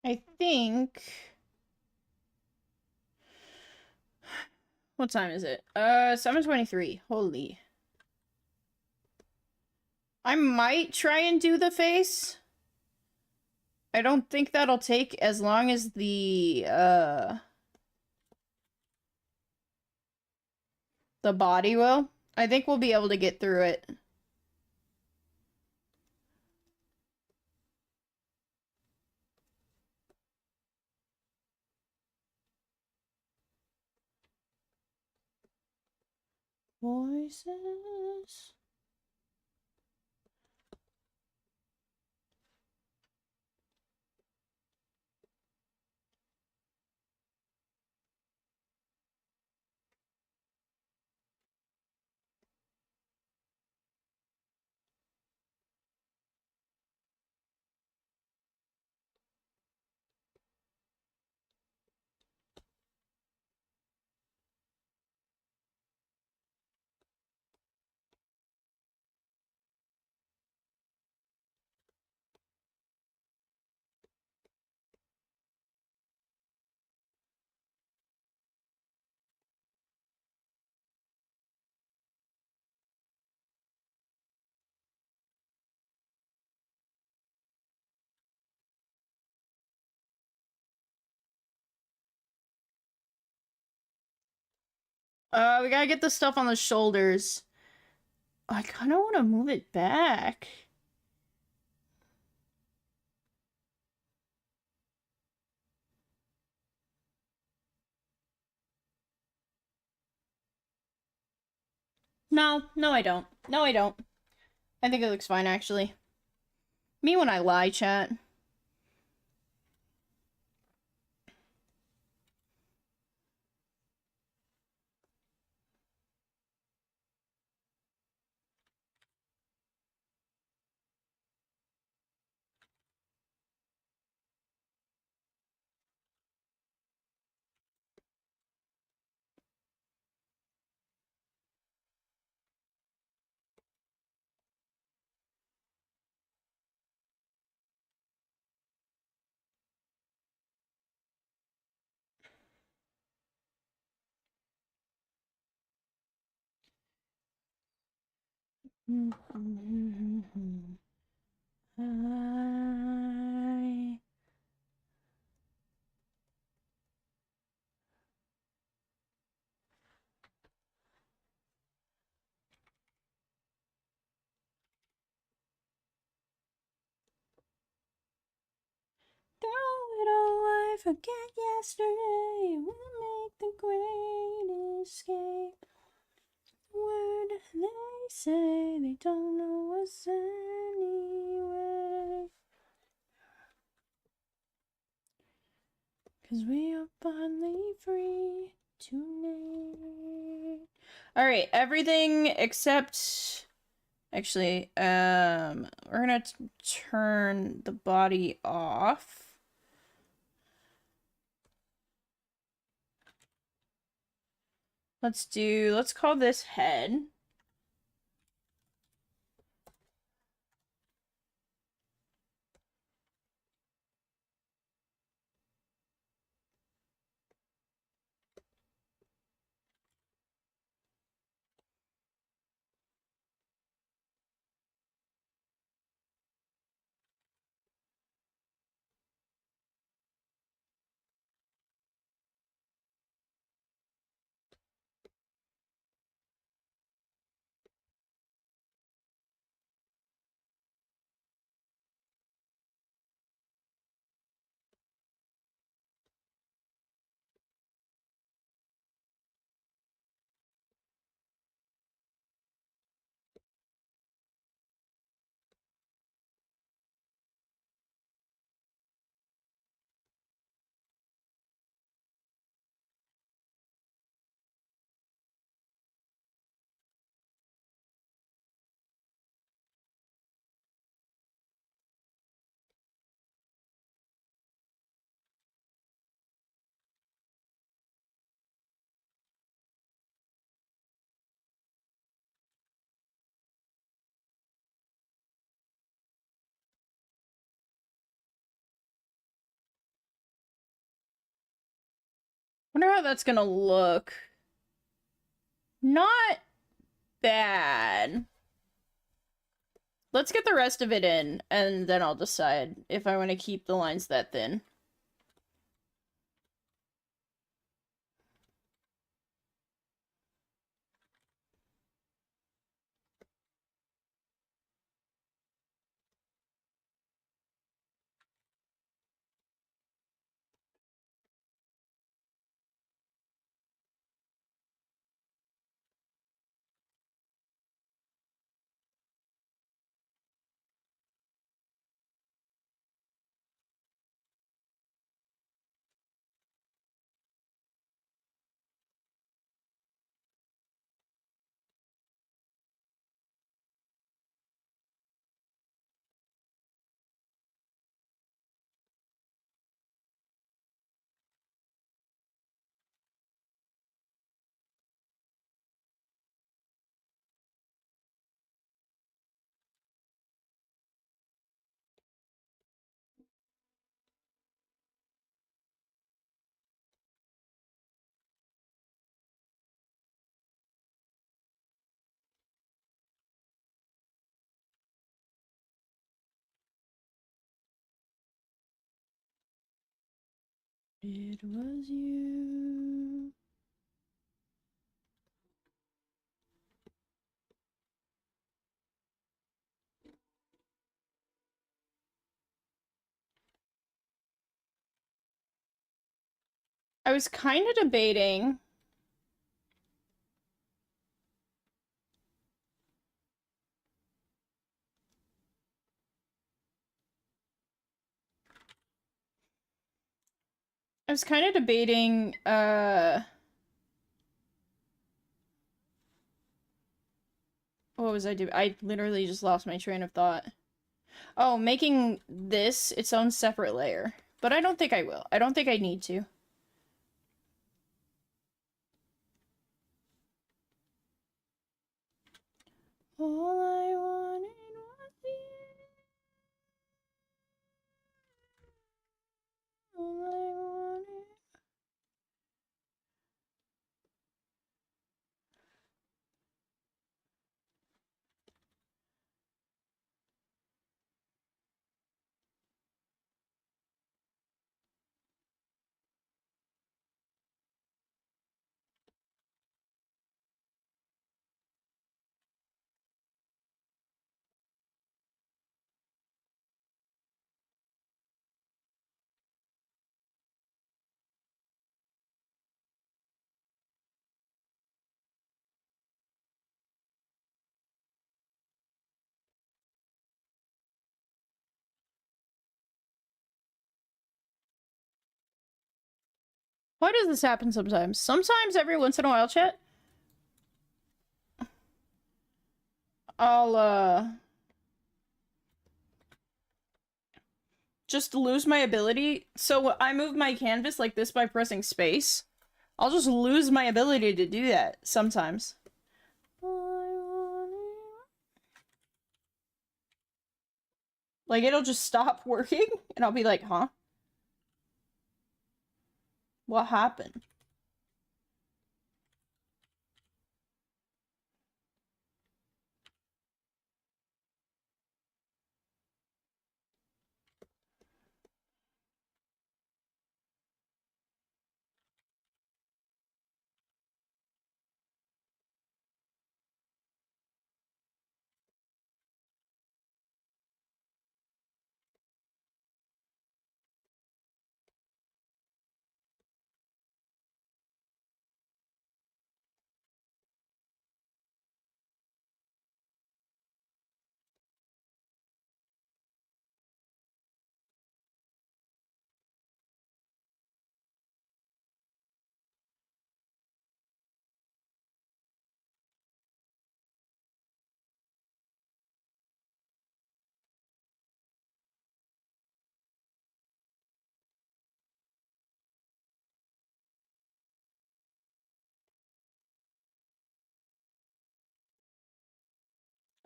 I think. What time is it? 7:23. Holy. I might try and do the face. I don't think that'll take as long as the body will. I think we'll be able to get through it. Voices. We gotta get the stuff on the shoulders. I kind of want to move it back. No, no, I don't. No, I don't. I think it looks fine, actually. Me when I lie, chat. I... Throw it all away, forget yesterday. We'll make the great escape. Word they say they don't know us anyway. 'Cause we are finally free tonight. Alright, everything except... Actually, we're gonna turn the body off. Let's call this head. Wonder how that's gonna look. Not bad. Let's get the rest of it in, and then I'll decide if I want to keep the lines that thin. It was you. I was kind of debating. What was I doing? I literally just lost my train of thought. Oh, making this its own separate layer. But I don't think I will. I don't think I need to. All I wanted was the all I wanted. Why does this happen sometimes? Sometimes, every once in a while, chat, I'll, just lose my ability. So I move my canvas like this by pressing space. I'll just lose my ability to do that sometimes. Like, it'll just stop working, and I'll be like, huh? What happened?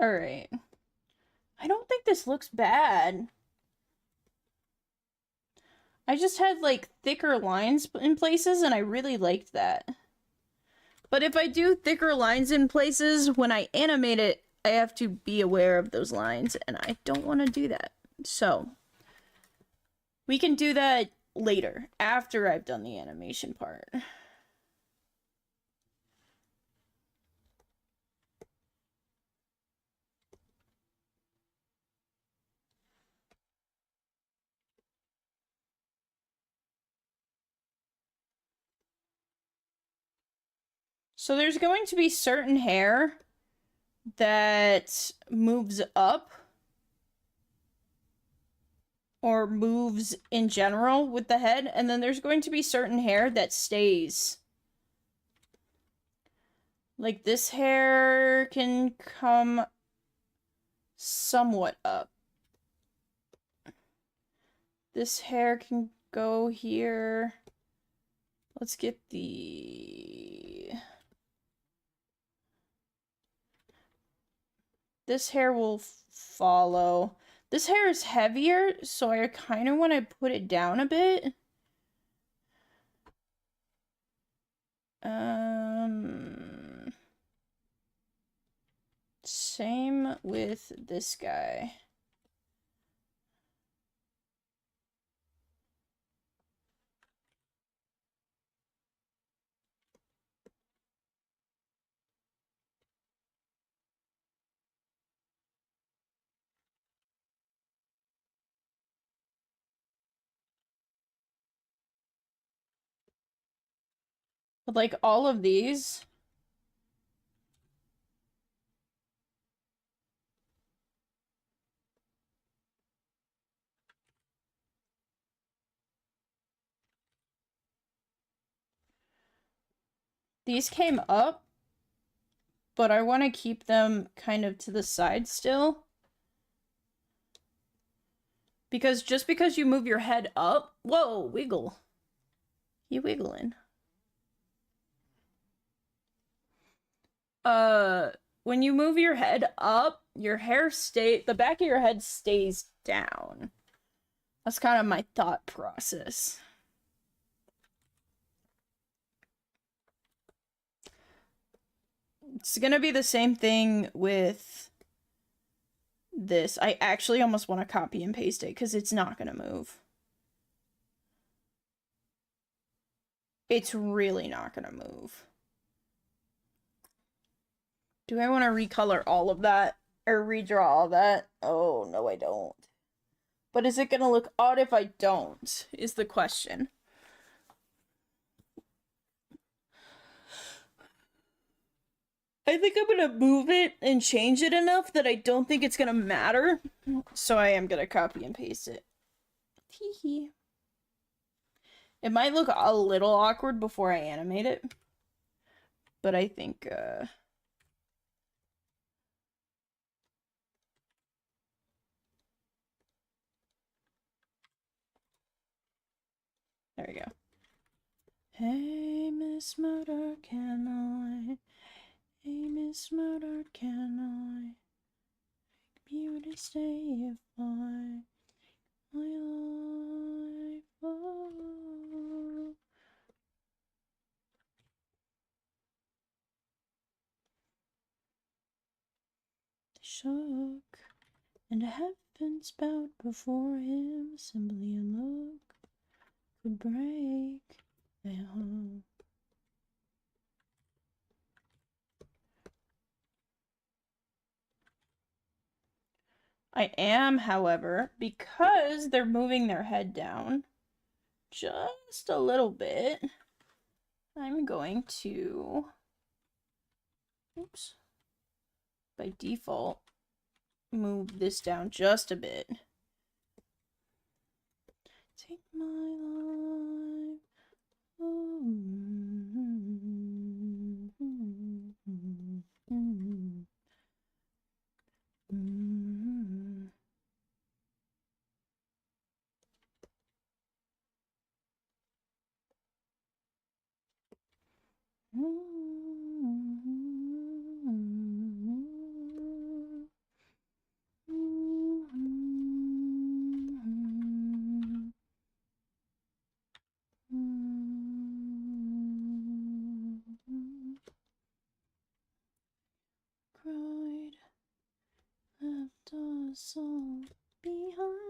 Alright. I don't think this looks bad. I just had, like, thicker lines in places, and I really liked that. But if I do thicker lines in places, when I animate it, I have to be aware of those lines, and I don't want to do that. So, we can do that later, after I've done the animation part. So there's going to be certain hair that moves up or moves in general with the head, and then there's going to be certain hair that stays. Like, this hair can come somewhat up. This hair can go here. Let's get the... This hair will follow. This hair is heavier, so I kind of want to put it down a bit. Same with this guy. But like all of these. These came up, but I want to keep them kind of to the side still. Because just because you move your head up, whoa, wiggle. You wiggling. When you move your head up, your hair the back of your head stays down. That's kind of my thought process. It's gonna be the same thing with this. I actually almost want to copy and paste it because it's not gonna move. It's really not gonna move. Do I want to recolor all of that or redraw all that? Oh, no, I don't. But is it gonna look odd if I don't, is the question. I think I'm gonna move it and change it enough that I don't think it's gonna matter. So I am gonna copy and paste it. Teehee. It might look a little awkward before I animate it. But I think, there we go. Hey, Miss Murder, can I? Hey, Miss Murder, can I? You to stay if I my life oh. They shook, and the heavens bowed before him. Simply a look could break their heart. I am, however, because they're moving their head down just a little bit, I'm going to, oops, by default, move this down just a bit. Take my life. Oh. Cried, left us all behind.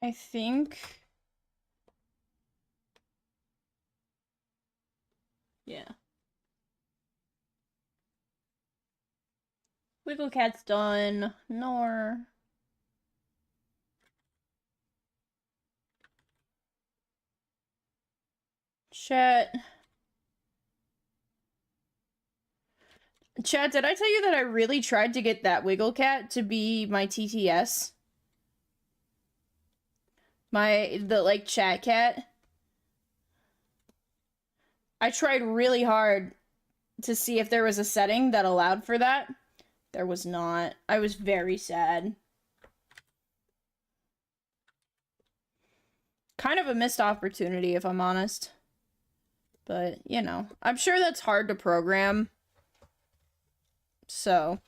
I think, yeah. Wiggle Cat's done. Nor. Chat. Chat, did I tell you that I really tried to get that Wiggle Cat to be my TTS? The chat cat? I tried really hard to see if there was a setting that allowed for that. There was not. I was very sad. Kind of a missed opportunity, if I'm honest. But, you know, I'm sure that's hard to program. So.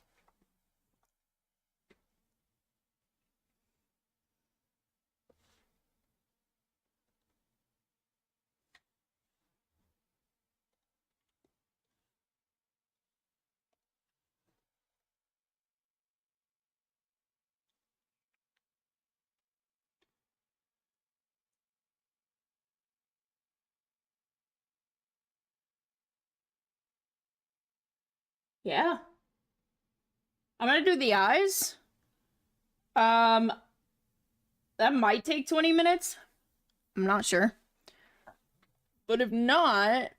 Yeah. I'm gonna do the eyes. Um, that might take 20 minutes. I'm not sure. But if not,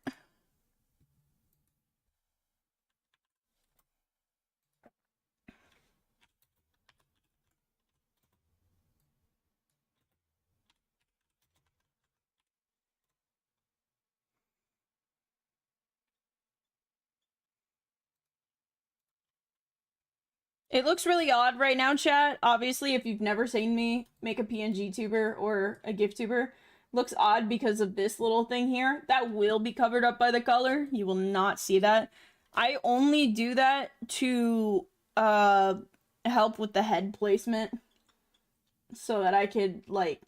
it looks really odd right now, chat. Obviously, if you've never seen me make a PNG tuber or a GIF tuber, looks odd because of this little thing here. That will be covered up by the color. You will not see that. I only do that to help with the head placement so that I could like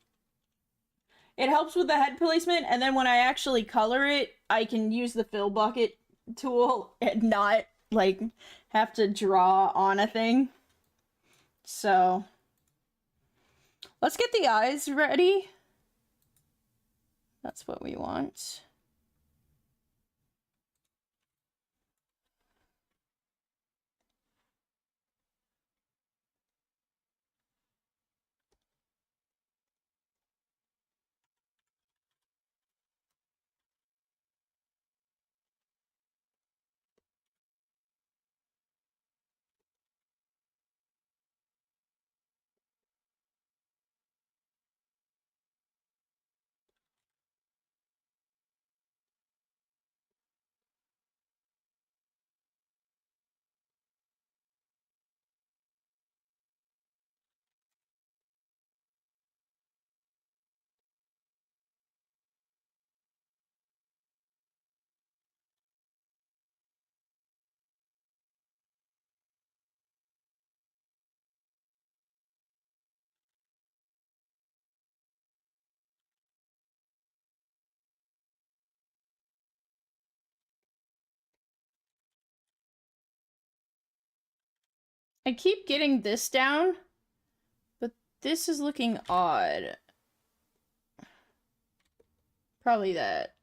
it helps with the head placement, and then when I actually color it, I can use the fill bucket tool and not like have to draw on a thing. So let's get the eyes ready. That's what we want. I keep getting this down, but this is looking odd. Probably that.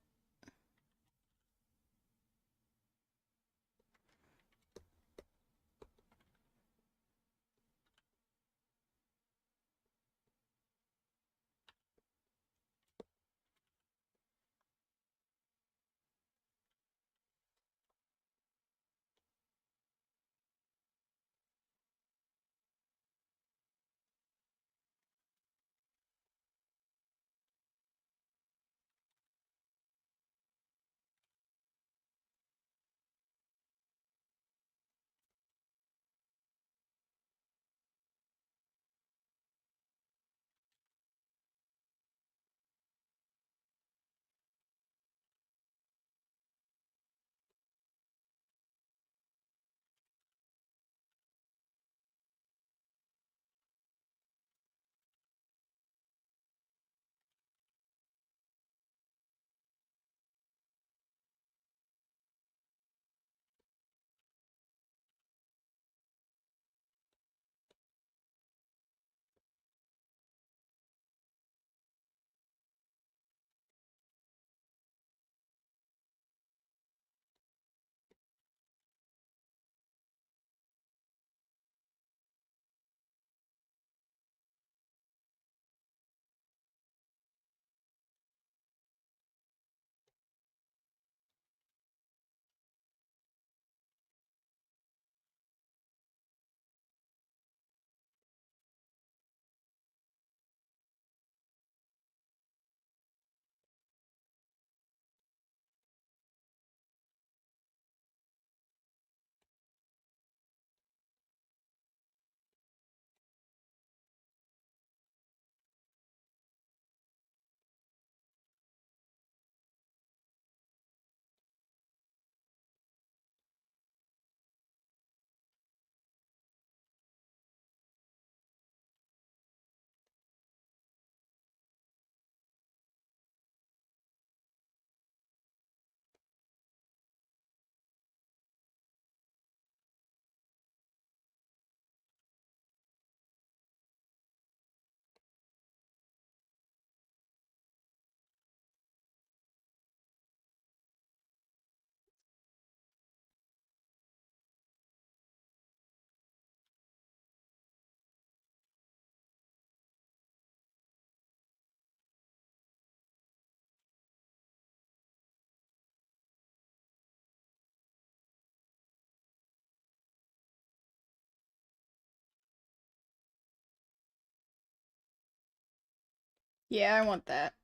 Yeah, I want that.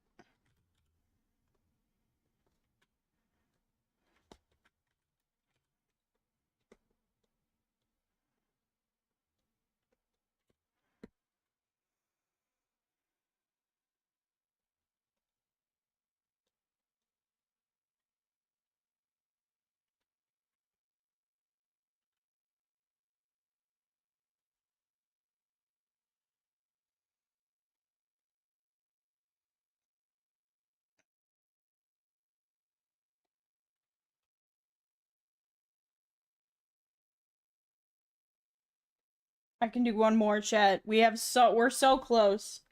I can do one more, chat. We're so close.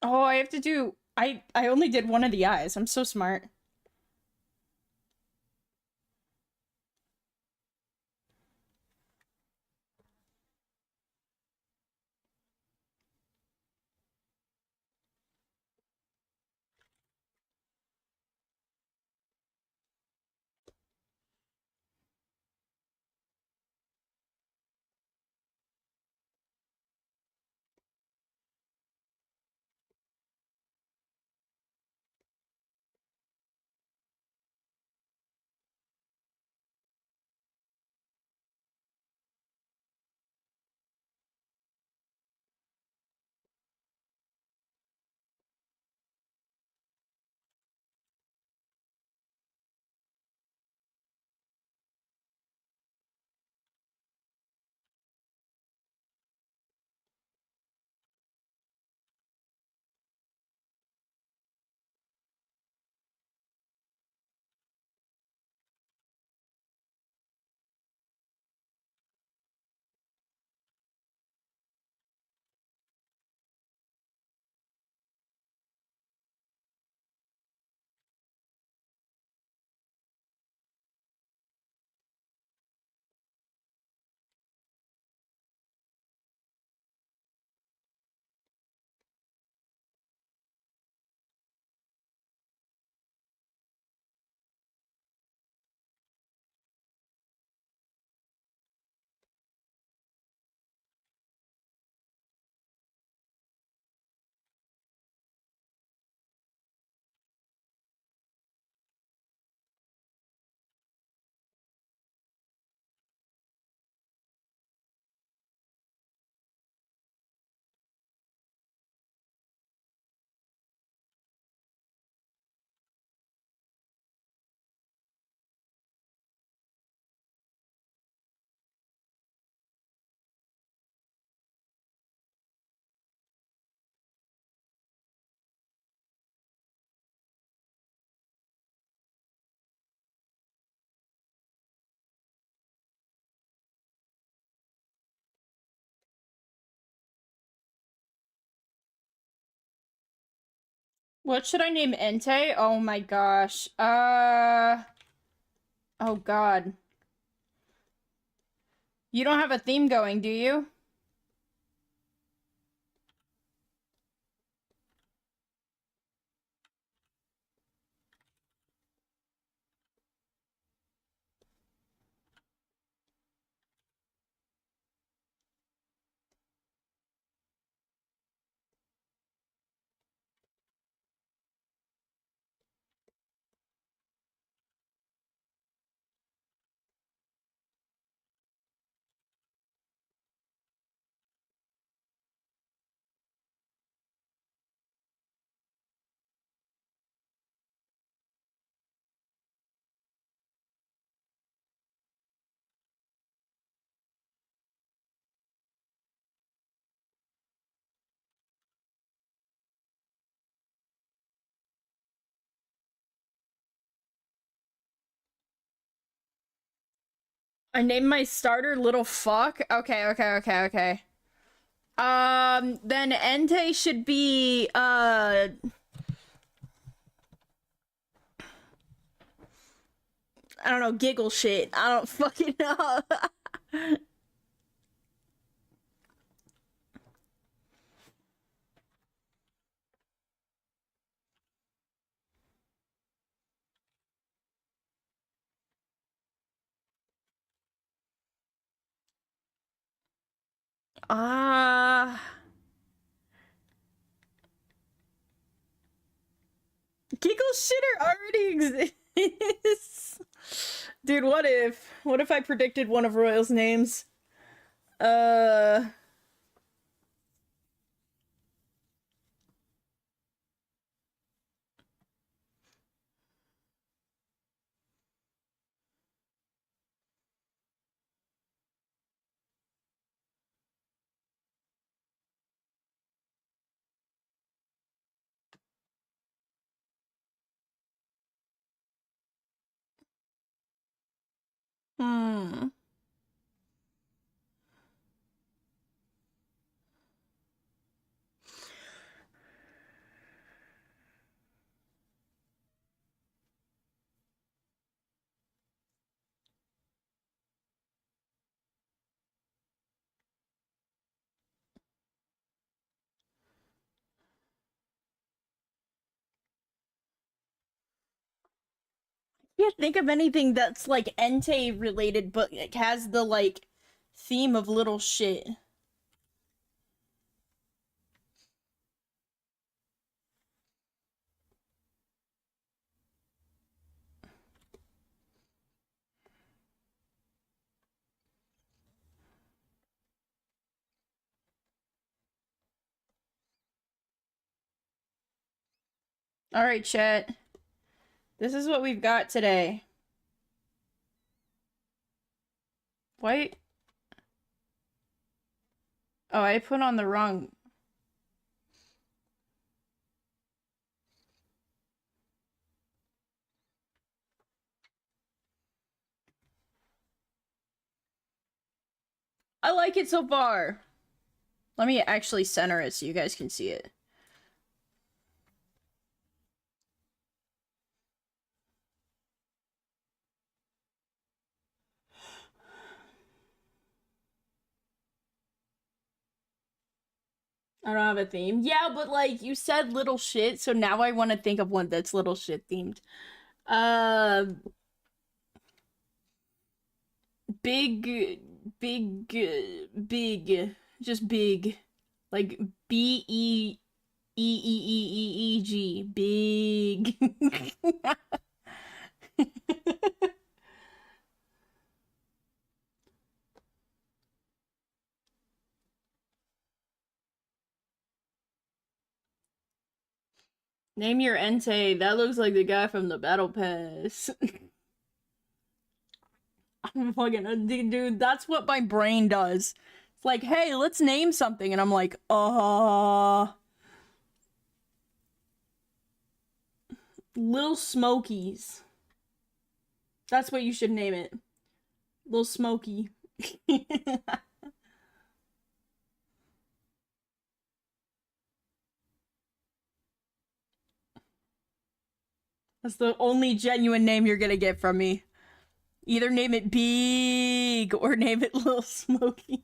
Oh, I have to do. I only did one of the eyes. I'm so smart. What should I name Entei? Oh my gosh. Oh god. You don't have a theme going, do you? I named my starter Little Fuck. Okay. Then Entei should be I don't know, giggle shit. I don't fucking know. Ah, giggle shitter already exists. Dude, what if? What if I predicted one of Royal's names? Uh. Hmm. Can't think of anything that's like Entei related, but it has the like theme of little shit. All right, chat. This is what we've got today. Wait. Oh, I put on the wrong. I like it so far. Let me actually center it so you guys can see it. I don't have a theme. Yeah, but like you said little shit, so now I want to think of one that's little shit themed. Uh big big just big. Like BEEEEEG big. Name your Entei. That looks like the guy from the Battle Pass. I'm fucking dude. That's what my brain does. It's like, hey, let's name something, and I'm like, Little Smokies. That's what you should name it. Little Smoky. That's the only genuine name you're gonna get from me. Either name it Big or name it Little Smoky.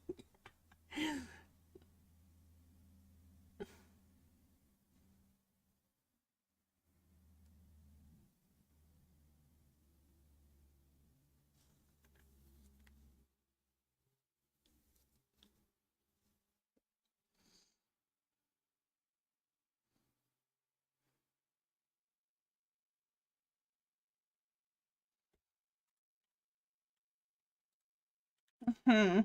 Hmm.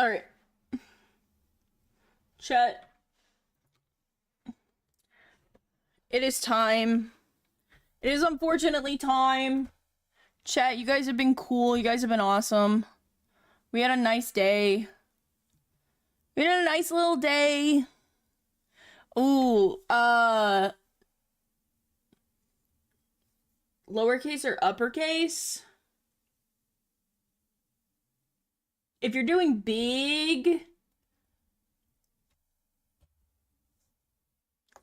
Alright. Chat. It is time. It is unfortunately time. Chat, you guys have been cool. You guys have been awesome. We had a nice day. We had a nice little day. Ooh, lowercase or uppercase? If you're doing big...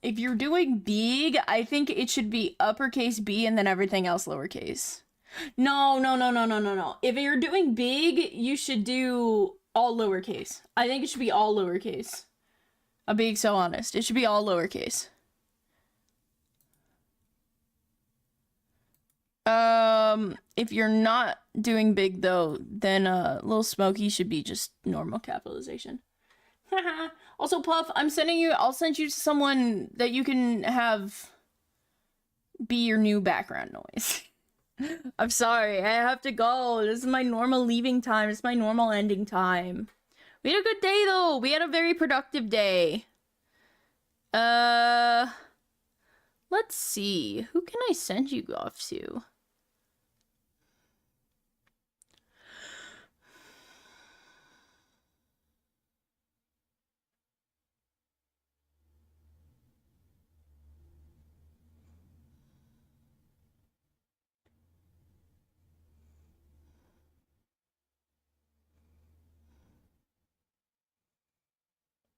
If you're doing big, I think it should be uppercase B and then everything else lowercase. No. If you're doing big, you should do all lowercase. I think it should be all lowercase. I'm being so honest. It should be all lowercase. If you're not doing big though, then Little Smokey should be just normal capitalization. Also, Puff, I'll send you to someone that you can have be your new background noise. I'm sorry, I have to go. This is my normal leaving time. It's my normal ending time. We had a good day, though. We had a very productive day. Let's see. Who can I send you off to?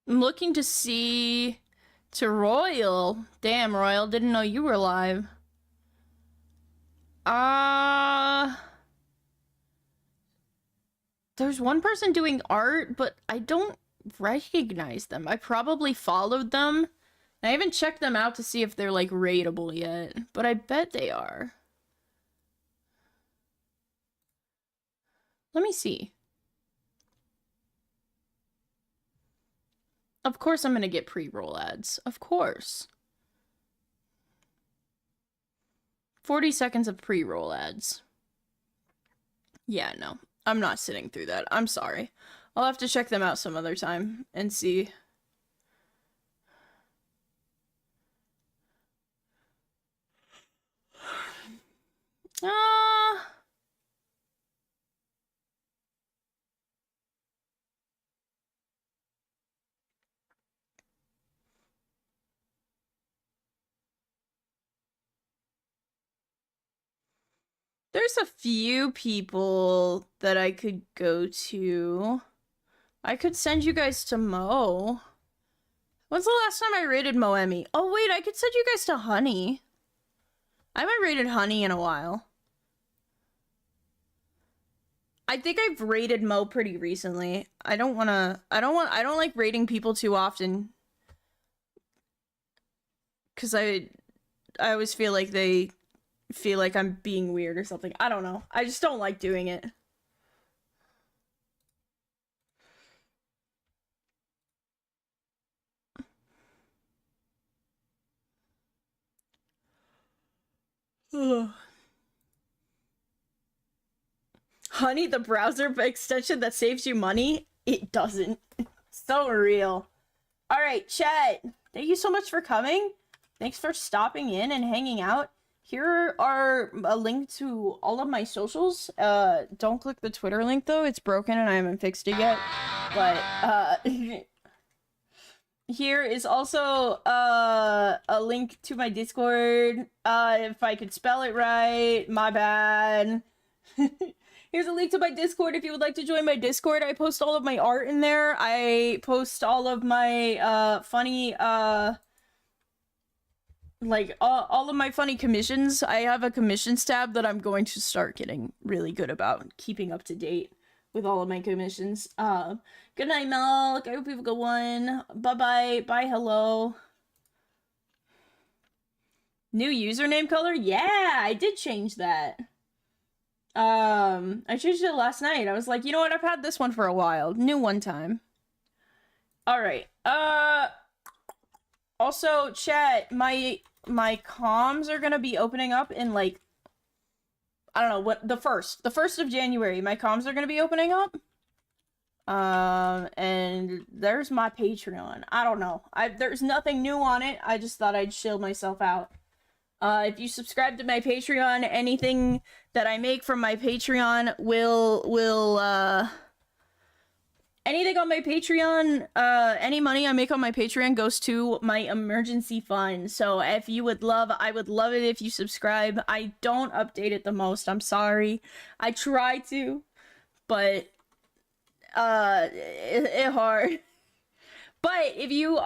I'm looking to see to Royal. Damn, Royal, didn't know you were live. There's one person doing art, but I don't recognize them. I probably followed them. I haven't checked them out to see if they're like rateable yet, but I bet they are. Let me see. Of course I'm gonna get pre-roll ads. Of course. 40 seconds of pre-roll ads. Yeah, no. I'm not sitting through that. I'm sorry. I'll have to check them out some other time and see. There's a few people that I could go to. I could send you guys to Mo. When's the last time I raided Moemi? Oh wait, I could send you guys to Honey. I haven't raided Honey in a while. I think I've raided Mo pretty recently. I don't like raiding people too often. Cause I always feel like they feel like I'm being weird or something. I don't know. I just don't like doing it. Honey, the browser extension that saves you money? It doesn't. So real. Alright, chat. Thank you so much for coming. Thanks for stopping in and hanging out. Here are a link to all of my socials. Don't click the Twitter link though. It's broken and I haven't fixed it yet. But, here is also a link to my Discord. If I could spell it right, my bad. Here's a link to my Discord if you would like to join my Discord. I post all of my art in there. I post all of my funny all of my funny commissions. I have a commissions tab that I'm going to start getting really good about keeping up to date with all of my commissions. Good night, Milk. I hope you have a good one. Bye-bye. Bye, hello. New username color? Yeah, I did change that. I changed it last night. I was like, you know what? I've had this one for a while. New one time. Alright. Also, chat, my comms are gonna be opening up in, like, I don't know, what, the 1st of January, my comms are gonna be opening up. And there's my Patreon. I don't know. There's nothing new on it. I just thought I'd chill myself out. If you subscribe to my Patreon, anything that I make from my Patreon will anything on my Patreon, any money I make on my Patreon goes to my emergency fund. So if you would love, I would love it if you subscribe. I don't update it the most. I'm sorry. I try to, but it hard. But if you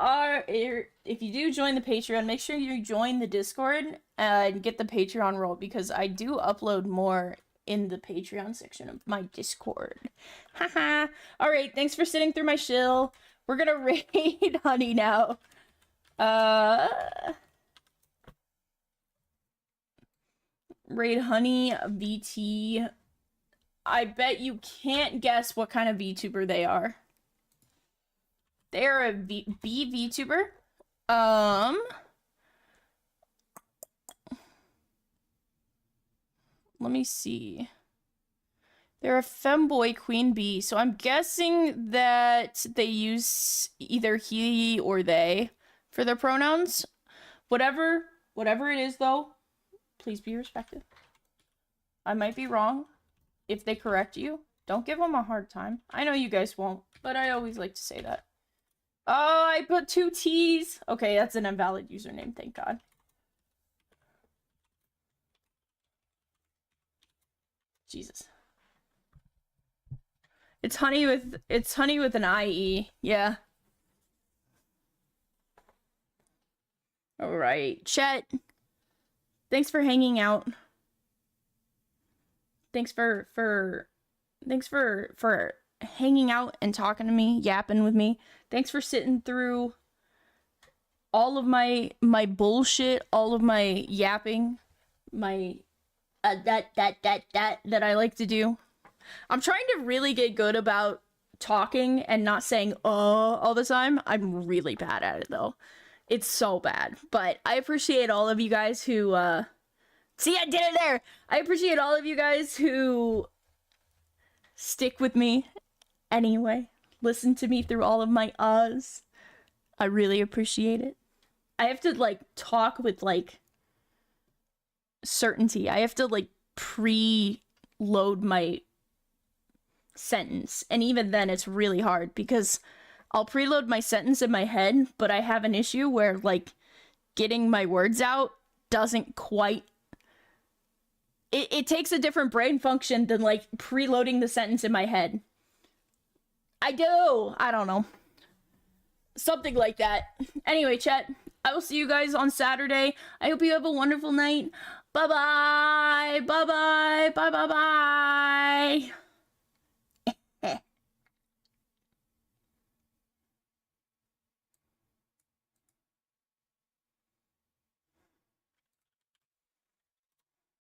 do join the Patreon, make sure you join the Discord and get the Patreon role, because I do upload more in the Patreon section of my Discord. Haha. Alright, thanks for sitting through my shill. We're gonna raid Honey now. Raid Honey VT. I bet you can't guess what kind of VTuber they are. They're a VTuber. Let me see. They're a femboy queen bee, so I'm guessing that they use either he or they for their pronouns. Whatever it is, though, please be respected. I might be wrong. If they correct you, don't give them a hard time. I know you guys won't, but I always like to say that. Oh, I put 2 T's. Okay, that's an invalid username, thank God. Jesus. It's honey with an IE. Yeah. All right, Chet. Thanks for hanging out. Thanks for hanging out and talking to me, yapping with me. Thanks for sitting through all of my bullshit, all of my yapping, my that I like to do. I'm trying to really get good about talking and not saying all the time. I'm really bad at it though. It's so bad. But I appreciate all of you guys who see, I did it there. I appreciate all of you guys who stick with me anyway. Listen to me through all of my uhs. I really appreciate it. I have to like talk with like certainty. I have to like preload my sentence, and even then it's really hard because I'll preload my sentence in my head, but I have an issue where like getting my words out doesn't quite, it takes a different brain function than like preloading the sentence in my head. I don't know, something like that. Anyway, chat, I will see you guys on Saturday. I hope you have a wonderful night. Bye bye, bye bye, bye bye bye.